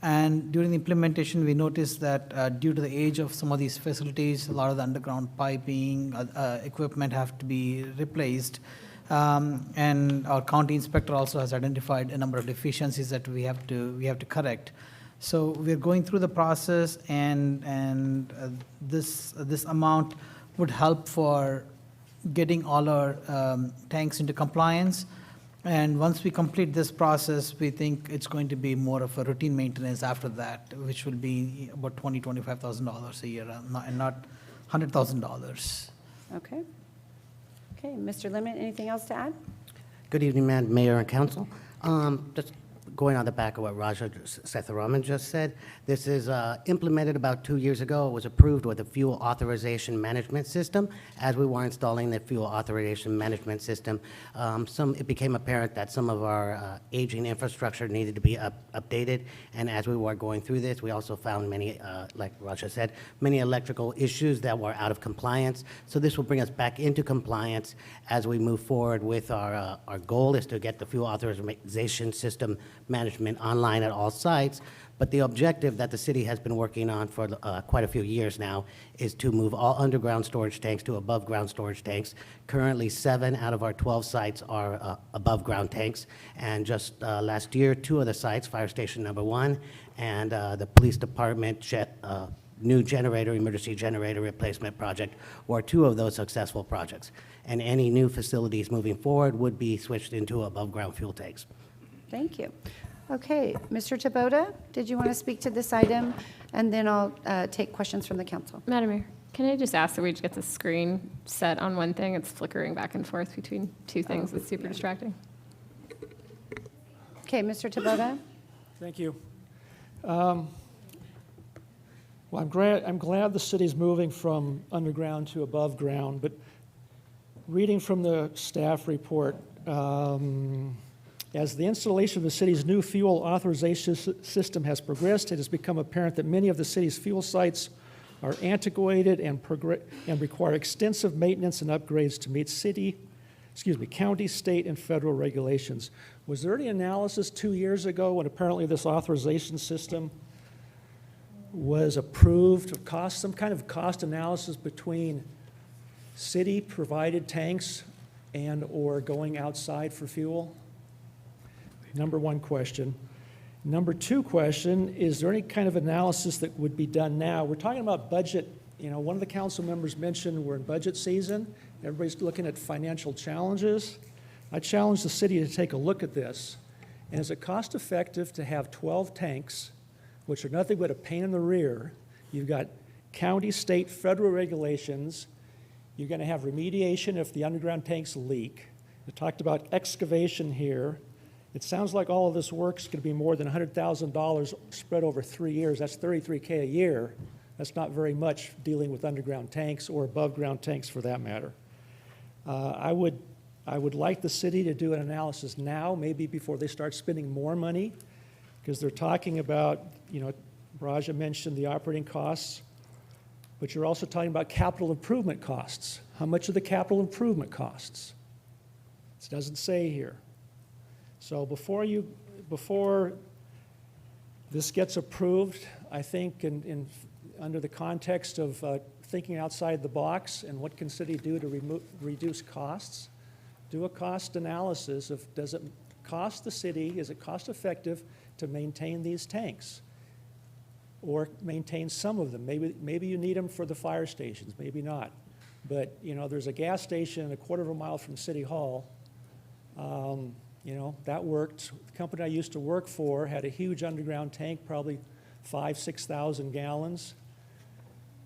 Speaker 10: And during the implementation, we noticed that due to the age of some of these facilities, a lot of the underground piping, equipment have to be replaced. And our county inspector also has identified a number of deficiencies that we have to correct. So we're going through the process, and this amount would help for getting all our tanks into compliance. And once we complete this process, we think it's going to be more of a routine maintenance after that, which will be about $25,000 a year, and not $100,000.
Speaker 1: Okay. Okay, Mr. Limit, anything else to add?
Speaker 12: Good evening, Madam Mayor and Council. Just going on the back of what Raja Setharaman just said, this is implemented about 2 years ago. It was approved with a fuel authorization management system. As we were installing the fuel authorization management system, it became apparent that some of our aging infrastructure needed to be updated. And as we were going through this, we also found many, like Raja said, many electrical issues that were out of compliance. So this will bring us back into compliance as we move forward with our goal is to get the fuel authorization system management online at all sites. But the objective that the city has been working on for quite a few years now is to move all underground storage tanks to above ground storage tanks. Currently, 7 out of our 12 sites are above ground tanks. And just last year, 2 of the sites, Fire Station Number 1 and the Police Department new generator, emergency generator replacement project, were 2 of those successful projects. And any new facilities moving forward would be switched into above ground fuel tanks.
Speaker 1: Thank you. Okay, Mr. Taboda, did you want to speak to this item? And then I'll take questions from the council.
Speaker 20: Madam Mayor, can I just ask that we just get the screen set on one thing? It's flickering back and forth between 2 things. It's super distracting.
Speaker 1: Okay, Mr. Taboda.
Speaker 3: Thank you. Well, I'm glad the city's moving from underground to above ground, but reading from the staff report, as the installation of the city's new fuel authorization system has progressed, it has become apparent that many of the city's fuel sites are antiquated and require extensive maintenance and upgrades to meet county, state, and federal regulations. Was there any analysis 2 years ago when apparently this authorization system was approved, some kind of cost analysis between city-provided tanks and or going outside for fuel? Number 1 question. Number 2 question, is there any kind of analysis that would be done now? We're talking about budget. You know, one of the council members mentioned we're in budget season. Everybody's looking at financial challenges. I challenge the city to take a look at this. And is it cost effective to have 12 tanks, which are nothing but a pain in the rear? You've got county, state, federal regulations. You're going to have remediation if the underground tanks leak. We talked about excavation here. It sounds like all of this work's going to be more than $100,000 spread over 3 years. That's $33K a year. That's not very much dealing with underground tanks or above ground tanks for that matter. I would like the city to do an analysis now, maybe before they start spending more money, because they're talking about, you know, Raja mentioned the operating costs, but you're also talking about capital improvement costs. How much are the capital improvement costs? It doesn't say here. So before this gets approved, I think under the context of thinking outside the box and what can city do to reduce costs, do a cost analysis of does it cost the city, is it cost effective to maintain these tanks or maintain some of them? Maybe you need them for the fire stations, maybe not. But, you know, there's a gas station a quarter of a mile from City Hall. You know, that worked. The company I used to work for had a huge underground tank, probably 6,000 gallons.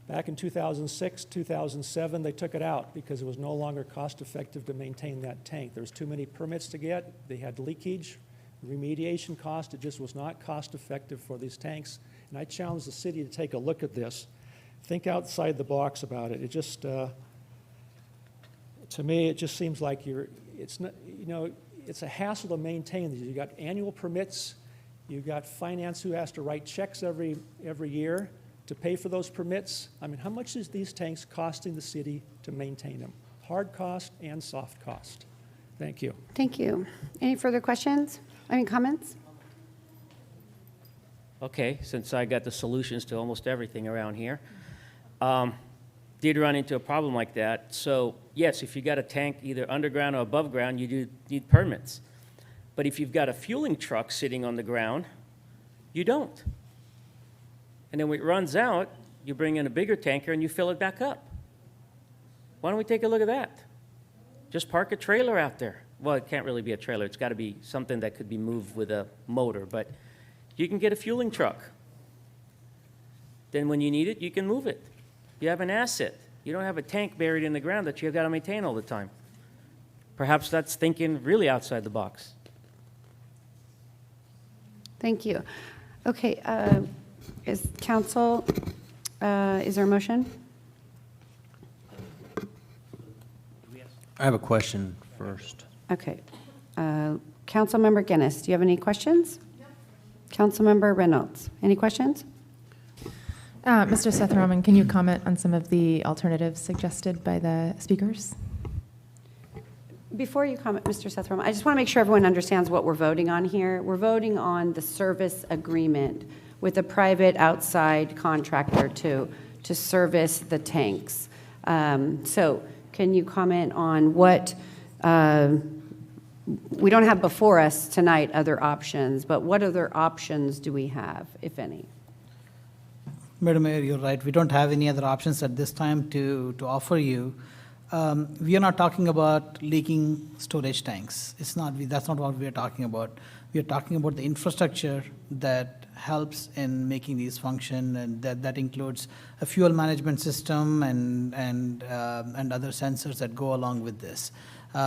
Speaker 3: Back in 2006, 2007, they took it out because it was no longer cost effective to maintain that tank. There was too many permits to get. They had leakage, remediation cost. It just was not cost effective for these tanks. And I challenge the city to take a look at this. Think outside the box about it. It just, to me, it just seems like it's not, you know, it's a hassle to maintain these. You've got annual permits. You've got finance who has to write checks every year to pay for those permits. I mean, how much is these tanks costing the city to maintain them? Hard cost and soft cost. Thank you.
Speaker 1: Thank you. Any further questions? Comments?
Speaker 9: Okay, since I got the solutions to almost everything around here, did run into a problem like that. So yes, if you got a tank either underground or above ground, you do need permits. But if you've got a fueling truck sitting on the ground, you don't. And then when it runs out, you bring in a bigger tanker and you fill it back up. Why don't we take a look at that? Just park a trailer out there. well, it can't really be a trailer. It's got to be something that could be moved with a motor, but you can get a fueling truck. Then when you need it, you can move it. You have an asset. You don't have a tank buried in the ground that you've got to maintain all the time. Perhaps that's thinking really outside the box.
Speaker 1: Thank you. Okay, is council, is there a motion?
Speaker 21: I have a question first.
Speaker 1: Okay. Councilmember Guinness, do you have any questions? No. Councilmember Reynolds, any questions?
Speaker 18: Mr. Sethuraman, can you comment on some of the alternatives suggested by the speakers?
Speaker 1: Before you comment, Mr. Sethuraman, I just want to make sure everyone understands what we're voting on here. We're voting on the service agreement with a private outside contractor to service the tanks. So can you comment on what, we don't have before us tonight other options, but what other options do we have, if any?
Speaker 10: Madam Mayor, you're right. We don't have any other options at this time to offer you. We are not talking about leaking storage tanks. That's not what we are talking about. We are talking about the infrastructure that helps in making these function, and that includes a fuel management system and other sensors that go along with this.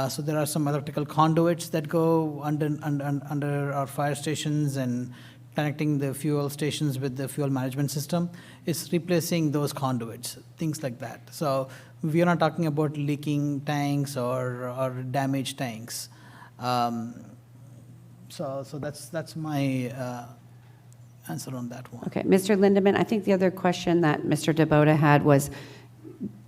Speaker 10: So there are some electrical conduits that go under our fire stations and connecting the fuel stations with the fuel management system. Is replacing those conduits, things like that. So we are not talking about leaking tanks or damaged tanks. So that's my answer on that one.
Speaker 1: Okay, Mr. Lindeman, I think the other question that Mr. DeBoda had was,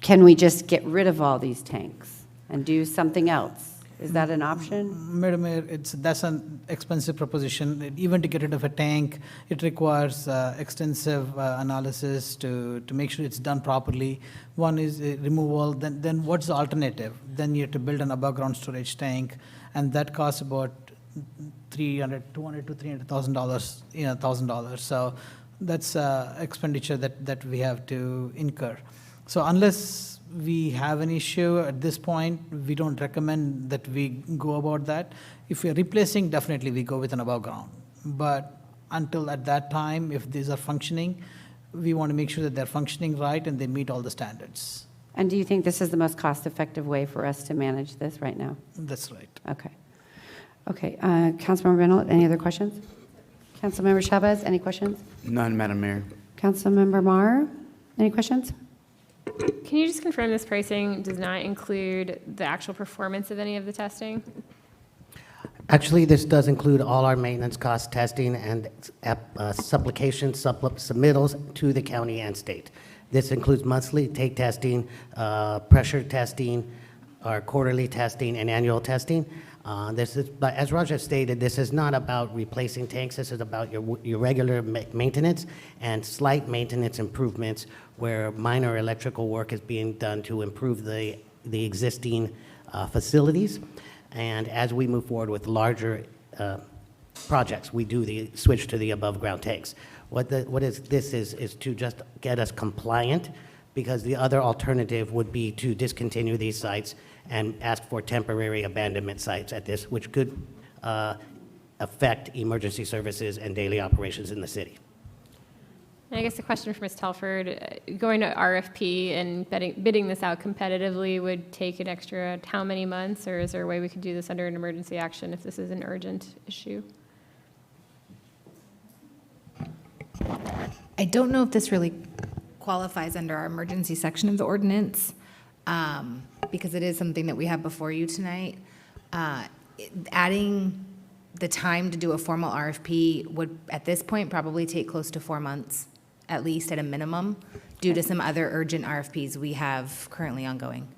Speaker 1: can we just get rid of all these tanks and do something else? Is that an option?
Speaker 10: Madam Mayor, that's an expensive proposition. Even to get rid of a tank, it requires extensive analysis to make sure it's done properly. One is removal. Then what's the alternative? Then you have to build an above ground storage tank, and that costs about $200,000 to $300,000, $1,000. So that's expenditure that we have to incur. So unless we have an issue at this point, we don't recommend that we go about that. If we're replacing, definitely we go with an above ground. But until at that time, if these are functioning, we want to make sure that they're functioning right and they meet all the standards.
Speaker 1: And do you think this is the most cost-effective way for us to manage this right now?
Speaker 10: That's right.
Speaker 1: Okay. Okay, Councilmember Reynolds, any other questions? Councilmember Chavez, any questions?
Speaker 19: None, Madam Mayor.
Speaker 1: Councilmember Mar, any questions?
Speaker 20: Can you just confirm this pricing does not include the actual performance of any of the testing?
Speaker 12: Actually, this does include all our maintenance cost testing and supplications, submittals to the county and state. This includes monthly take testing, pressure testing, our quarterly testing, and annual testing. But as Raja stated, this is not about replacing tanks. This is about your regular maintenance and slight maintenance improvements where minor electrical work is being done to improve the existing facilities. And as we move forward with larger projects, we do the switch to the above ground tanks. This is to just get us compliant, because the other alternative would be to discontinue these sites and ask for temporary abandonment sites at this, which could affect emergency services and daily operations in the city.
Speaker 20: And I guess the question for Ms. Telford, going to RFP and bidding this out competitively would take an extra how many months, or is there a way we could do this under an emergency action if this is an urgent issue?
Speaker 2: I don't know if this really qualifies under our emergency section of the ordinance, because it is something that we have before you tonight. Adding the time to do a formal RFP would, at this point, probably take close to 4 months, at least at a minimum, due to some other urgent RFPs we have currently ongoing.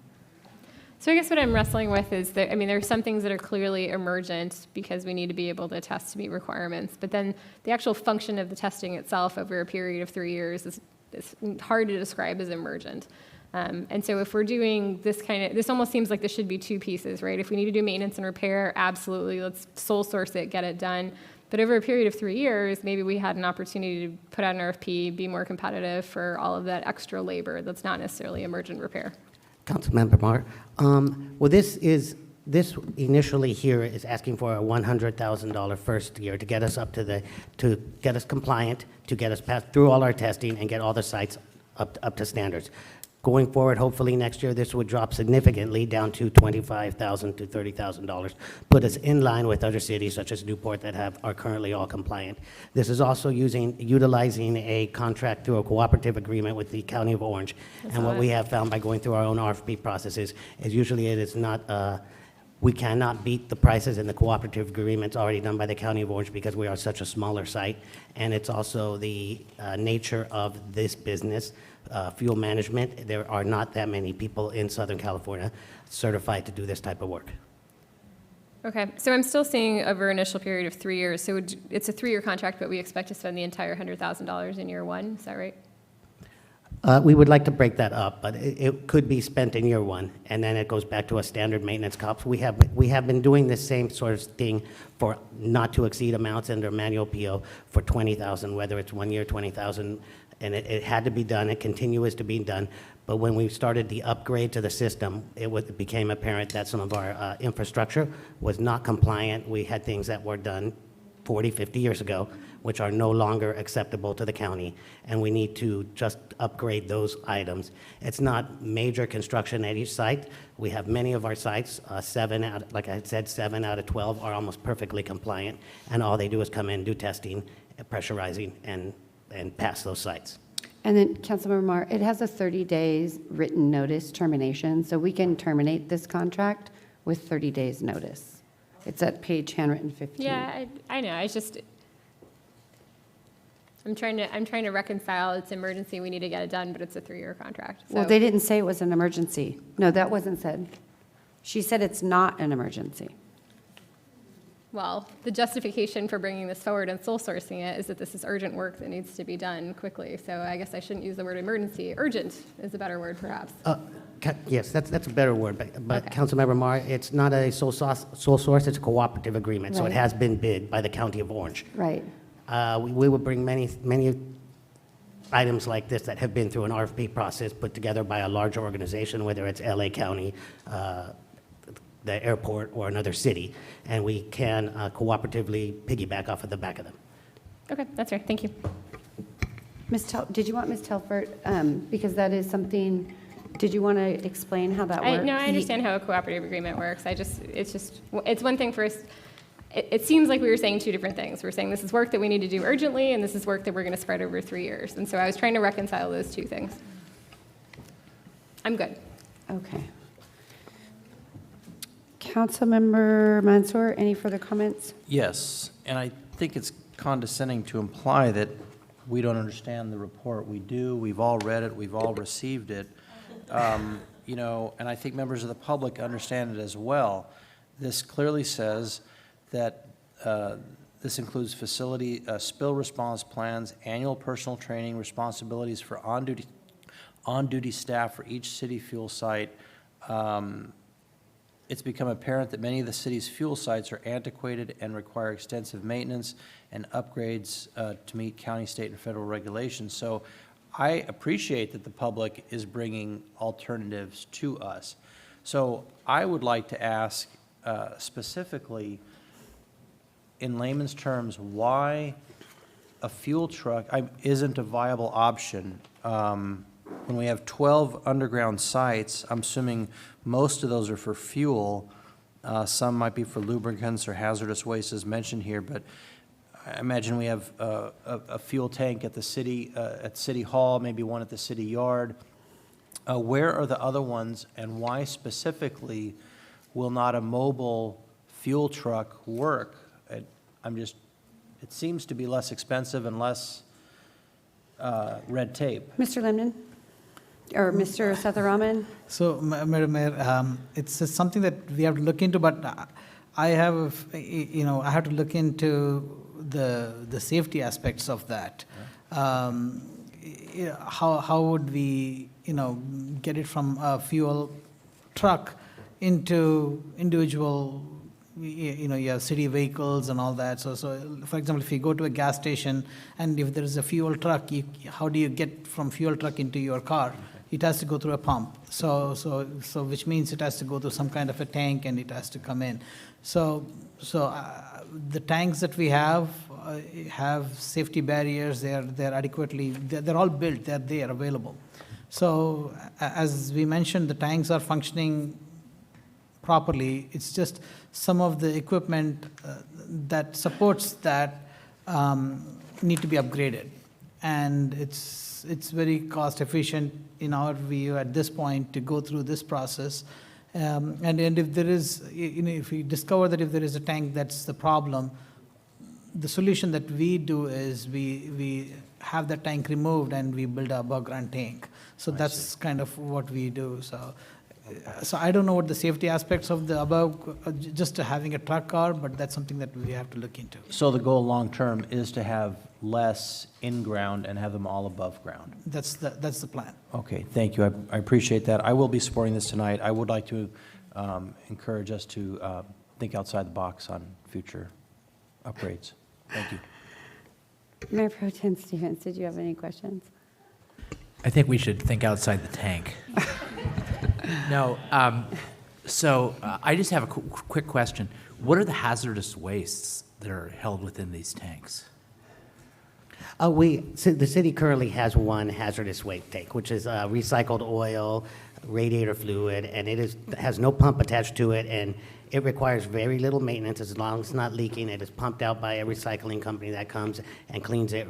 Speaker 20: So I guess what I'm wrestling with is that, I mean, there are some things that are clearly emergent because we need to be able to test to meet requirements, but then the actual function of the testing itself over a period of 3 years is hard to describe as emergent. And so if we're doing this this almost seems like this should be two pieces, right? If we need to do maintenance and repair, absolutely, let's sole source it, get it done. But over a period of 3 years, maybe we had an opportunity to put out an RFP, be more competitive for all of that extra labor that's not necessarily emergent repair.
Speaker 12: Councilmember Marr, well, this is this initially here is asking for a $100,000 first year to get us to get us compliant, to get us past through all our testing and get all the sites up to standards. Going forward, hopefully next year, this would drop significantly down to $25,000 to $30,000, put us in line with other cities such as Newport that are currently all compliant. This is also utilizing a contract through a cooperative agreement with the County of Orange. And what we have found by going through our own RFP processes is usually it is not, we cannot beat the prices in the cooperative agreements already done by the County of Orange because we are such a smaller site. And it's also the nature of this business. Fuel management, there are not that many people in Southern California certified to do this type of work.
Speaker 20: Okay, so I'm still seeing over an initial period of 3 years. So it's a 3-year contract, but we expect to spend the entire $100,000 in year one. Is that right?
Speaker 12: We would like to break that up, but it could be spent in year one, and then it goes back to a standard maintenance cost. We have been doing this same sort of thing for not to exceed amounts under manual PO for $20,000, whether it's 1 year, $20,000, and it had to be done. It continues to be done. But when we started the upgrade to the system, it became apparent that some of our infrastructure was not compliant. We had things that were done 40, 50 years ago, which are no longer acceptable to the county, and we need to just upgrade those items. It's not major construction at each site. We have many of our sites, like I said, 7 out of 12 are almost perfectly compliant, and all they do is come in, do testing, pressurizing, and pass those sites.
Speaker 1: And then, Councilmember Mar, it has a 30 days written notice termination, so we can terminate this contract with 30 days notice. It's at page handwritten 15.
Speaker 20: Yeah, I know. It's just, I'm trying to reconcile. It's emergency. We need to get it done, but it's a 3-year contract. So.
Speaker 1: Well, they didn't say it was an emergency. No, that wasn't said. She said it's not an emergency.
Speaker 20: Well, the justification for bringing this forward and sole sourcing it is that this is urgent work that needs to be done quickly. So I guess I shouldn't use the word emergency. Urgent is a better word, perhaps.
Speaker 12: Yes, that's a better word, but
Speaker 20: Okay.
Speaker 12: Councilmember Mar, it's not a sole source, it's a cooperative agreement, so it
Speaker 1: Right.
Speaker 12: has been bid by the County of Orange.
Speaker 1: Right.
Speaker 12: We will bring many items like this that have been through an RFP process put together by a larger organization, whether it's LA County, the airport, or another city, and we can cooperatively piggyback off of the back of them.
Speaker 20: Okay, that's right. Thank you.
Speaker 1: Did you want Ms. Telfort, because that is something, did you want to explain how that works?
Speaker 20: No, I understand how a cooperative agreement works. It's one thing for us. It seems like we were saying two different things. We're saying this is work that we need to do urgently, and this is work that we're going to spread over 3 years. And so I was trying to reconcile those two things. I'm good.
Speaker 1: Okay. Councilmember Mansour, any further comments?
Speaker 21: Yes, and I think it's condescending to imply that we don't understand the report. We do. We've all read it. We've all received it. You know, and I think members of the public understand it as well. This clearly says that this includes facility spill response plans, annual personal training, responsibilities for on-duty staff for each city fuel site. It's become apparent that many of the city's fuel sites are antiquated and require extensive maintenance and upgrades to meet county, state, and federal regulations. So I appreciate that the public is bringing alternatives to us. So I would like to ask specifically, in layman's terms, why a fuel truck isn't a viable option. When we have 12 underground sites, I'm assuming most of those are for fuel. Some might be for lubricants or hazardous waste as mentioned here, but I imagine we have a fuel tank at the city hall, maybe one at the city yard. Where are the other ones, and why specifically will not a mobile fuel truck work? It seems to be less expensive and less red tape.
Speaker 1: Mr. Lemon? Or Mr. Setharaman?
Speaker 10: So, Madam Mayor, it's something that we have to look into, but I have to look into the safety aspects of that. How would we, get it from a fuel truck into individual, you have city vehicles and all that. So for example, if you go to a gas station and if there is a fuel truck, how do you get from fuel truck into your car? it has to go through a pump. So which means it has to go through some kind of a tank and it has to come in. The tanks that we have safety barriers. They're adequately. They're all built. They're there available. So as we mentioned, the tanks are functioning properly. It's just some of the equipment that supports that need to be upgraded, and it's very cost efficient in our view at this point to go through this process. And if there is, if we discover that if there is a tank that's the problem, the solution that we do is we have the tank removed and we build a above ground tank. So that's kind of what we do. So I don't know what the safety aspects of the above, just having a truck are, but that's something that we have to look into.
Speaker 21: So the goal long-term is to have less in-ground and have them all above ground?
Speaker 10: That's the plan.
Speaker 21: Okay, thank you. I appreciate that. I will be supporting this tonight. I would like to encourage us to think outside the box on future upgrades. Thank you.
Speaker 1: Mayor Pro Tem Stevens, did you have any questions?
Speaker 22: I think we should think outside the tank. No, so I just have a quick question. What are the hazardous wastes that are held within these tanks?
Speaker 12: The city currently has one hazardous waste tank, which is recycled oil, radiator fluid, and has no pump attached to it, and it requires very little maintenance as long as it's not leaking. It is pumped out by a recycling company that comes and cleans it.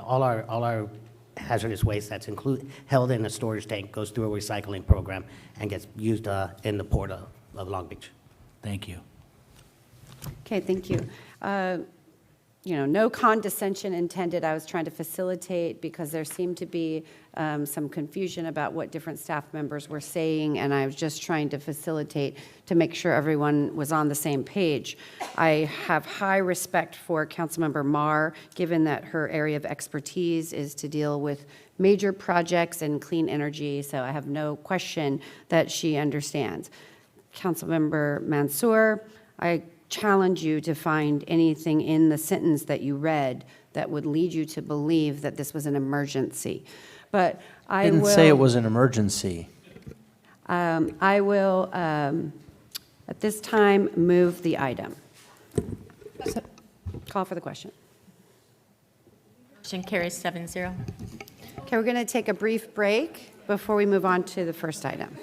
Speaker 12: All our hazardous waste that's held in a storage tank goes through a recycling program and gets used in the port of Long Beach.
Speaker 22: Thank you.
Speaker 1: Okay, thank you. No condescension intended. I was trying to facilitate because there seemed to be some confusion about what different staff members were saying, and I was just trying to facilitate to make sure everyone was on the same page. I have high respect for Councilmember Marr, given that her area of expertise is to deal with major projects and clean energy, so I have no question that she understands. Councilmember Mansour, I challenge you to find anything in the sentence that you read that would lead you to believe that this was an emergency. But I
Speaker 21: Didn't
Speaker 1: will
Speaker 21: say it was an emergency.
Speaker 1: I will, at this time, move the item. Call for the question.
Speaker 6: Motion carries 7-0.
Speaker 1: Okay, we're going to take a brief break before we move on to the first item.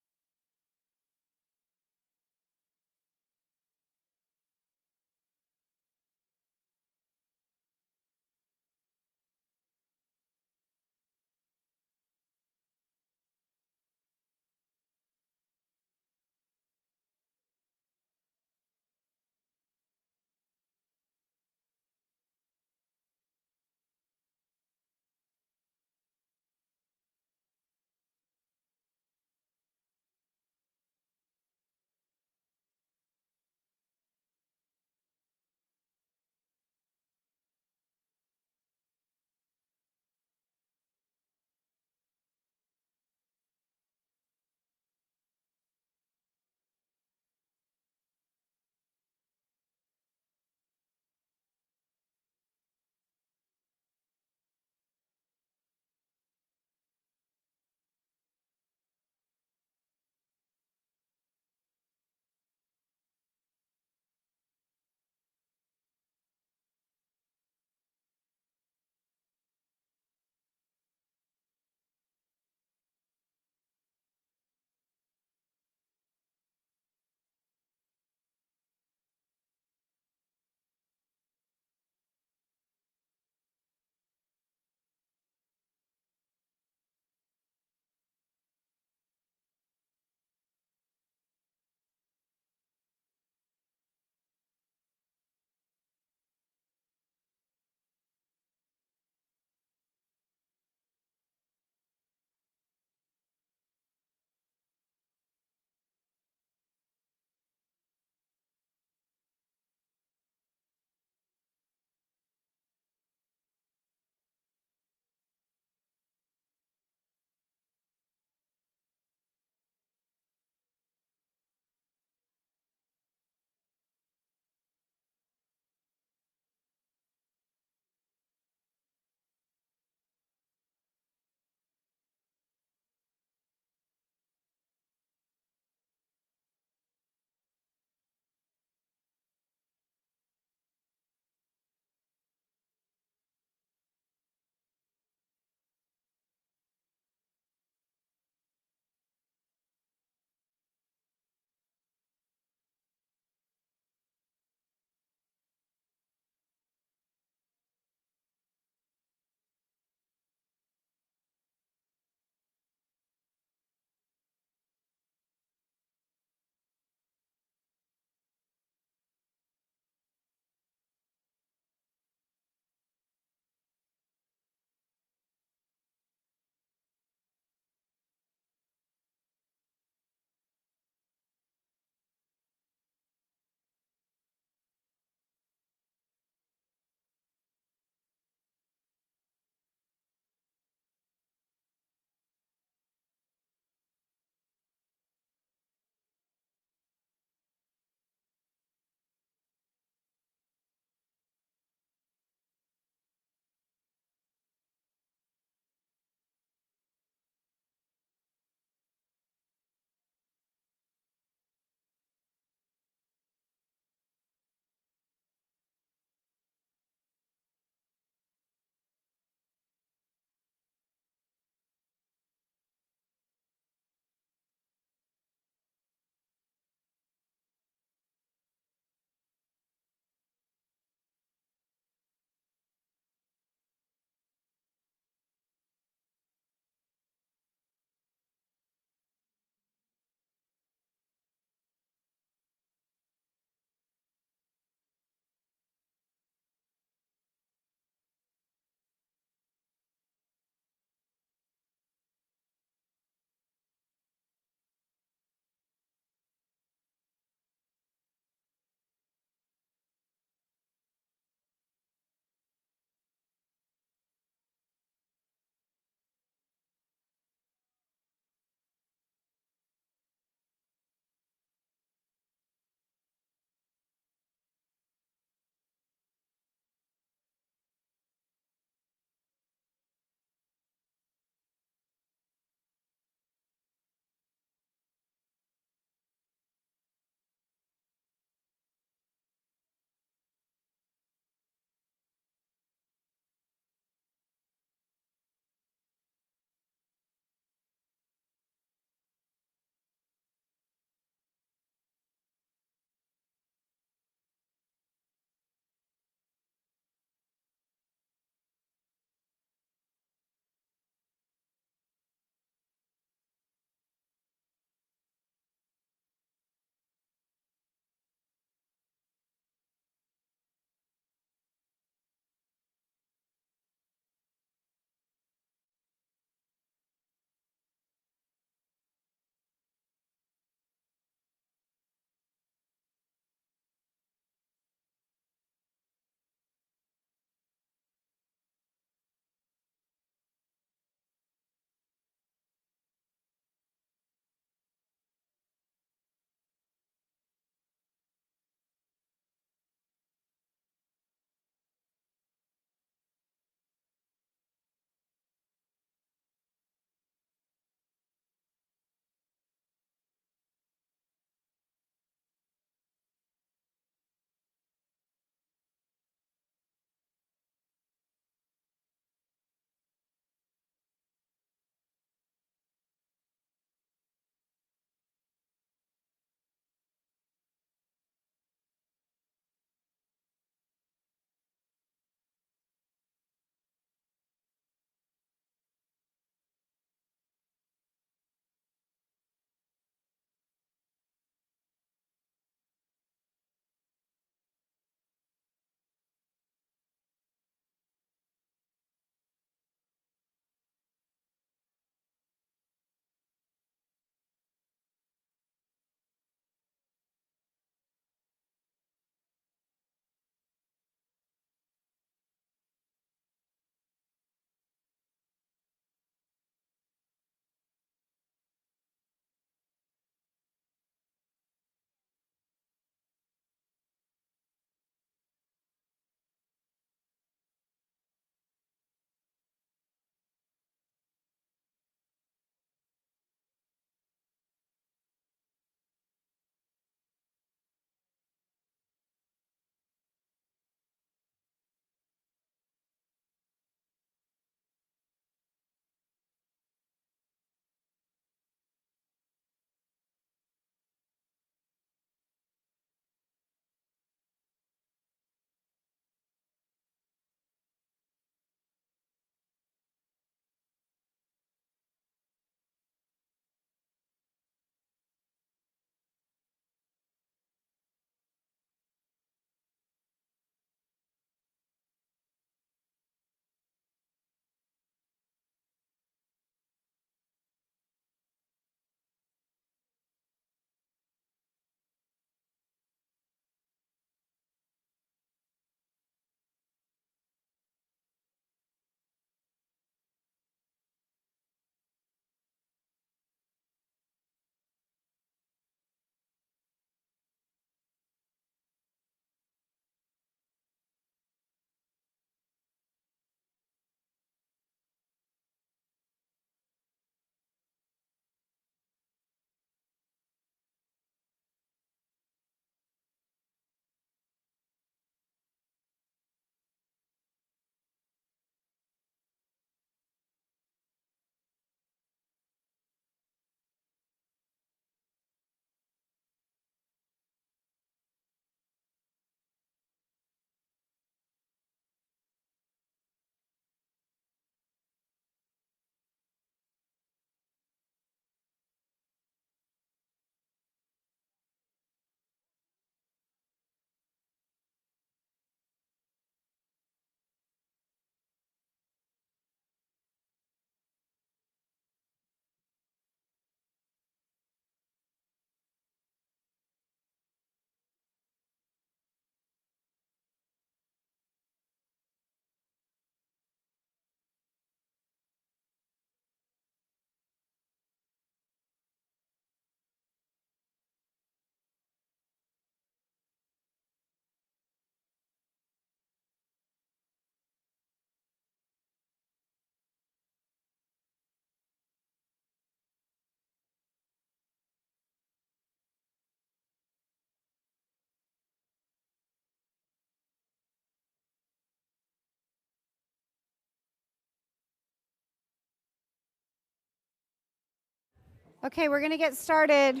Speaker 1: Okay, we're going to get started.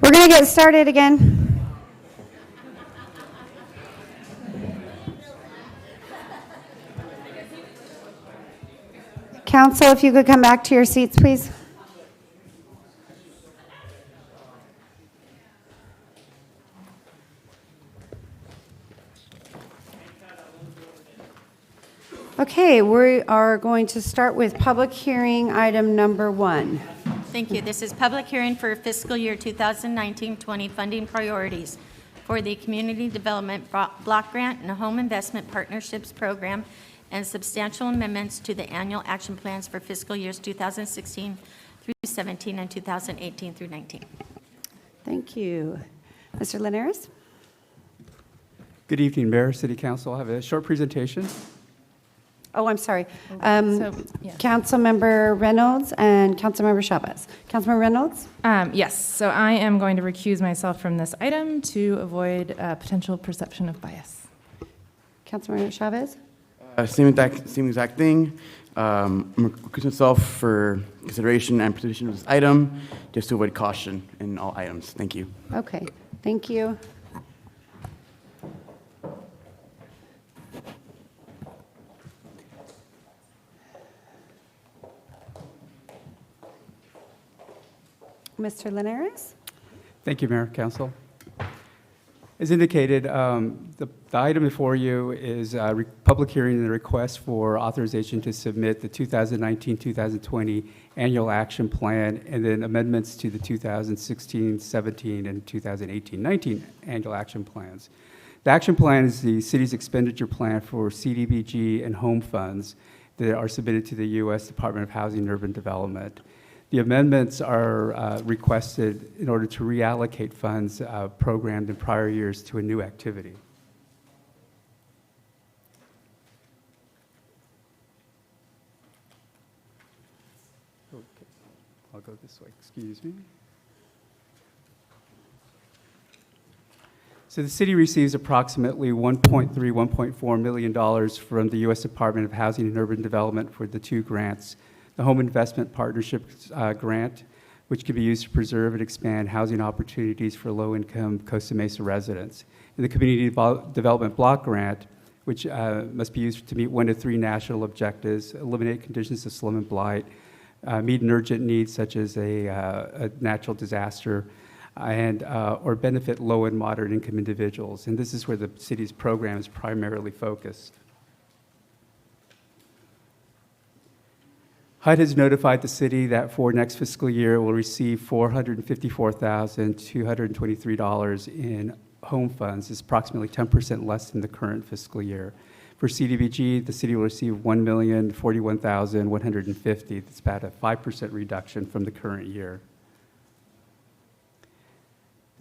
Speaker 1: We're going to get started again. Council, if you could come back to your seats, please. Okay, we are going to start with public hearing item number 1.
Speaker 6: Thank you. This is public hearing for fiscal year 2019-20 funding priorities for the Community Development Block Grant and Home Investment Partnerships Program and substantial amendments to the annual action plans for fiscal years 2016 through 17 and 2018 through 19.
Speaker 1: Thank you. Mr. Linares?
Speaker 4: Good evening, Mayor, City Council. I have a short presentation.
Speaker 1: Oh, I'm sorry.
Speaker 18: Yes.
Speaker 1: Councilmember Reynolds and Councilmember Chavez. Councilmember Reynolds?
Speaker 18: Yes, so I am going to recuse myself from this item to avoid potential perception of bias.
Speaker 1: Councilmember Chavez?
Speaker 19: Same exact thing. I'm recusing myself for consideration and presentation of this item, just to avoid caution in all items. Thank you.
Speaker 1: Okay, thank you. Mr. Linares?
Speaker 4: Thank you, Mayor, Council. As indicated, the item before you is a public hearing and a request for authorization to submit the 2019-2020 annual action plan and then amendments to the 2016-17 and 2018-19 annual action plans. The action plan is the city's expenditure plan for CDBG and home funds that are submitted to the U.S. Department of Housing and Urban Development. The amendments are requested in order to reallocate funds programmed in prior years to a new activity. Okay, I'll go this way, excuse me. So the city receives approximately $1.4 million from the U.S. Department of Housing and Urban Development for the two grants. The Home Investment Partnerships Grant, which can be used to preserve and expand housing opportunities for low-income Costa Mesa residents. And the Community Development Block Grant, which must be used to meet 1 to 3 national objectives, eliminate conditions of slum and blight, meet an urgent needs such as a natural disaster, and or benefit low and moderate income individuals. And this is where the city's program is primarily focused. HUD has notified the city that for next fiscal year, it will receive $454,223 in home funds. It's approximately 10% less than the current fiscal year. For CDBG, the city will receive $1,041,150. That's about a 5% reduction from the current year.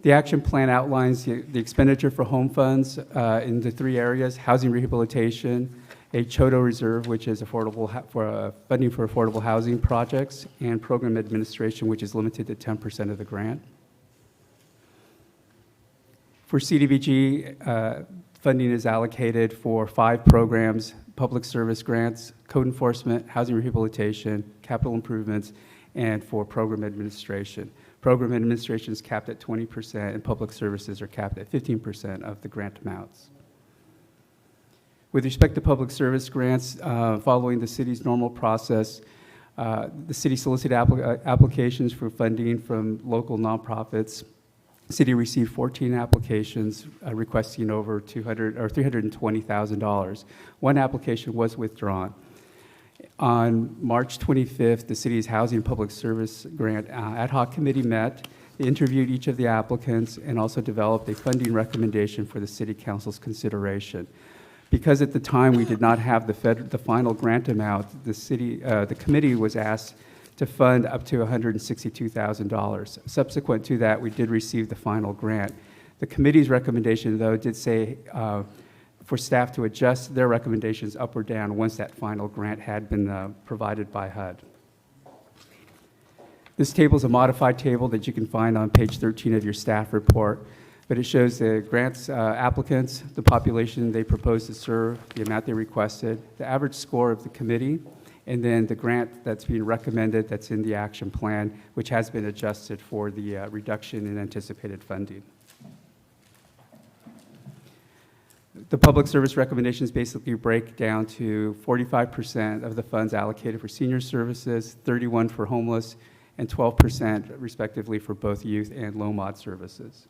Speaker 4: The action plan outlines the expenditure for home funds in the 3 areas: housing rehabilitation, a CHOTO reserve, which is funding for affordable housing projects, and program administration, which is limited to 10% of the grant. For CDBG, funding is allocated for 5 programs: public service grants, code enforcement, housing rehabilitation, capital improvements, and for program administration. Program administration is capped at 20%, and public services are capped at 15% of the grant amounts. With respect to public service grants, following the city's normal process, the city solicited applications for funding from local nonprofits. The city received 14 applications requesting over $320,000. 1 application was withdrawn. On March 25th, the city's Housing and Public Service Grant ad hoc committee met. They interviewed each of the applicants and also developed a funding recommendation for the city council's consideration. Because at the time we did not have the final grant amount, the committee was asked to fund up to $162,000. Subsequent to that, we did receive the final grant. The committee's recommendation, though, did say for staff to adjust their recommendations up or down once that final grant had been provided by HUD. This table is a modified table that you can find on page 13 of your staff report, but it shows the grants applicants, the population they proposed to serve, the amount they requested, the average score of the committee, and then the grant that's being recommended that's in the action plan, which has been adjusted for the reduction in anticipated funding. The public service recommendations basically break down to 45% of the funds allocated for senior services, 31% for homeless, and 12% respectively for both youth and low mod services.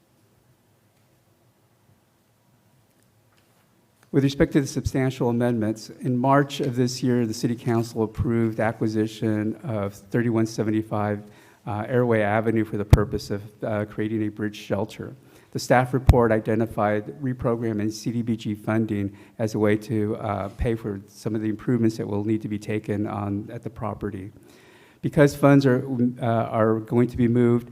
Speaker 4: With respect to the substantial amendments, in March of this year, the City Council approved acquisition of 3175 Airway Avenue for the purpose of creating a bridge shelter. The staff report identified reprogramming CDBG funding as a way to pay for some of the improvements that will need to be taken on at the property. Because funds are going to be moved,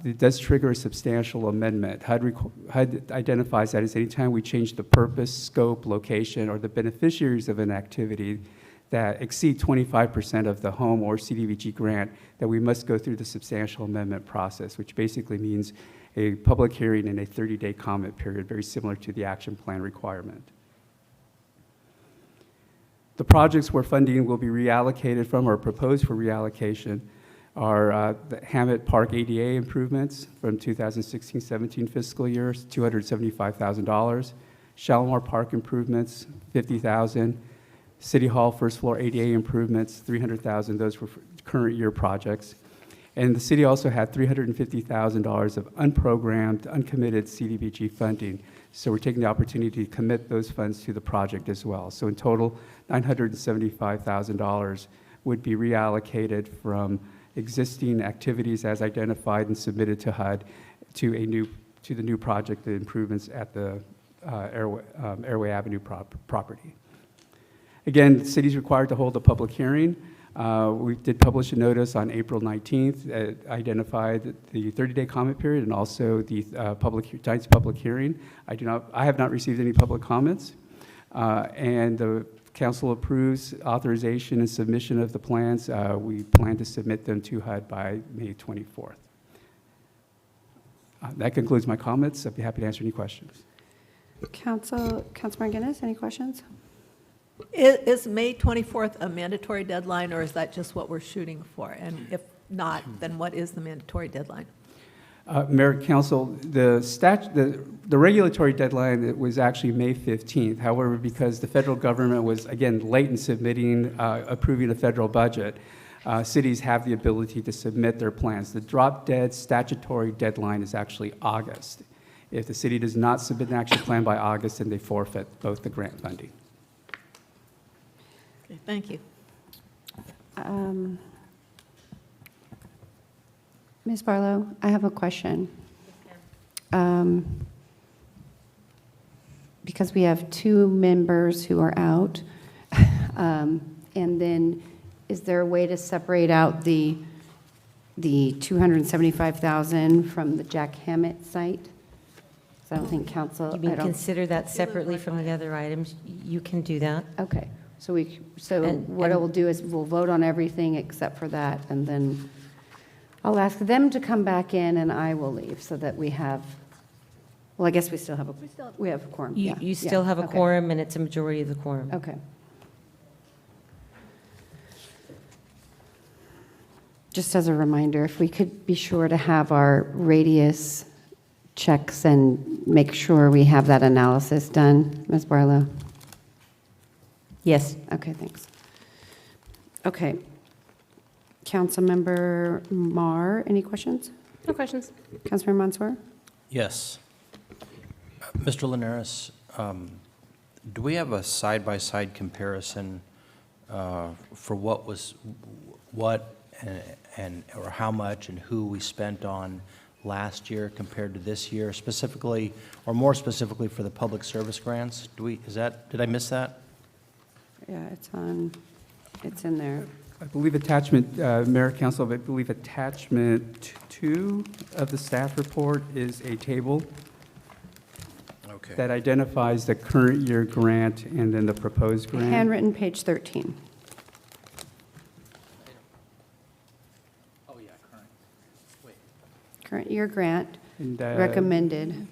Speaker 4: it does trigger a substantial amendment. HUD identifies that as any time we change the purpose, scope, location, or the beneficiaries of an activity that exceed 25% of the home or CDBG grant, that we must go through the substantial amendment process, which basically means a public hearing and a 30-day comment period, very similar to the action plan requirement. The projects where funding will be reallocated from or proposed for reallocation are the Hammett Park ADA improvements from 2016-17 fiscal year, $275,000. Shalimar Park improvements, $50,000. City Hall first floor ADA improvements, $300,000. Those were current year projects. And the city also had $350,000 of unprogrammed, uncommitted CDBG funding. So we're taking the opportunity to commit those funds to the project as well. So in total, $975,000 would be reallocated from existing activities as identified and submitted to HUD to the new project, the improvements at the Airway Avenue property. Again, the city is required to hold a public hearing. We did publish a notice on April 19th that identified the 30-day comment period and also the tonight's public hearing. I have not received any public comments, and the council approves authorization and submission of the plans. We plan to submit them to HUD by May 24th. That concludes my comments. I'd be happy to answer any questions.
Speaker 1: Councilmember Guinness, any questions?
Speaker 17: Is May 24th a mandatory deadline, or is that just what we're shooting for? And if not, then what is the mandatory deadline?
Speaker 4: Mayor, Council, the regulatory deadline was actually May 15th. However, because the federal government was, again, late in submitting, approving a federal budget, cities have the ability to submit their plans. The drop-dead statutory deadline is actually August. If the city does not submit an action plan by August, then they forfeit both the grant funding.
Speaker 17: Okay, thank you.
Speaker 1: Ms. Barlow, I have a question. Because we have two members who are out, and then is there a way to separate out the $275,000 from the Jack Hammett site? So I don't think council.
Speaker 5: You mean consider that separately from the other items? You can do that.
Speaker 1: Okay. So what I will do is we'll vote on everything except for that, and then I'll ask them to come back in, and I will leave so that we have. Well, I guess we still have a quorum.
Speaker 5: You still have a quorum, and it's a majority of the quorum.
Speaker 1: Okay. Just as a reminder, if we could be sure to have our radius checks and make sure we have that analysis done, Ms. Barlow.
Speaker 5: Yes.
Speaker 1: Okay, thanks. Okay. Councilmember Marr, any questions?
Speaker 20: No questions.
Speaker 1: Councilmember Mansour?
Speaker 21: Yes. Mr. Linares, do we have a side-by-side comparison for what and or how much and who we spent on last year compared to this year, specifically, or more specifically for the public service grants? Did I miss that?
Speaker 1: Yeah, it's in there.
Speaker 4: I believe attachment, Mayor, Council, I believe attachment 2 of the staff report is a table that identifies the current year grant and then the proposed grant.
Speaker 1: Handwritten, page 13.
Speaker 21: Oh, yeah, current. Wait.
Speaker 1: Current year grant,
Speaker 4: And,
Speaker 1: recommended.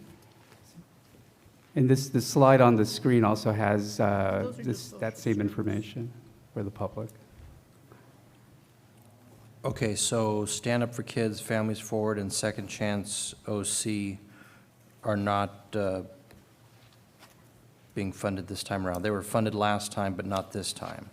Speaker 4: And this slide on the screen also has that same information for the public.
Speaker 21: Okay, so Stand Up for Kids, Families Forward, and Second Chance OC are not being funded this time around. They were funded last time, but not this time.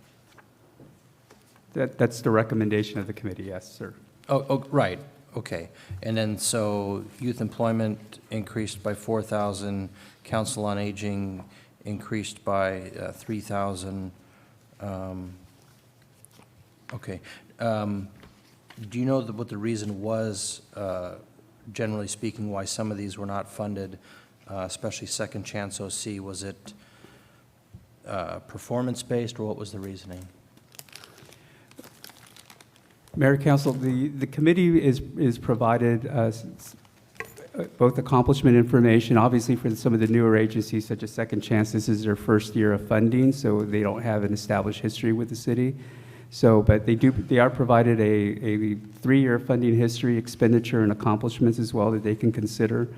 Speaker 4: That's the recommendation of the committee, yes, sir.
Speaker 21: Oh, right, okay. And then, so youth employment increased by 4,000, Council on Aging increased by 3,000. Okay. Do you know what the reason was, generally speaking, why some of these were not funded, especially Second Chance OC? Was it performance-based, or what was the reasoning?
Speaker 4: Mayor, Council, the committee is provided both accomplishment information, obviously for some of the newer agencies such as Second Chance. This is their first year of funding, so they don't have an established history with the city. So, but they are provided a 3-year funding history, expenditure, and accomplishments as well that they can consider.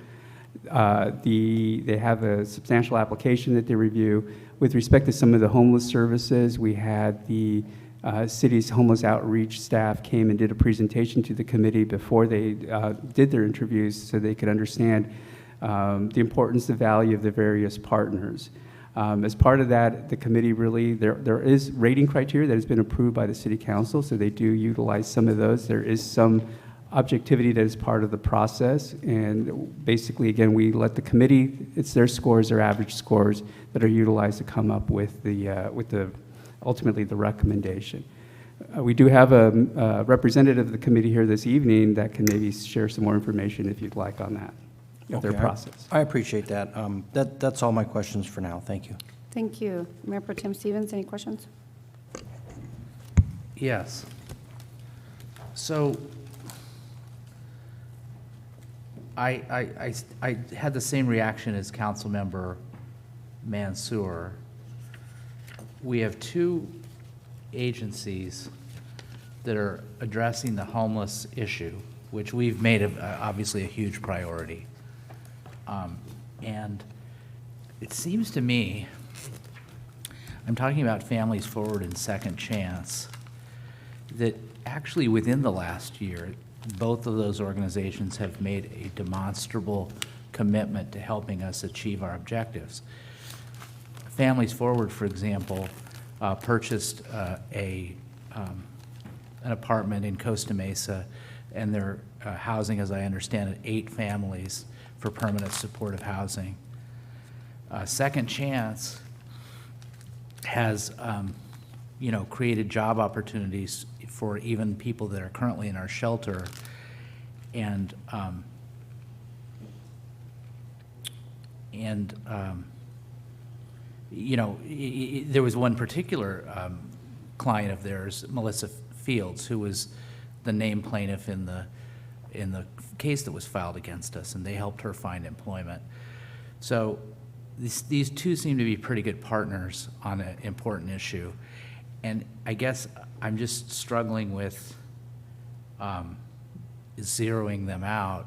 Speaker 4: They have a substantial application that they review. With respect to some of the homeless services, we had the city's homeless outreach staff came and did a presentation to the committee before they did their interviews so they could understand the importance, the value of the various partners. As part of that, the committee really, there is rating criteria that has been approved by the City Council, so they do utilize some of those. There is some objectivity that is part of the process, and basically, again, we let the committee, it's their scores, their average scores, that are utilized to come up with the ultimately the recommendation. We do have a representative of the committee here this evening that can maybe share some more information if you'd like on that, of their process.
Speaker 21: I appreciate that. That's all my questions for now. Thank you.
Speaker 1: Thank you. Mayor Pro Tem Stevens, any questions?
Speaker 22: Yes. So I had the same reaction as Councilmember Mansour. We have 2 agencies that are addressing the homeless issue, which we've made obviously a huge priority. And it seems to me, I'm talking about Families Forward and Second Chance, that actually within the last year, both of those organizations have made a demonstrable commitment to helping us achieve our objectives. Families Forward, for example, purchased an apartment in Costa Mesa, and they're housing, as I understand it, 8 families for permanent supportive housing. Second Chance has, created job opportunities for even people that are currently in our shelter, and there was one particular client of theirs, Melissa Fields, who was the named plaintiff in the case that was filed against us, and they helped her find employment. So these 2 seem to be pretty good partners on an important issue, and I guess I'm just struggling with zeroing them out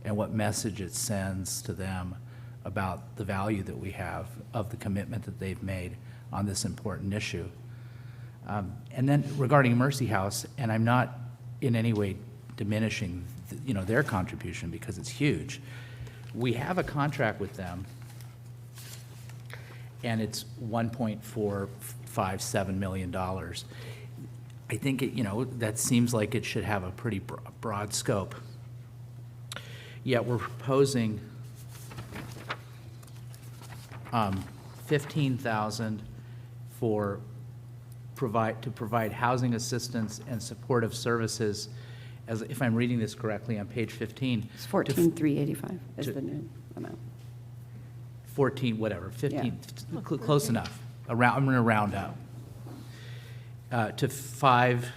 Speaker 22: and what message it sends to them about the value that we have of the commitment that they've made on this important issue. And then regarding Mercy House, and I'm not in any way diminishing their contribution because it's huge. We have a contract with them, and it's $1.457 million. I think that seems like it should have a pretty broad scope. Yet we're proposing $15,000 to provide housing assistance and supportive services, as if I'm reading this correctly, on page 15.
Speaker 1: It's 14,385 is the new amount.
Speaker 22: 14, whatever, 15,
Speaker 1: Yeah.
Speaker 22: Close enough. I'm going to round up. To 5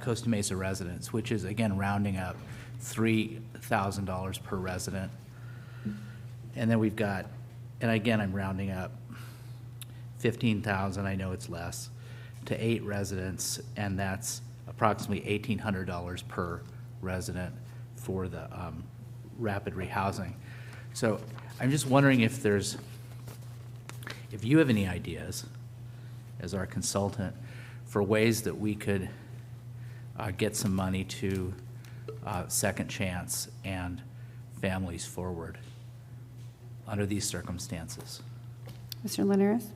Speaker 22: Costa Mesa residents, which is, again, rounding up $3,000 per resident. And then we've got, and again, I'm rounding up, 15,000, I know it's less, to 8 residents, and that's approximately $1,800 per resident for the rapid rehousing. So I'm just wondering if you have any ideas, as our consultant, for ways that we could get some money to Second Chance and families forward under these circumstances.
Speaker 1: Mr. Linares?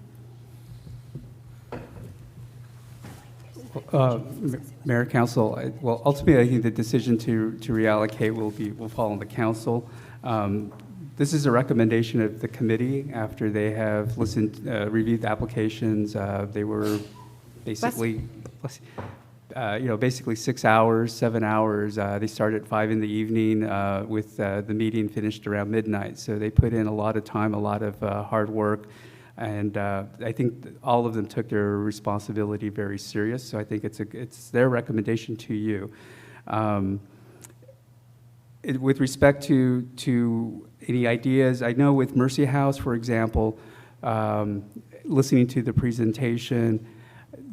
Speaker 4: Mayor, Council, well, ultimately, I think the decision to reallocate will fall on the council. This is a recommendation of the committee after they have reviewed the applications. They were basically, basically 6 hours, 7 hours. They started at 5 in the evening with the meeting finished around midnight. So they put in a lot of time, a lot of hard work. And I think all of them took their responsibility very serious. So I think it's their recommendation to you. With respect to any ideas, I know with Mercy House, for example, listening to the presentation,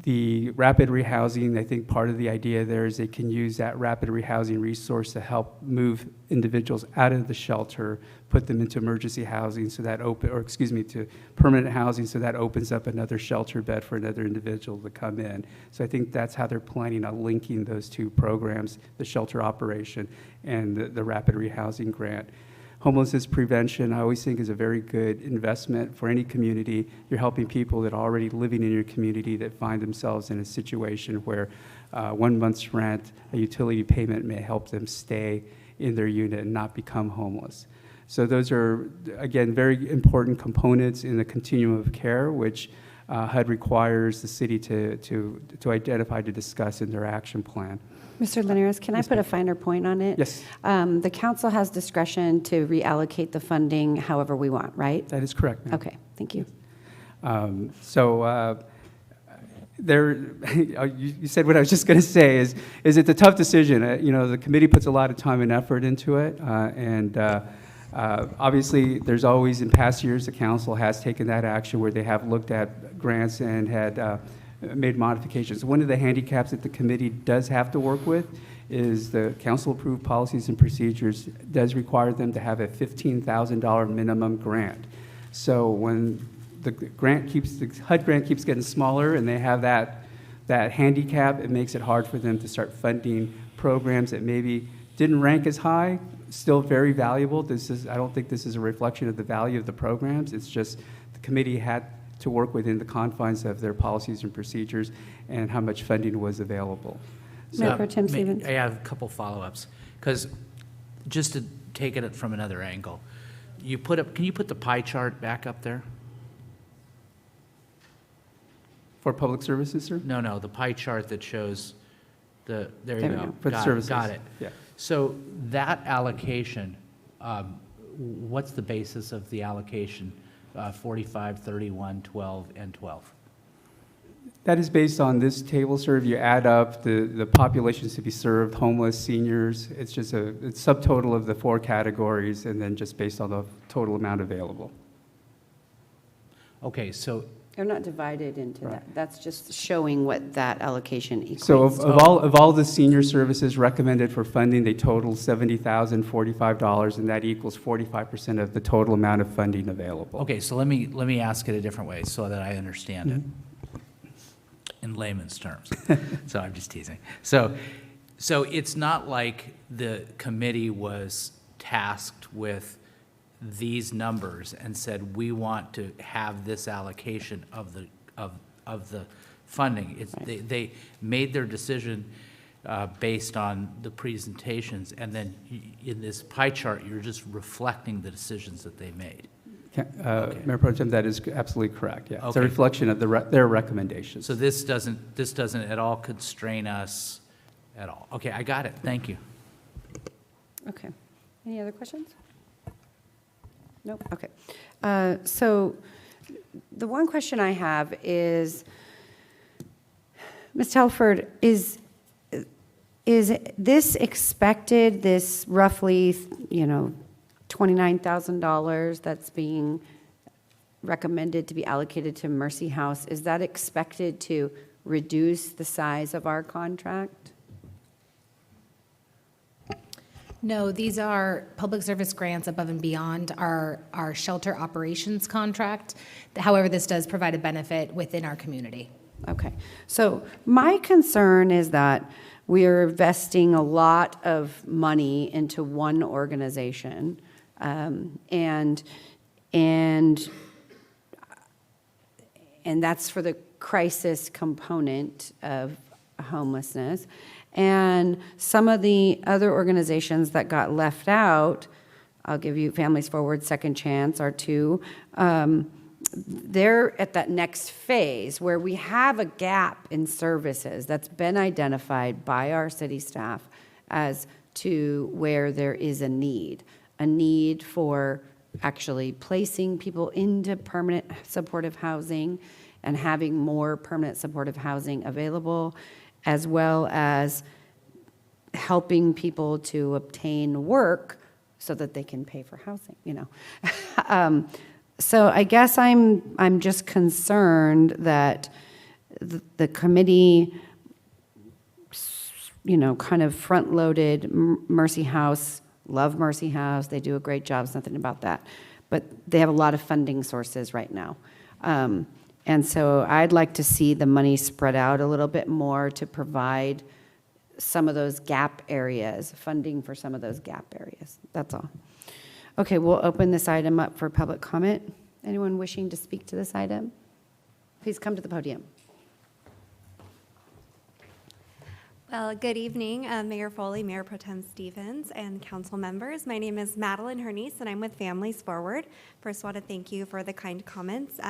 Speaker 4: the rapid rehousing, I think part of the idea there is they can use that rapid rehousing resource to help move individuals out of the shelter, put them into emergency housing so that to permanent housing so that opens up another shelter bed for another individual to come in. So I think that's how they're planning on linking those two programs, the shelter operation and the rapid rehousing grant. Homelessness prevention, I always think, is a very good investment for any community. You're helping people that are already living in your community that find themselves in a situation where 1 month's rent, a utility payment may help them stay in their unit and not become homeless. So those are, again, very important components in the continuum of care, which HUD requires the city to identify, to discuss in their action plan.
Speaker 1: Mr. Linares, can I put a finer point on it?
Speaker 4: Yes.
Speaker 1: The council has discretion to reallocate the funding however we want, right?
Speaker 4: That is correct, ma'am.
Speaker 1: Okay, thank you.
Speaker 4: You said what I was just going to say is it's a tough decision. The committee puts a lot of time and effort into it, and obviously there's always, in past years, the council has taken that action where they have looked at grants and had made modifications. One of the handicaps that the committee does have to work with is the council-approved policies and procedures does require them to have a $15,000 minimum grant. So when the HUD grant keeps getting smaller and they have that handicap, it makes it hard for them to start funding programs that maybe didn't rank as high, still very valuable. I don't think this is a reflection of the value of the programs. It's just the committee had to work within the confines of their policies and procedures and how much funding was available.
Speaker 1: Mayor Pro Tem Stevens.
Speaker 22: I have a couple follow-ups, because just to take it from another angle, can you put the pie chart back up there?
Speaker 4: For public services, sir?
Speaker 22: No, the pie chart that shows there you go.
Speaker 4: For the services.
Speaker 22: Got it.
Speaker 4: Yeah.
Speaker 22: So that allocation, what's the basis of the allocation? 45, 31, 12, and 12.
Speaker 4: That is based on this table, sir. If you add up the populations to be served, homeless, seniors, it's just a subtotal of the 4 categories and then just based on the total amount available.
Speaker 22: Okay, so
Speaker 1: They're not divided into that. That's just showing what that allocation equates.
Speaker 4: So of all the senior services recommended for funding, they total $70,045, and that equals 45% of the total amount of funding available.
Speaker 22: okay, so let me ask it a different way so that I understand it in layman's terms. So I'm just teasing. So it's not like the committee was tasked with these numbers and said, we want to have this allocation of the funding. It's, they made their decision based on the presentations, and then in this pie chart, you're just reflecting the decisions that they made.
Speaker 4: Okay. Mayor Pro Tem, that is absolutely correct, yeah. It's a
Speaker 22: Okay.
Speaker 4: reflection of their recommendations.
Speaker 22: So this doesn't at all constrain us at all. Okay, I got it. Thank you.
Speaker 1: Okay. Any other questions? Nope. Okay. So the one question I have is, Ms. Telford, is this expected, this roughly, $29,000 that's being recommended to be allocated to Mercy House, is that expected to reduce the size of our contract?
Speaker 2: No, these are public service grants above and beyond our shelter operations contract. However, this does provide a benefit within our community.
Speaker 1: Okay. So my concern is that we are investing a lot of money into one organization, and that's for the crisis component of homelessness. And some of the other organizations that got left out, I'll give you Families Forward, Second Chance are two, they're at that next phase where we have a gap in services that's been identified by our city staff as to where there is a need for actually placing people into permanent supportive housing and having more permanent supportive housing available, as well as helping people to obtain work so that they can pay for housing, you know. So I guess I'm just concerned that the committee, you know, kind of front-loaded Mercy House. Love Mercy House. They do a great job. It's nothing about that. But they have a lot of funding sources right now. And so I'd like to see the money spread out a little bit more to provide some of those gap areas, funding for some of those gap areas. That's all. Okay, we'll open this item up for public comment. Anyone wishing to speak to this item? Please come to the podium.
Speaker 13: Well, good evening, Mayor Foley, Mayor Pro Tem Stevens, and council members. My name is Madeline Hernice, and I'm with Families Forward. First, I want to thank you for the kind comments.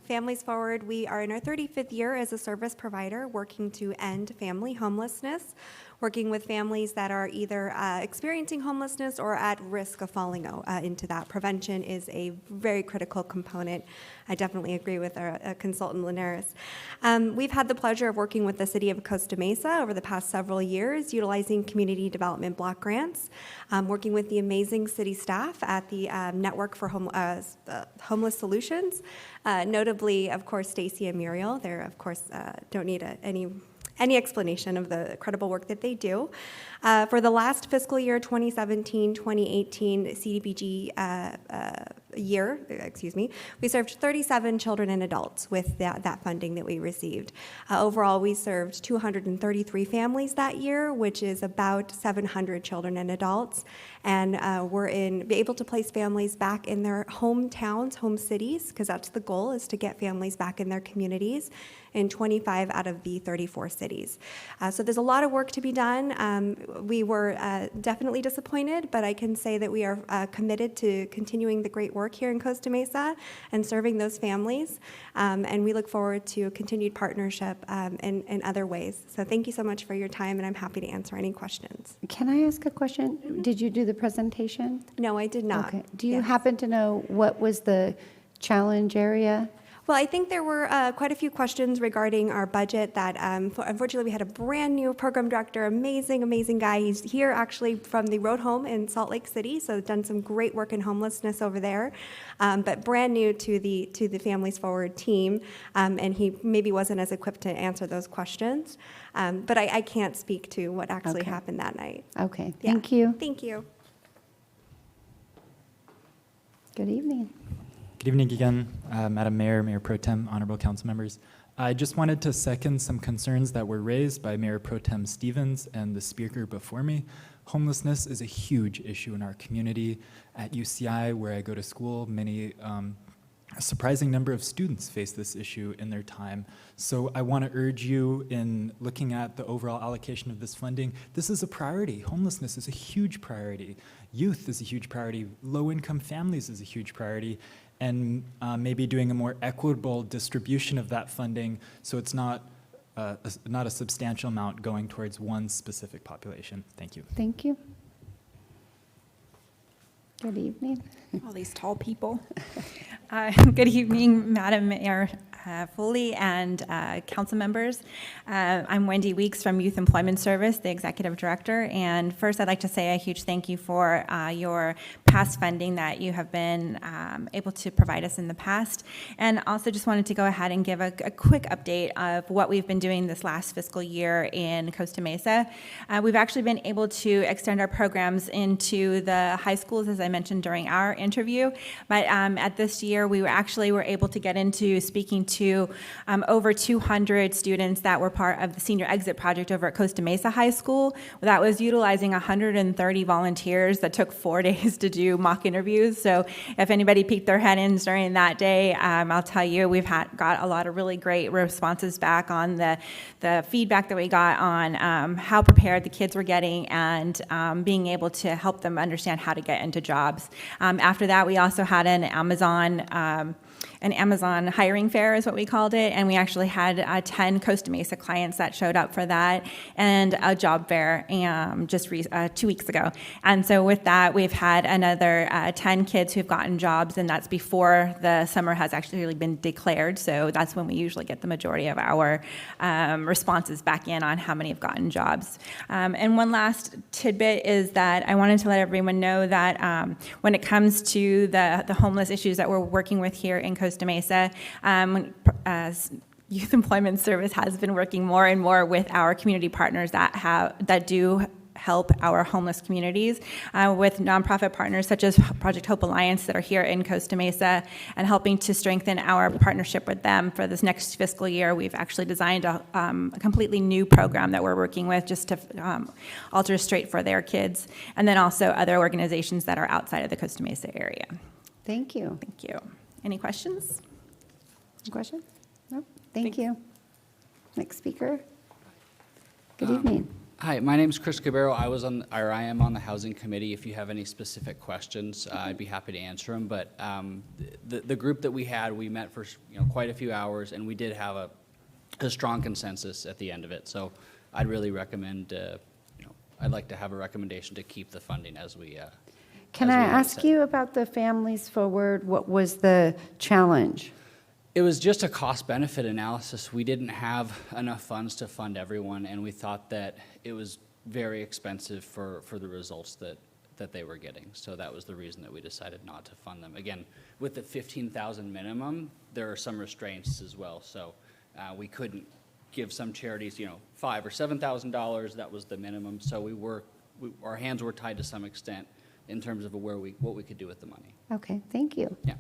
Speaker 13: Families Forward, we are in our 35th year as a service provider working to end family homelessness, working with families that are either experiencing homelessness or at risk of falling into that. Prevention is a very critical component. I definitely agree with our consultant Linares. We've had the pleasure of working with the city of Costa Mesa over the past several years, utilizing community development block grants, working with the amazing city staff at the Network for Homeless Solutions, notably, of course, Stacy and Muriel. They're, of course, don't need any explanation of the incredible work that they do. For the last fiscal year, 2017-2018 CDBG year, we served 37 children and adults with that funding that we received. Overall, we served 233 families that year, which is about 700 children and adults. And we're able to place families back in their hometowns, home cities, because that's the goal, is to get families back in their communities in 25 out of the 34 cities. So there's a lot of work to be done. We were definitely disappointed, but I can say that we are committed to continuing the great work here in Costa Mesa and serving those families. And we look forward to a continued partnership in other ways. So thank you so much for your time, and I'm happy to answer any questions.
Speaker 1: Can I ask a question? Did you do the presentation?
Speaker 13: No, I did not.
Speaker 1: Okay. Do you happen to know what was the challenge area?
Speaker 13: Well, I think there were quite a few questions regarding our budget that, unfortunately, we had a brand new program director, amazing guy. He's here actually from the Road Home in Salt Lake City, so done some great work in homelessness over there, but brand new to the Families Forward team, and he maybe wasn't as equipped to answer those questions. But I can't speak to what actually happened that night.
Speaker 1: Okay,
Speaker 13: Yeah.
Speaker 1: thank you.
Speaker 13: Thank you.
Speaker 1: Good evening.
Speaker 14: Good evening again, Madam Mayor, Mayor Pro Tem, honorable council members. I just wanted to second some concerns that were raised by Mayor Pro Tem Stevens and the speaker before me. Homelessness is a huge issue in our community. At UCI, where I go to school, a surprising number of students face this issue in their time. So I want to urge you, in looking at the overall allocation of this funding, this is a priority. Homelessness is a huge priority. Youth is a huge priority. Low-income families is a huge priority. And maybe doing a more equitable distribution of that funding so it's not a substantial amount going towards one specific population. Thank you.
Speaker 1: Thank you. Good evening.
Speaker 15: All these tall people. Good evening, Madam Mayor Foley and council members. I'm Wendy Weeks from Youth Employment Service, the Executive Director. And first, I'd like to say a huge thank you for your past funding that you have been able to provide us in the past. And also just wanted to go ahead and give a quick update of what we've been doing this last fiscal year in Costa Mesa. We've actually been able to extend our programs into the high schools, as I mentioned during our interview. But at this year, we were able to get into speaking to over 200 students that were part of the senior exit project over at Costa Mesa High School. That was utilizing 130 volunteers that took 4 days to do mock interviews. So if anybody peeked their head in during that day, I'll tell you, we've got a lot of really great responses back on the feedback that we got on how prepared the kids were getting and being able to help them understand how to get into jobs. After that, we also had an Amazon hiring fair is what we called it, and we actually had 10 Costa Mesa clients that showed up for that, and a job fair just 2 weeks ago. And so with that, we've had another 10 kids who've gotten jobs, and that's before the summer has actually been declared, so that's when we usually get the majority of our responses back in on how many have gotten jobs. And one last tidbit is that I wanted to let everyone know that when it comes to the homeless issues that we're working with here in Costa Mesa, Youth Employment Service has been working more and more with our community partners that do help our homeless communities, with nonprofit partners such as Project Hope Alliance that are here in Costa Mesa, and helping to strengthen our partnership with them for this next fiscal year. We've actually designed a completely new program that we're working with just to alter straight for their kids, and then also other organizations that are outside of the Costa Mesa area.
Speaker 1: Thank you.
Speaker 15: Thank you. Any questions?
Speaker 1: Questions? No? Thank you. Next speaker. Good evening.
Speaker 7: Hi, my name is Chris Cabero. I am on the Housing Committee. If you have any specific questions, I'd be happy to answer them. But the group that we met for quite a few hours, and we did have a strong consensus at the end of it. So I'd really recommend, I'd like to have a recommendation to keep the funding as we.
Speaker 1: Can I ask you about the Families Forward? What was the challenge?
Speaker 7: It was just a cost-benefit analysis. We didn't have enough funds to fund everyone, and we thought that it was very expensive for the results that they were getting. So that was the reason that we decided not to fund them. Again, with the $15,000 minimum, there are some restraints as well. So we couldn't give some charities, $5,000 or $7,000. That was the minimum. So our hands were tied to some extent in terms of what we could do with the money.
Speaker 1: Okay, thank you.
Speaker 7: Yeah.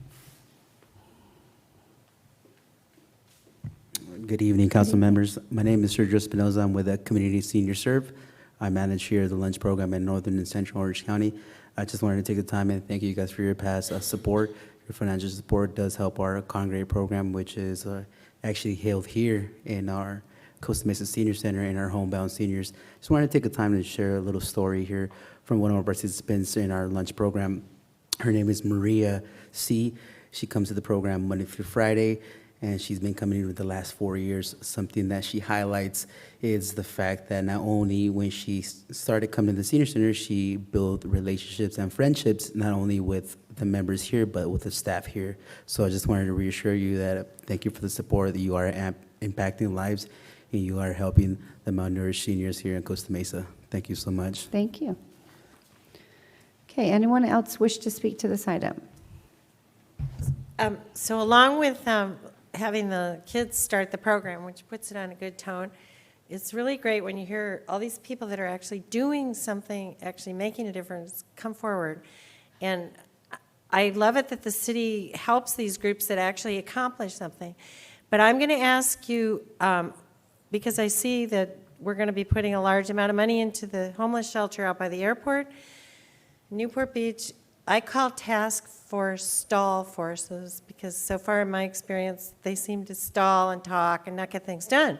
Speaker 16: Good evening, council members. My name is Sergio Espinoza. I'm with the Community Senior Serve. I manage here the lunch program in Northern and Central Orange County. I just wanted to take the time and thank you guys for your past support. Your financial support does help our Congregate program, which is actually held here in our Costa Mesa Senior Center and our homebound seniors. Just wanted to take the time to share a little story here from one of our participants in our lunch program. Her name is Maria C. She comes to the program Monday through Friday, and she's been coming in for the last 4 years. Something that she highlights is the fact that not only when she started coming to the senior center, she built relationships and friendships, not only with the members here, but with the staff here. So I just wanted to reassure you that thank you for the support, that you are impacting lives, and you are helping the malnourished seniors here in Costa Mesa. Thank you so much.
Speaker 1: Thank you. Okay, anyone else wish to speak to this item?
Speaker 23: So along with having the kids start the program, which puts it on a good tone, it's really great when you hear all these people that are actually doing something, actually making a difference, come forward. And I love it that the city helps these groups that actually accomplish something. But I'm going to ask you, because I see that we're going to be putting a large amount of money into the homeless shelter out by the airport, Newport Beach. I call task force stall forces because so far in my experience, they seem to stall and talk and not get things done.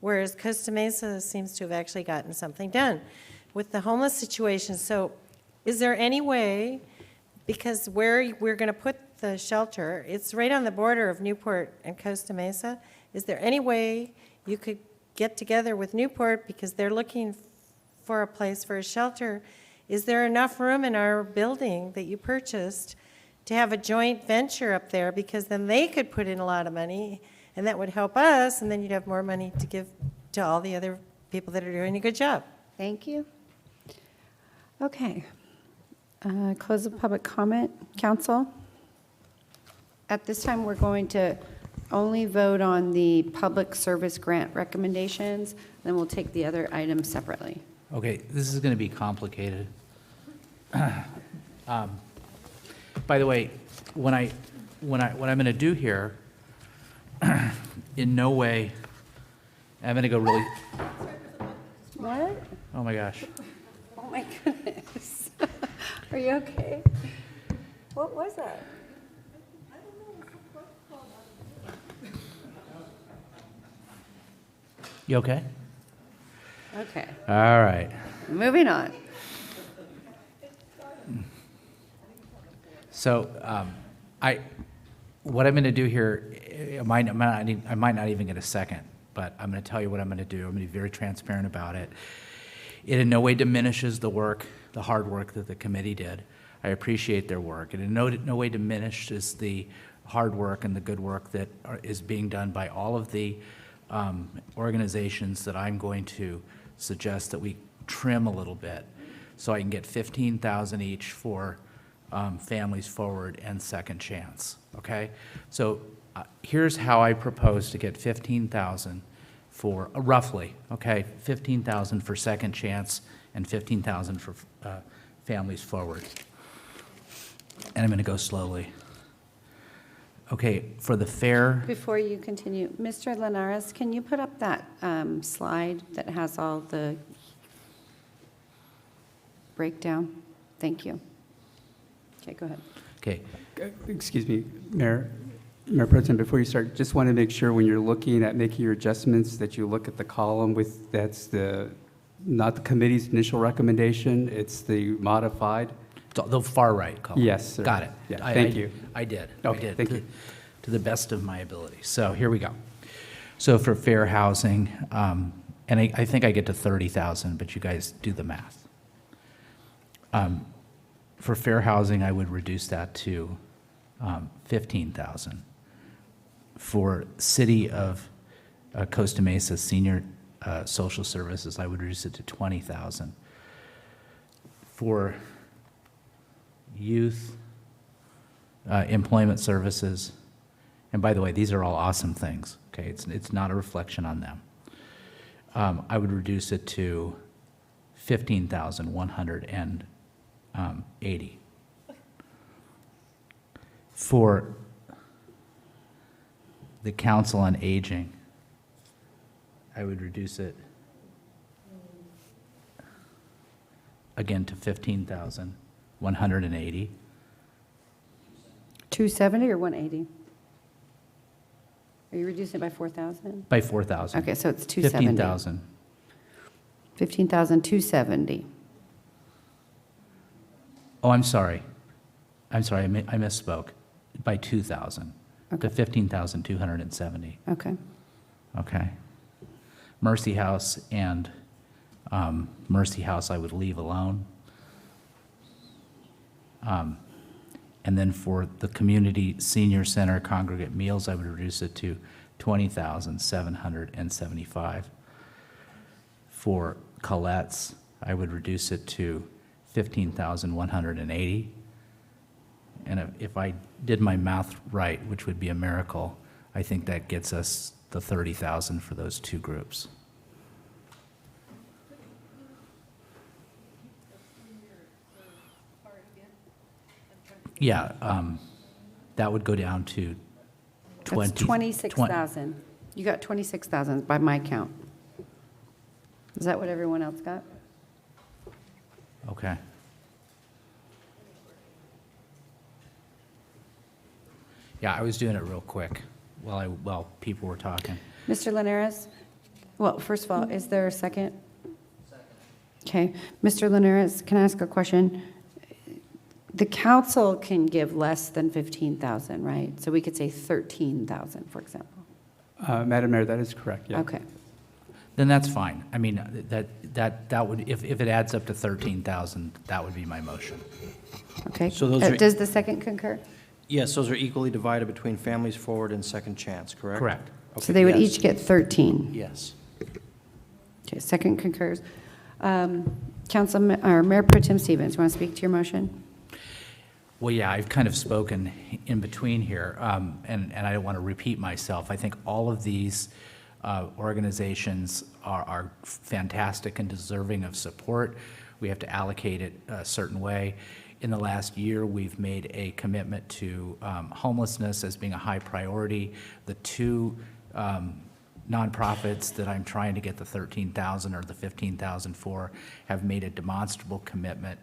Speaker 23: Whereas Costa Mesa seems to have actually gotten something done with the homeless situation. So is there any way, because where we're going to put the shelter, it's right on the border of Newport and Costa Mesa. Is there any way you could get together with Newport because they're looking for a place for a shelter? Is there enough room in our building that you purchased to have a joint venture up there? Because then they could put in a lot of money, and that would help us, and then you'd have more money to give to all the other people that are doing a good job.
Speaker 1: Thank you. Okay. Close the public comment. Council? At this time, we're going to only vote on the public service grant recommendations, then we'll take the other items separately.
Speaker 22: Okay, this is going to be complicated. By the way, what I'm going to do here in no way, I'm going to go really,
Speaker 1: What?
Speaker 22: oh my gosh.
Speaker 1: Oh my goodness. Are you okay? What was that?
Speaker 22: You okay?
Speaker 1: Okay,
Speaker 22: All right.
Speaker 1: moving on.
Speaker 22: So what I'm going to do here, I might not even get a second, but I'm going to tell you what I'm going to do. I'm going to be very transparent about it. It in no way diminishes the work, the hard work that the committee did. I appreciate their work. It in no way diminishes the hard work and the good work that is being done by all of the organizations that I'm going to suggest that we trim a little bit so I can get $15,000 each for Families Forward and Second Chance, okay? So here's how I propose to get $15,000 for, roughly, okay, $15,000 for Second Chance and $15,000 for Families Forward. And I'm going to go slowly. Okay, for the fair,
Speaker 1: Before you continue, Mr. Linares, can you put up that slide that has all the breakdown? Thank you. Okay, go ahead.
Speaker 22: okay,
Speaker 4: Excuse me, Mayor Pro Tem, before you start, just want to make sure when you're looking at making your adjustments that you look at the column with, that's not the committee's initial recommendation, it's the modified.
Speaker 22: the far right column.
Speaker 4: Yes, sir.
Speaker 22: Got it.
Speaker 4: Yeah, thank you.
Speaker 22: I did.
Speaker 4: Okay,
Speaker 22: I did.
Speaker 4: thank you.
Speaker 22: To the best of my ability. So here we go. So for fair housing, and I think I get to 30,000, but you guys do the math. For fair housing, I would reduce that to 15,000. For City of Costa Mesa Senior Social Services, I would reduce it to 20,000. For youth employment services, and by the way, these are all awesome things, okay? It's not a reflection on them. I would reduce it to 15,180. For the Council on Aging, I would reduce it again to 15,180.
Speaker 1: 270 or 180? Are you reducing it by 4,000?
Speaker 22: By 4,000.
Speaker 1: Okay, so it's 270.
Speaker 22: 15,000.
Speaker 1: 15,270.
Speaker 22: Oh, I'm sorry. I misspoke. By 2,000 to 15,270.
Speaker 1: Okay.
Speaker 22: Okay. Mercy House and Mercy House I would leave alone. And then for the Community Senior Center Congregate Meals, I would reduce it to 20,775. For Colette's, I would reduce it to 15,180. And if I did my math right, which would be a miracle, I think that gets us the 30,000 for those two groups. Yeah, that would go down to 20.
Speaker 1: That's 26,000. You got 26,000 by my count. Is that what everyone else got?
Speaker 22: Okay. Yeah, I was doing it real quick while people were talking.
Speaker 1: Mr. Linares? Well, first of all, is there a second? Okay. Mr. Linares, can I ask a question? The council can give less than 15,000, right? So we could say 13,000, for example.
Speaker 4: Madam Mayor, that is correct, yeah.
Speaker 1: Okay.
Speaker 22: Then that's fine. I mean, that would, if it adds up to 13,000, that would be my motion.
Speaker 1: Okay.
Speaker 21: So those are-
Speaker 1: Does the second concur?
Speaker 21: Yes, those are equally divided between Families Forward and Second Chance, correct?
Speaker 22: Correct.
Speaker 1: So they would
Speaker 21: Yes.
Speaker 1: each get 13.
Speaker 21: Yes.
Speaker 1: Okay, second concurs. Or Mayor Pro Tem Stevens, you want to speak to your motion?
Speaker 22: Well, yeah, I've kind of spoken in between here, and I don't want to repeat myself. I think all of these organizations are fantastic and deserving of support. We have to allocate it a certain way. in the last year, we've made a commitment to homelessness as being a high priority. The two nonprofits that I'm trying to get the $13,000 or the $15,000 for have made a demonstrable commitment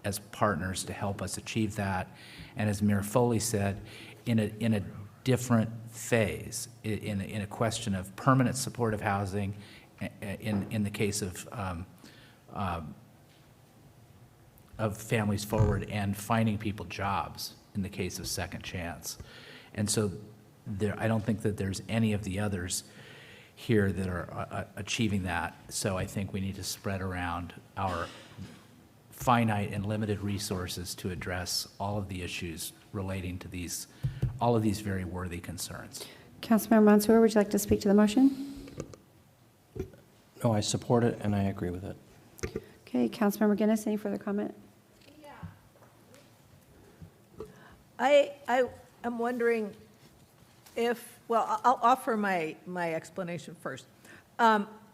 Speaker 22: as partners to help us achieve that. And as Mayor Foley said, in a different phase, in a question of permanent supportive housing, in the case of Families Forward, and finding people jobs in the case of Second Chance. And so I don't think that there's any of the others here that are achieving that. So I think we need to spread around our finite and limited resources to address all of the issues relating to all of these very worthy concerns.
Speaker 1: Councilmember Mansour, would you like to speak to the motion?
Speaker 21: No, I support it and I agree with it.
Speaker 1: Okay, Councilmember Guinness, any further comment?
Speaker 17: I am wondering if, well, I'll offer my explanation first.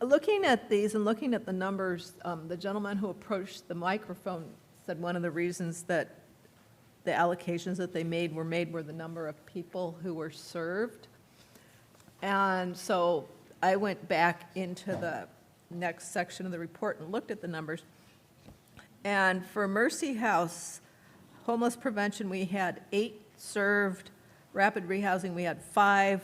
Speaker 17: Looking at these and looking at the numbers, the gentleman who approached the microphone said one of the reasons that the allocations that they made were the number of people who were served. And so I went back into the next section of the report and looked at the numbers. And for Mercy House, homeless prevention, we had 8 served. Rapid rehousing, we had 5.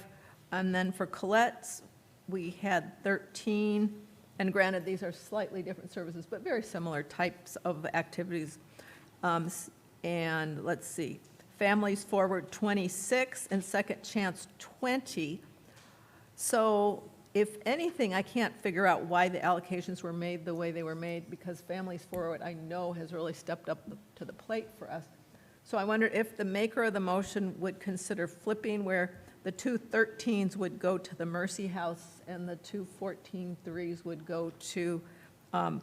Speaker 17: And then for Colette's, we had 13. And granted, these are slightly different services, but very similar types of activities. And let's see, Families Forward 26 and Second Chance 20. So if anything, I can't figure out why the allocations were made the way they were made, because Families Forward, I know, has really stepped up to the plate for us. So I wonder if the maker of the motion would consider flipping, where the 2 13s would go to the Mercy House and the 2 14-3s would go to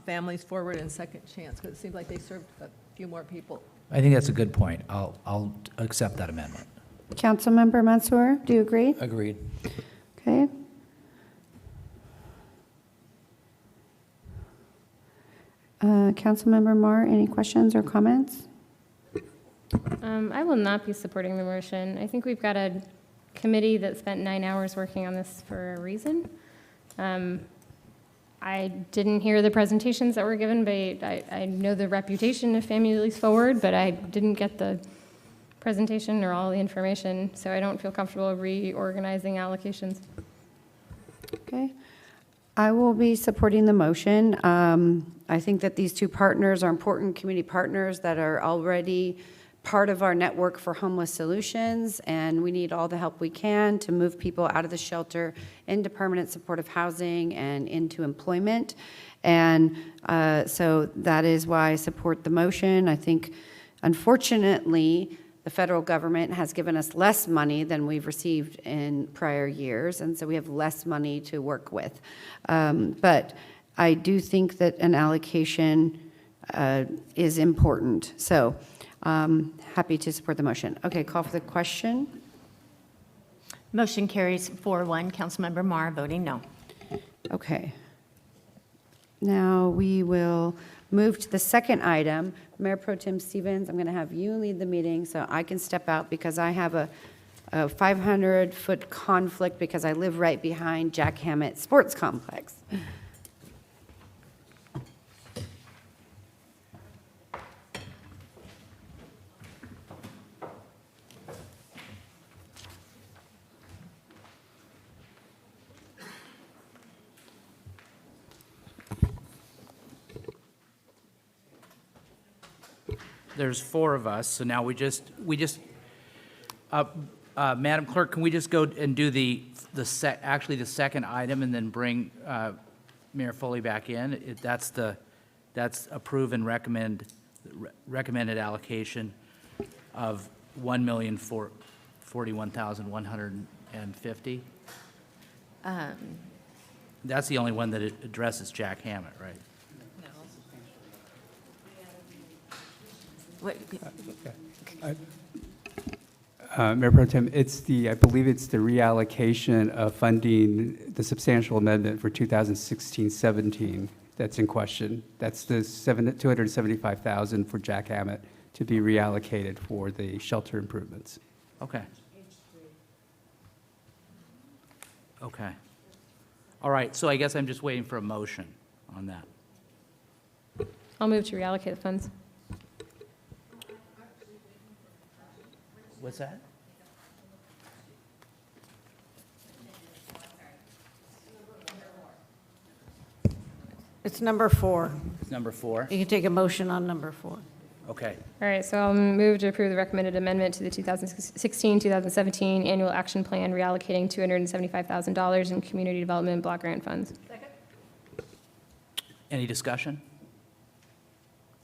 Speaker 17: Families Forward and Second Chance, because it seems like they served a few more people.
Speaker 22: I think that's a good point. I'll accept that amendment.
Speaker 1: Councilmember Mansour, do you agree?
Speaker 21: Agreed.
Speaker 1: Okay. Councilmember Marr, any questions or comments?
Speaker 20: I will not be supporting the motion. I think we've got a committee that spent 9 hours working on this for a reason. I didn't hear the presentations that were given, but I know the reputation of Families Forward, but I didn't get the presentation or all the information, so I don't feel comfortable reorganizing allocations.
Speaker 1: Okay. I will be supporting the motion. I think that these two partners are important community partners that are already part of our network for homeless solutions, and we need all the help we can to move people out of the shelter into permanent supportive housing and into employment. And so that is why I support the motion. I think, unfortunately, the federal government has given us less money than we've received in prior years, and so we have less money to work with. But I do think that an allocation is important. So happy to support the motion. Okay, call for the question.
Speaker 6: Motion carries 4-1. Councilmember Marr voting no.
Speaker 1: Okay. Now we will move to the second item. Mayor Pro Tem Stevens, I'm going to have you lead the meeting so I can step out because I have a 500-foot conflict because I live right behind Jack Hammett Sports Complex.
Speaker 22: There's 4 of us, so now Madam Clerk, can we just go and do actually the second item and then bring Mayor Foley back in? That's approve and recommended allocation of $1,041,150. That's the only one that addresses Jack Hammett, right?
Speaker 4: Mayor Pro Tem, I believe it's the reallocation of funding, the substantial amendment for 2016-17 that's in question. That's the $275,000 for Jack Hammett to be reallocated for the shelter improvements.
Speaker 22: Okay. Okay. All right, so I guess I'm just waiting for a motion on that.
Speaker 20: I'll move to reallocate the funds.
Speaker 22: What's that?
Speaker 3: It's number 4.
Speaker 22: It's number 4?
Speaker 3: You can take a motion on number 4.
Speaker 22: Okay.
Speaker 20: All right, so I'll move to approve the recommended amendment to the 2016-2017 annual action plan reallocating $275,000 in community development block grant funds.
Speaker 22: Any discussion?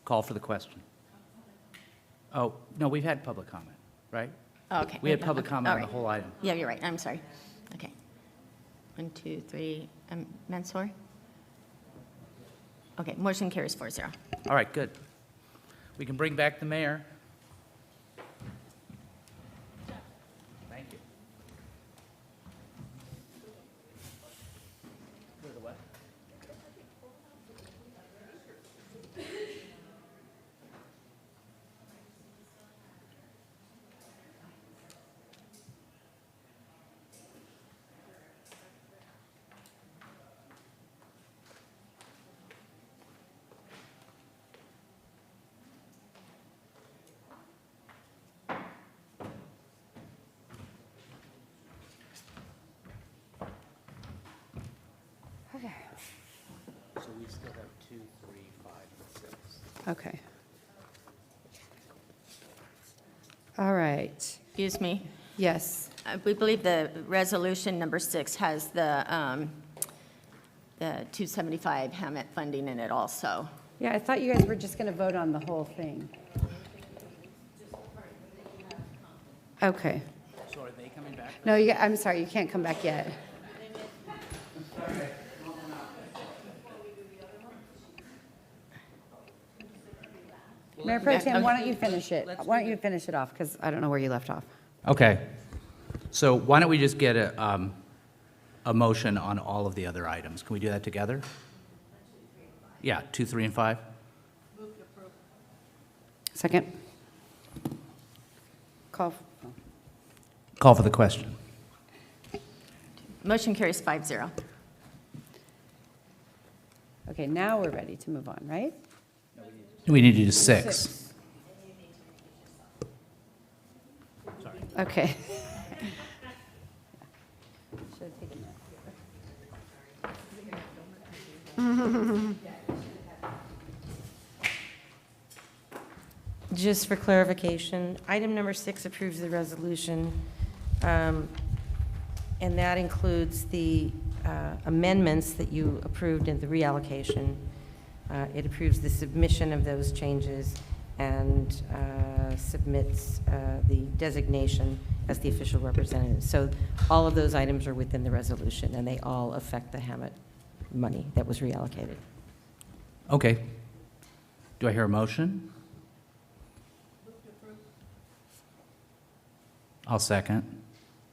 Speaker 22: Call for the question. Oh, no, we've had public comment, right?
Speaker 6: Okay.
Speaker 22: We had public
Speaker 6: Okay,
Speaker 22: comment
Speaker 6: all
Speaker 22: on the
Speaker 6: right.
Speaker 22: whole item.
Speaker 6: Yeah, you're right, I'm sorry. Okay. 1, 2, 3, Mansour? Okay, motion carries 4-0.
Speaker 22: All right, good. We can bring back the mayor. Thank you.
Speaker 1: Okay.
Speaker 22: So we still have 2, 3, 5, and 6.
Speaker 1: Okay. All right.
Speaker 6: Excuse me.
Speaker 1: Yes.
Speaker 6: We believe the resolution number 6 has the 275 Hammett funding in it also.
Speaker 1: Yeah, I thought you guys were just going to vote on the whole thing. Okay.
Speaker 22: So are they coming back?
Speaker 1: No, I'm sorry, you can't come back yet. Mayor Pro Tem, why don't you finish it? Why don't you finish it off, because I don't know where you left off.
Speaker 22: Okay. So why don't we just get a motion on all of the other items? Can we do that together? Yeah, 2, 3, and 5?
Speaker 1: Second. Call.
Speaker 22: Call for the question.
Speaker 6: Motion carries 5-0.
Speaker 1: Okay, now we're ready to move on, right?
Speaker 22: We need to do 6.
Speaker 1: Okay.
Speaker 5: Just for clarification, item number 6 approves the resolution, and that includes the amendments that you approved in the reallocation. It approves the submission of those changes and submits the designation as the official representative. So all of those items are within the resolution, and they all affect the Hammett money that was reallocated.
Speaker 22: Okay. Do I hear a motion? I'll second.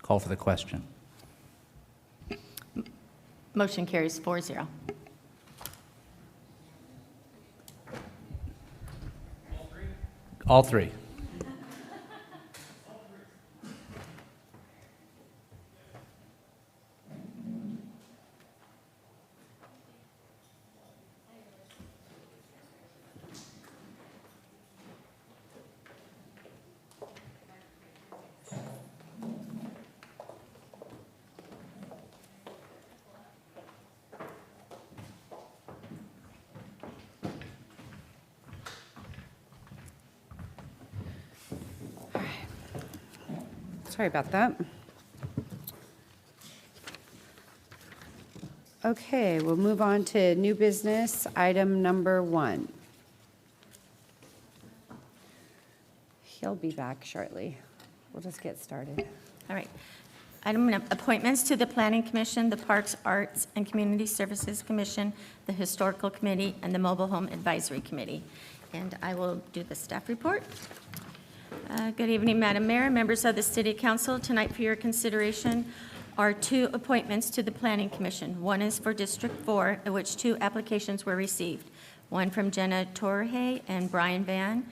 Speaker 22: Call for the question.
Speaker 6: Motion carries 4-0.
Speaker 22: All 3.
Speaker 1: Sorry about that. Okay, we'll move on to new business, item number 1. He'll be back shortly. We'll just get started.
Speaker 6: All right. Item appointments to the Planning Commission, the Parks, Arts, and Community Services Commission, the Historical Committee, and the Mobile Home Advisory Committee. And I will do the staff report. Good evening, Madam Mayor, members of the City Council. Tonight for your consideration are 2 appointments to the Planning Commission. One is for District 4, in which 2 applications were received. One from Jenna Torhe and Brian Van,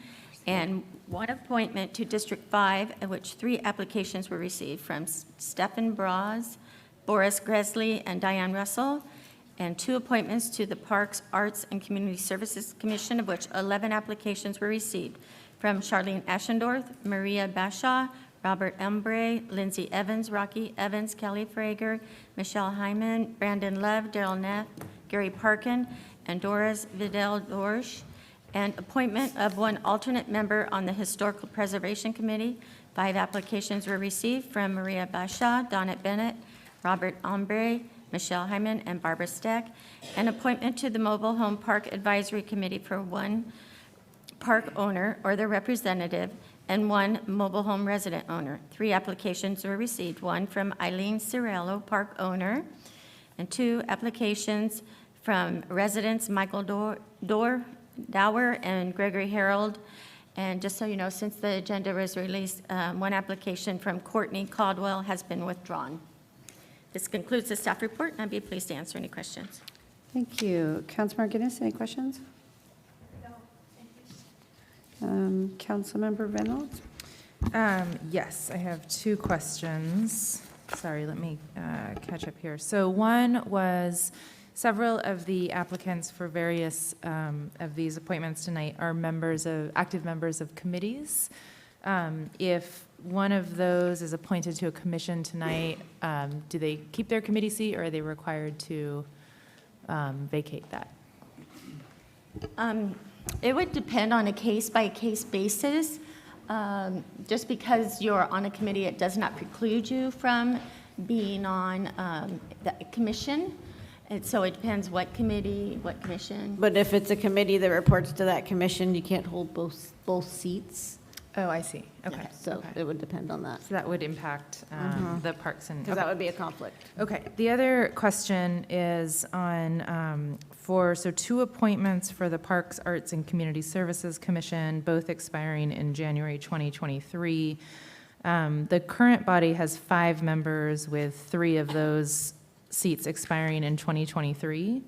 Speaker 6: And one appointment to District 5, in which 3 applications were received from Stephen Braz, Boris Gresley, and Diane Russell, and 2 appointments to the Parks, Arts, and Community Services Commission, of which 11 applications were received from Charlene Aschendorf, Maria Bashaw, Robert Embre, Lindsay Evans, Rocky Evans, Kelly Frager, Michelle Hyman, Brandon Love, Daryl Neff, Gary Parkin, and Doris Vidal-Dorsch, and appointment of 1 alternate member on the Historical Preservation Committee. 5 applications were received from Maria Bashaw, Donna Bennett, Robert Ombre, Michelle Hyman, and Barbara Steck, and appointment to the Mobile Home Park Advisory Committee for 1 park owner or their representative and 1 mobile home resident owner. 3 applications were received, 1 from Eileen Cirello, park owner, and 2 applications from residents Michael Dower and Gregory Harold. And just so you know, since the agenda was released, 1 application from Courtney Caldwell has been withdrawn. This concludes the staff report, and I'd be pleased to answer any questions.
Speaker 1: Thank you. Councilmember Guinness, any questions? No, thank you. Councilmember Reynolds?
Speaker 18: Yes, I have 2 questions. Sorry, let me catch up here. So one was, several of the applicants for various of these appointments tonight are active members of committees. If one of those is appointed to a commission tonight, do they keep their committee seat, or are they required to vacate that?
Speaker 6: It would depend on a case-by-case basis. Just because you're on a committee, it does not preclude you from being on the commission. And so it depends what committee, what commission.
Speaker 3: But if it's a committee that reports to that commission, you can't hold both seats?
Speaker 18: Oh, I see. Okay.
Speaker 3: So it would depend on that.
Speaker 18: So that would impact the parks and.
Speaker 3: Because that would be a conflict.
Speaker 18: Okay. The other question is on, so 2 appointments for the Parks, Arts, and Community Services Commission, both expiring in January 2023. The current body has 5 members, with 3 of those seats expiring in 2023.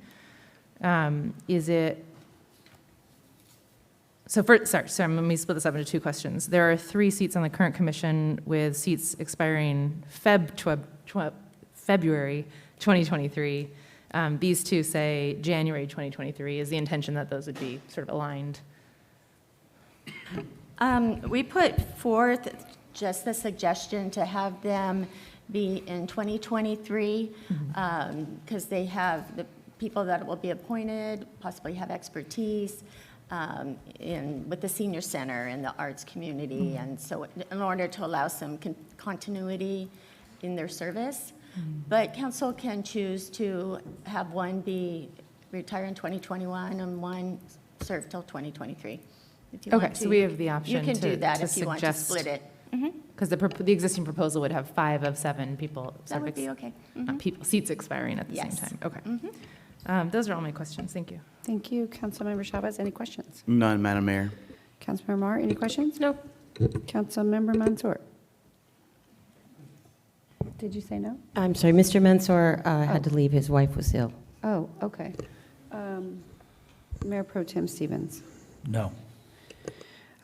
Speaker 18: Is it, sorry, let me split this up into 2 questions. There are 3 seats on the current commission with seats expiring February 2023. These 2 say January 2023. Is the intention that those would be sort of aligned?
Speaker 6: We put forth just the suggestion to have them be in 2023 because they have the people that will be appointed, possibly have expertise with the senior center and the arts community. And so in order to allow some continuity in their service. But council can choose to have one be retire in 2021 and one serve till 2023. If you
Speaker 18: Okay,
Speaker 6: want to.
Speaker 18: so we have the option
Speaker 6: You can
Speaker 18: to
Speaker 6: do that
Speaker 18: to
Speaker 6: if you want to
Speaker 18: suggest-
Speaker 6: split it.
Speaker 18: Because the existing proposal would have 5 of 7 people.
Speaker 6: That would be okay.
Speaker 18: Seats expiring at the same
Speaker 6: Yes.
Speaker 18: time. Okay. Those are all my questions. Thank you.
Speaker 1: Thank you. Councilmember Chavez, any questions?
Speaker 19: None, Madam Mayor.
Speaker 1: Councilmember Mar, any questions?
Speaker 20: No.
Speaker 1: Councilmember Mansour? Did you say no?
Speaker 8: I'm sorry, Mr. Mansour had to leave. His wife was ill.
Speaker 1: Oh, okay. Mayor Pro Tem Stevens?
Speaker 21: No.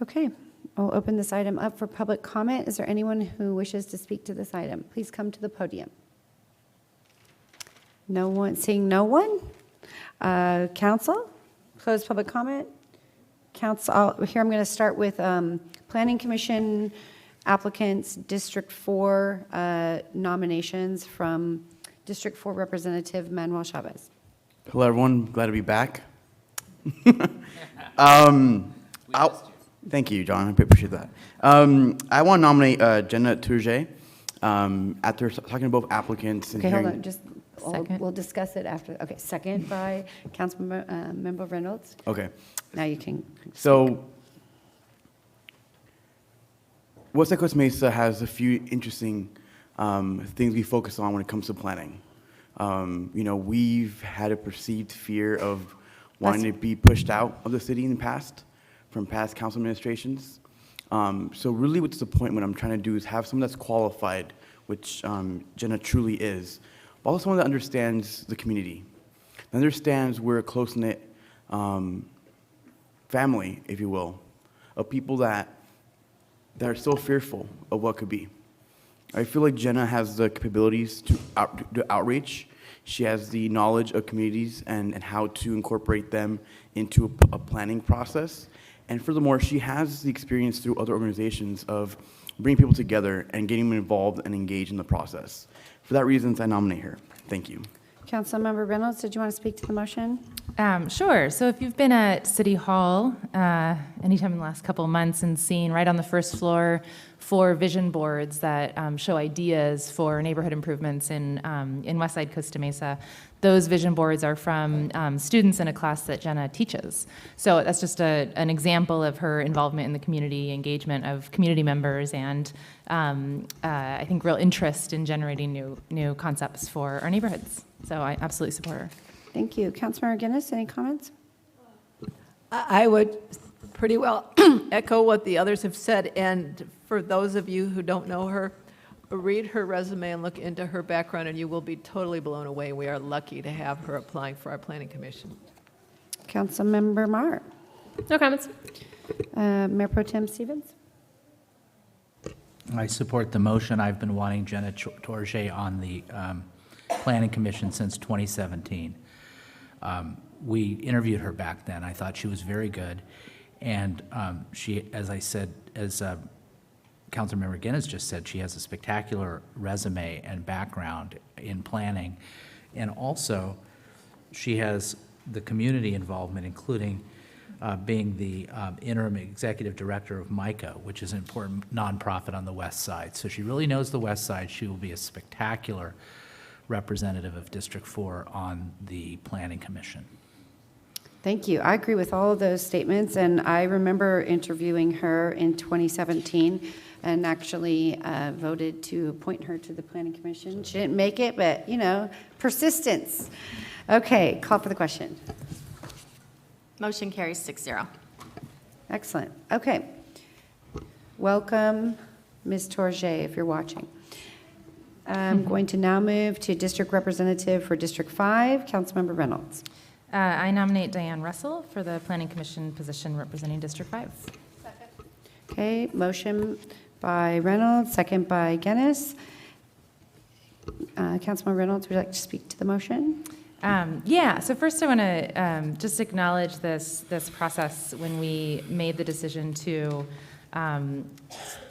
Speaker 1: Okay, I'll open this item up for public comment. Is there anyone who wishes to speak to this item? Please come to the podium. No one, seeing no one? Council, close public comment. Council, here I'm going to start with Planning Commission applicants, District 4 nominations from District 4 Representative Manuel Chavez.
Speaker 19: Hello, everyone. Glad to be back. Thank you, John. I appreciate that. I want to nominate Jenna Tourget. After talking to both applicants and
Speaker 1: Okay, hold
Speaker 19: hearing-
Speaker 1: on, just, we'll discuss it after. Okay, second by Councilmember Reynolds.
Speaker 19: Okay.
Speaker 1: Now you can.
Speaker 19: So, West Costa Mesa has a few interesting things we focus on when it comes to planning. We've had a perceived fear of wanting to be pushed out of the city in the past, from past council administrations. So really with this appointment, I'm trying to do is have someone that's qualified, which Jenna truly is, but also someone that understands the community, understands we're a close-knit family, if you will. of people that are so fearful of what could be. I feel like Jenna has the capabilities to do outreach. She has the knowledge of communities and how to incorporate them into a planning process. And furthermore, she has the experience through other organizations of bringing people together and getting them involved and engaged in the process. For that reason, I nominate her. Thank you.
Speaker 1: Councilmember Reynolds, did you want to speak to the motion?
Speaker 18: Sure. So if you've been at City Hall anytime in the last couple of months and seen right on the first floor 4 vision boards that show ideas for neighborhood improvements in Westside Costa Mesa, those vision boards are from students in a class that Jenna teaches. So that's just an example of her involvement in the community, engagement of community members, and I think real interest in generating new concepts for our neighborhoods. So I absolutely support her.
Speaker 1: Thank you. Councilmember Guinness, any comments?
Speaker 17: I would pretty well echo what the others have said, and for those of you who don't know her, read her resume and look into her background, and you will be totally blown away. We are lucky to have her applying for our Planning Commission.
Speaker 1: Councilmember Mar.
Speaker 20: No comments.
Speaker 1: Mayor Pro Tem Stevens.
Speaker 22: I support the motion. I've been wanting Jenna Torge on the Planning Commission since 2017. We interviewed her back then. I thought she was very good. And she, as I said, as Councilmember Guinness just said, she has a spectacular resume and background in planning. And also, she has the community involvement, including being the interim executive director of MICA, which is an important nonprofit on the West Side. So she really knows the West Side. She will be a spectacular representative of District 4 on the Planning Commission.
Speaker 1: Thank you. I agree with all of those statements, and I remember interviewing her in 2017 and actually voted to appoint her to the Planning Commission. She didn't make it, but, you know, persistence. Okay, call for the question.
Speaker 6: Motion carries 6-0.
Speaker 1: Excellent. Okay. Welcome, Ms. Torge, if you're watching. I'm going to now move to District Representative for District 5, Councilmember Reynolds.
Speaker 18: I nominate Diane Russell for the Planning Commission position representing District 5.
Speaker 1: Okay, motion by Reynolds, second by Guinness. Councilmember Reynolds, would you like to speak to the motion?
Speaker 18: Yeah, so first I want to just acknowledge this process when we made the decision to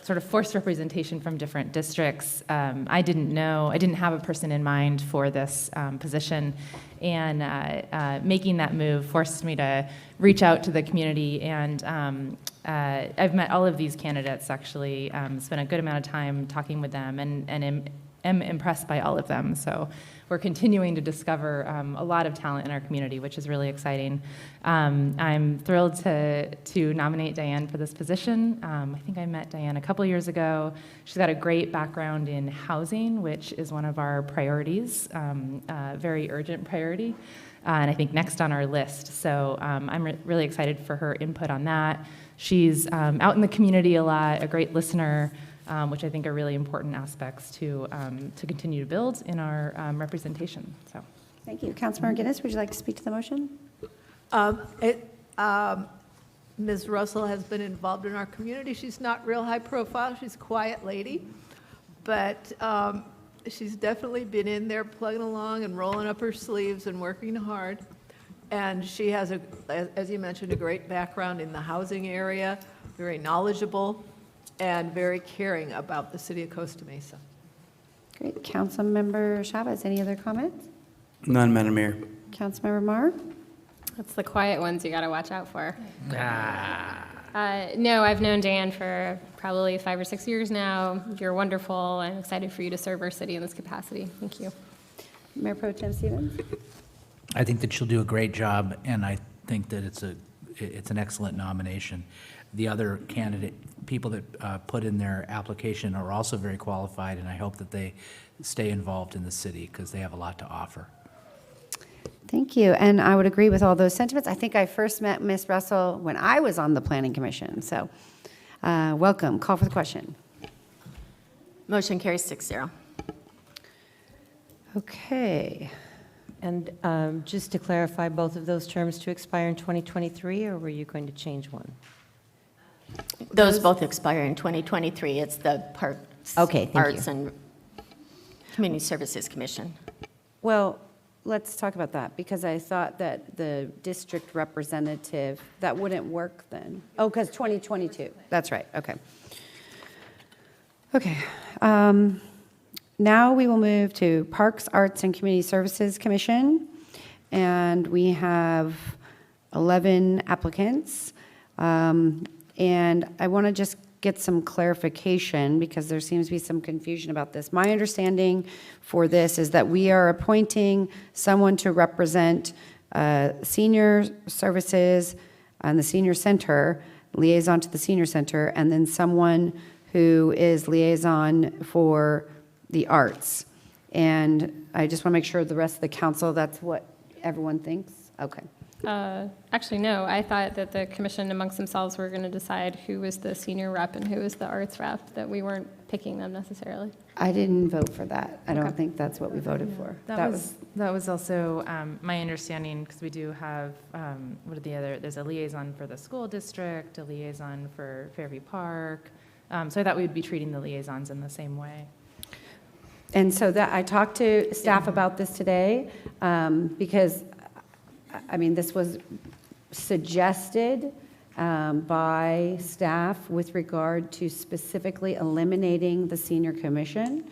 Speaker 18: sort of force representation from different districts. I didn't have a person in mind for this position, and making that move forced me to reach out to the community, and I've met all of these candidates, actually, spent a good amount of time talking with them, and am impressed by all of them. So we're continuing to discover a lot of talent in our community, which is really exciting. I'm thrilled to nominate Diane for this position. I think I met Diane a couple years ago. She's got a great background in housing, which is one of our priorities, very urgent priority, and I think next on our list. So I'm really excited for her input on that. She's out in the community a lot, a great listener, which I think are really important aspects to continue to build in our representation. So,
Speaker 1: thank you. Councilmember Guinness, would you like to speak to the motion?
Speaker 17: Ms. Russell has been involved in our community. She's not real high profile. She's a quiet lady, but she's definitely been in there plugging along and rolling up her sleeves and working hard. And she has, as you mentioned, a great background in the housing area, very knowledgeable, and very caring about the city of Costa Mesa.
Speaker 1: Great. Councilmember Chavez, any other comments?
Speaker 19: None, Madam Mayor.
Speaker 1: Councilmember Mar?
Speaker 20: That's the quiet ones you got to watch out for. No, I've known Dan for probably 5 or 6 years now. You're wonderful. I'm excited for you to serve our city in this capacity. Thank you.
Speaker 1: Mayor Pro Tem Stevens?
Speaker 22: I think that she'll do a great job, and I think that it's an excellent nomination. The other people that put in their application are also very qualified, and I hope that they stay involved in the city because they have a lot to offer.
Speaker 1: Thank you. And I would agree with all those sentiments. I think I first met Ms. Russell when I was on the Planning Commission. So welcome. Call for the question.
Speaker 6: Motion carries 6-0.
Speaker 1: Okay.
Speaker 8: And just to clarify, both of those terms to expire in 2023, or were you going to change one?
Speaker 6: Those both expire in 2023. It's the Parks,
Speaker 1: Okay, thank
Speaker 6: Arts,
Speaker 1: you.
Speaker 6: and Community Services Commission.
Speaker 1: Well, let's talk about that, because I thought that the district representative, that wouldn't work then. Oh, because 2022. That's right, okay. Okay. Now we will move to Parks, Arts, and Community Services Commission, and we have 11 applicants. And I want to just get some clarification because there seems to be some confusion about this. My understanding for this is that we are appointing someone to represent senior services and the senior center, liaison to the senior center, and then someone who is liaison for the arts. And I just want to make sure the rest of the council, that's what everyone thinks? Okay.
Speaker 20: Actually, no. I thought that the commission amongst themselves were going to decide who was the senior rep and who was the arts rep, that we weren't picking them necessarily.
Speaker 1: I didn't vote for that. I don't
Speaker 20: Okay.
Speaker 1: think that's what we voted for.
Speaker 18: That was also my understanding, because we do have, what are the other, there's a liaison for the school district, a liaison for Fairview Park. So I thought we would be treating the liaisons in the same way.
Speaker 1: And so that, I talked to staff about this today, because, I mean, this was suggested by staff with regard to specifically eliminating the senior commission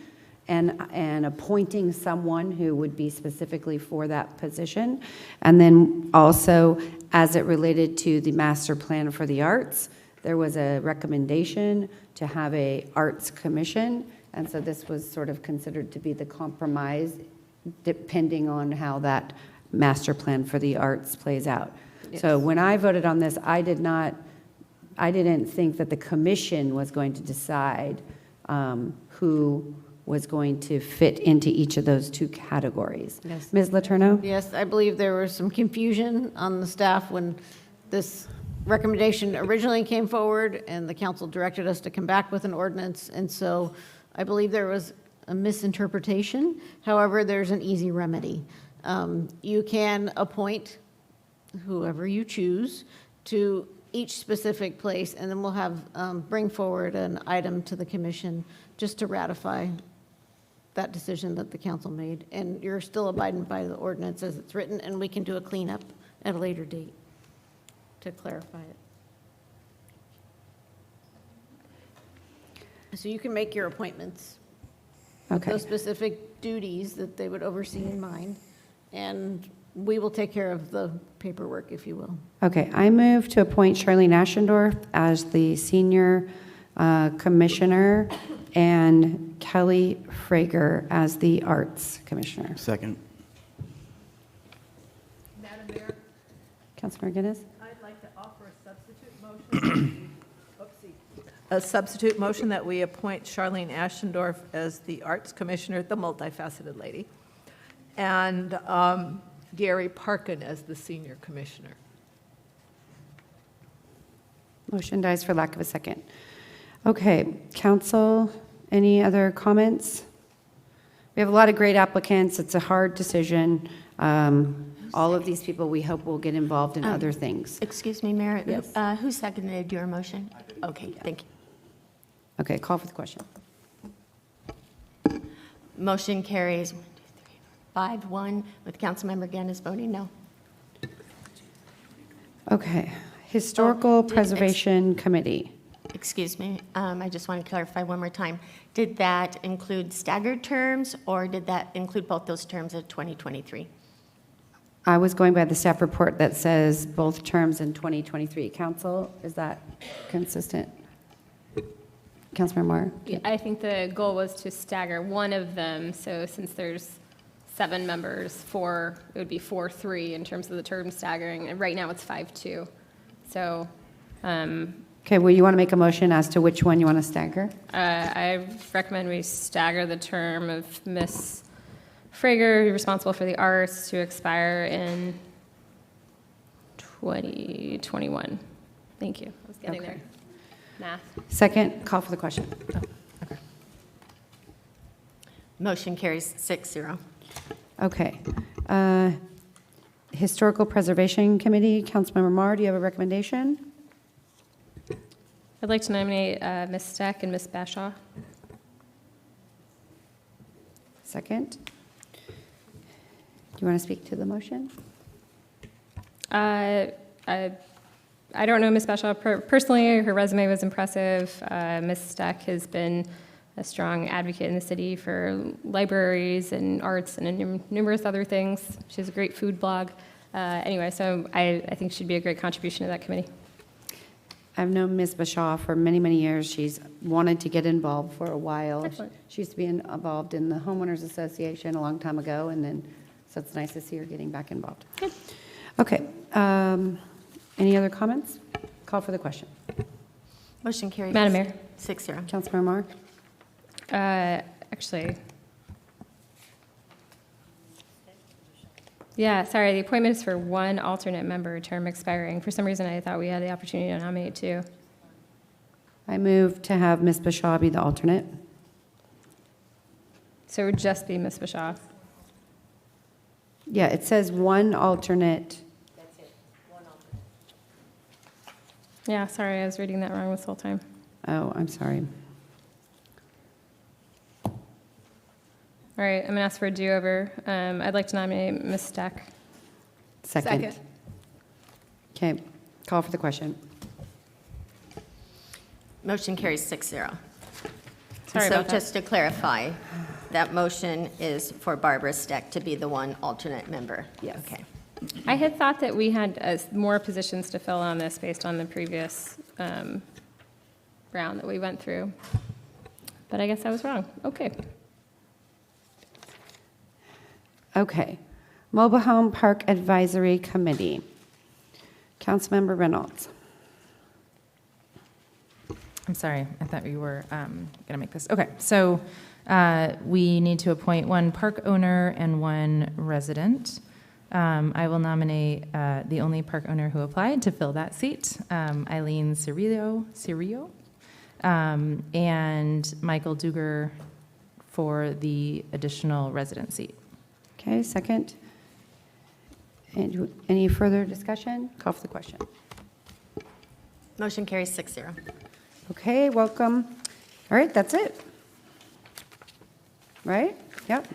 Speaker 1: and appointing someone who would be specifically for that position. And then also, as it related to the master plan for the arts, there was a recommendation to have a arts commission. And so this was sort of considered to be the compromise, depending on how that master plan for the arts plays out. So when I voted on this, I didn't think that the commission was going to decide who was going to fit into each of those two categories.
Speaker 3: Yes.
Speaker 1: Ms. Letourneau?
Speaker 3: Yes, I believe there was some confusion on the staff when this recommendation originally came forward and the council directed us to come back with an ordinance. And so I believe there was a misinterpretation. However, there's an easy remedy. You can appoint whoever you choose to each specific place, and then we'll have, bring forward an item to the commission just to ratify that decision that the council made. And you're still abiding by the ordinance as it's written, and we can do a cleanup at a later date to clarify it. So you can make your appointments. With
Speaker 1: Okay.
Speaker 3: those specific duties that they would oversee in mind, and we will take care of the paperwork, if you will.
Speaker 1: Okay, I move to appoint Charlene Ashendorf as the senior commissioner and Kelly Frager as the arts commissioner.
Speaker 19: Second.
Speaker 17: Madam Mayor,
Speaker 1: Councilmember Guinness?
Speaker 17: I'd like to offer a substitute motion. A substitute motion that we appoint Charlene Ashendorf as the Arts Commissioner, the multifaceted lady, and Gary Parkin as the Senior Commissioner.
Speaker 1: Motion dies for lack of a second. Okay, council, any other comments? We have a lot of great applicants. It's a hard decision. All of these people, we hope, will get involved in other things.
Speaker 6: Excuse me, Mayor.
Speaker 1: Yes.
Speaker 6: Who seconded your motion? Okay, thank you.
Speaker 1: Okay, call for the question.
Speaker 6: Motion carries 5-1 with Councilmember Gannis voting no.
Speaker 1: Okay, Historical
Speaker 6: did-
Speaker 1: Preservation Committee.
Speaker 6: Excuse me, I just want to clarify one more time. Did that include staggered terms, or did that include both those terms of 2023?
Speaker 1: I was going by the staff report that says both terms in 2023. Council, is that consistent? Councilmember Moore?
Speaker 20: Yeah, I think the goal was to stagger one of them, so since there's 7 members, it would be 4-3 in terms of the term staggering, and right now it's 5-2. So,
Speaker 1: Okay, well, you want to make a motion as to which one you want to stagger?
Speaker 20: I recommend we stagger the term of Ms. Frager, responsible for the arts, to expire in 2021. Thank you. I was getting there. Math.
Speaker 1: Second, call for the question.
Speaker 6: Motion carries 6-0.
Speaker 1: Okay. Historical Preservation Committee, Councilmember Marr, do you have a recommendation?
Speaker 20: I'd like to nominate Ms. Steck and Ms. Bashaw.
Speaker 1: Second. Do you want to speak to the motion?
Speaker 20: I don't know Ms. Bashaw personally. Her resume was impressive. Ms. Steck has been a strong advocate in the city for libraries and arts and numerous other things. She has a great food blog. Anyway, so I think she'd be a great contribution to that committee.
Speaker 1: I've known Ms. Bashaw for many, many years. She's wanted to get involved for a while.
Speaker 20: Excellent.
Speaker 1: She used to be involved in the Homeowners Association a long time ago, and then, so it's nice to see her getting back involved.
Speaker 20: Good.
Speaker 1: Okay. Any other comments? Call for the question.
Speaker 6: Motion carries.
Speaker 20: Madam Mayor.
Speaker 6: 6-0.
Speaker 1: Councilmember Mark?
Speaker 20: Actually, yeah, sorry, the appointment is for one alternate member, term expiring. For some reason, I thought we had the opportunity to nominate two.
Speaker 1: I move to have Ms. Bashaw be the alternate.
Speaker 20: So it would just be Ms. Bashaw.
Speaker 1: Yeah, it says one alternate.
Speaker 20: Yeah, sorry, I was reading that wrong this whole time.
Speaker 1: Oh, I'm sorry.
Speaker 20: All right, I'm going to ask for a do-over. I'd like to nominate Ms. Steck.
Speaker 1: Second. Okay, call for the question.
Speaker 6: Motion carries 6-0.
Speaker 20: Sorry
Speaker 6: So
Speaker 20: about that.
Speaker 6: just to clarify, that motion is for Barbara Steck to be the one alternate member?
Speaker 1: Yes.
Speaker 6: Okay.
Speaker 20: I had thought that we had more positions to fill on this based on the previous round that we went through. But I guess I was wrong. Okay.
Speaker 1: Okay. Mobile Home Park Advisory Committee. Councilmember Reynolds.
Speaker 18: I'm sorry, I thought we were going to make this. Okay, so we need to appoint one park owner and one resident. I will nominate the only park owner who applied to fill that seat, Eileen Cirillo, and Michael Duger for the additional resident seat.
Speaker 1: Okay, second. And any further discussion? Call for the question.
Speaker 6: Motion carries 6-0.
Speaker 1: Okay, welcome. All right, that's it. Right? Yep.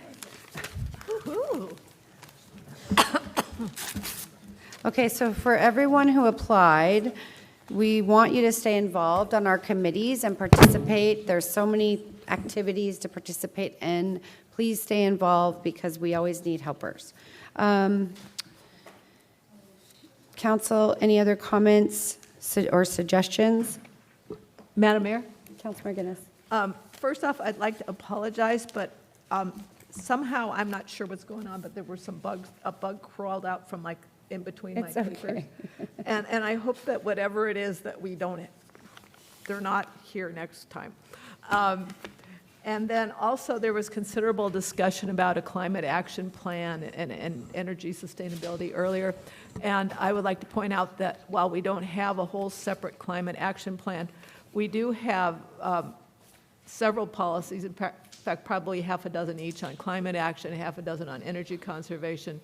Speaker 1: Okay, so for everyone who applied, we want you to stay involved on our committees and participate. There's so many activities to participate in. Please stay involved because we always need helpers. Council, any other comments or suggestions?
Speaker 17: Madam Mayor?
Speaker 1: Councilmember Guinness.
Speaker 17: First off, I'd like to apologize, but somehow, I'm not sure what's going on, but there were some bugs, a bug crawled out from like in between my
Speaker 1: It's
Speaker 17: papers.
Speaker 1: okay.
Speaker 17: And I hope that whatever it is that we don't, they're not here next time. And then also, there was considerable discussion about a climate action plan and energy sustainability earlier. And I would like to point out that while we don't have a whole separate climate action plan, we do have several policies, in fact, probably half a dozen each on climate action, half a dozen on energy conservation,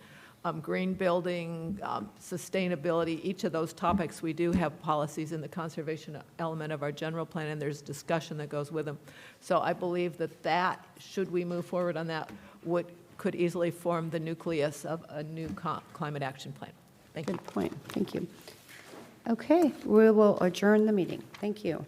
Speaker 17: green building, sustainability. Each of those topics, we do have policies in the conservation element of our general plan, and there's discussion that goes with them. So I believe that should we move forward on that, could easily form the nucleus of a new climate action plan. Thank you.
Speaker 1: Good point. Thank you. Okay, we will adjourn the meeting. Thank you.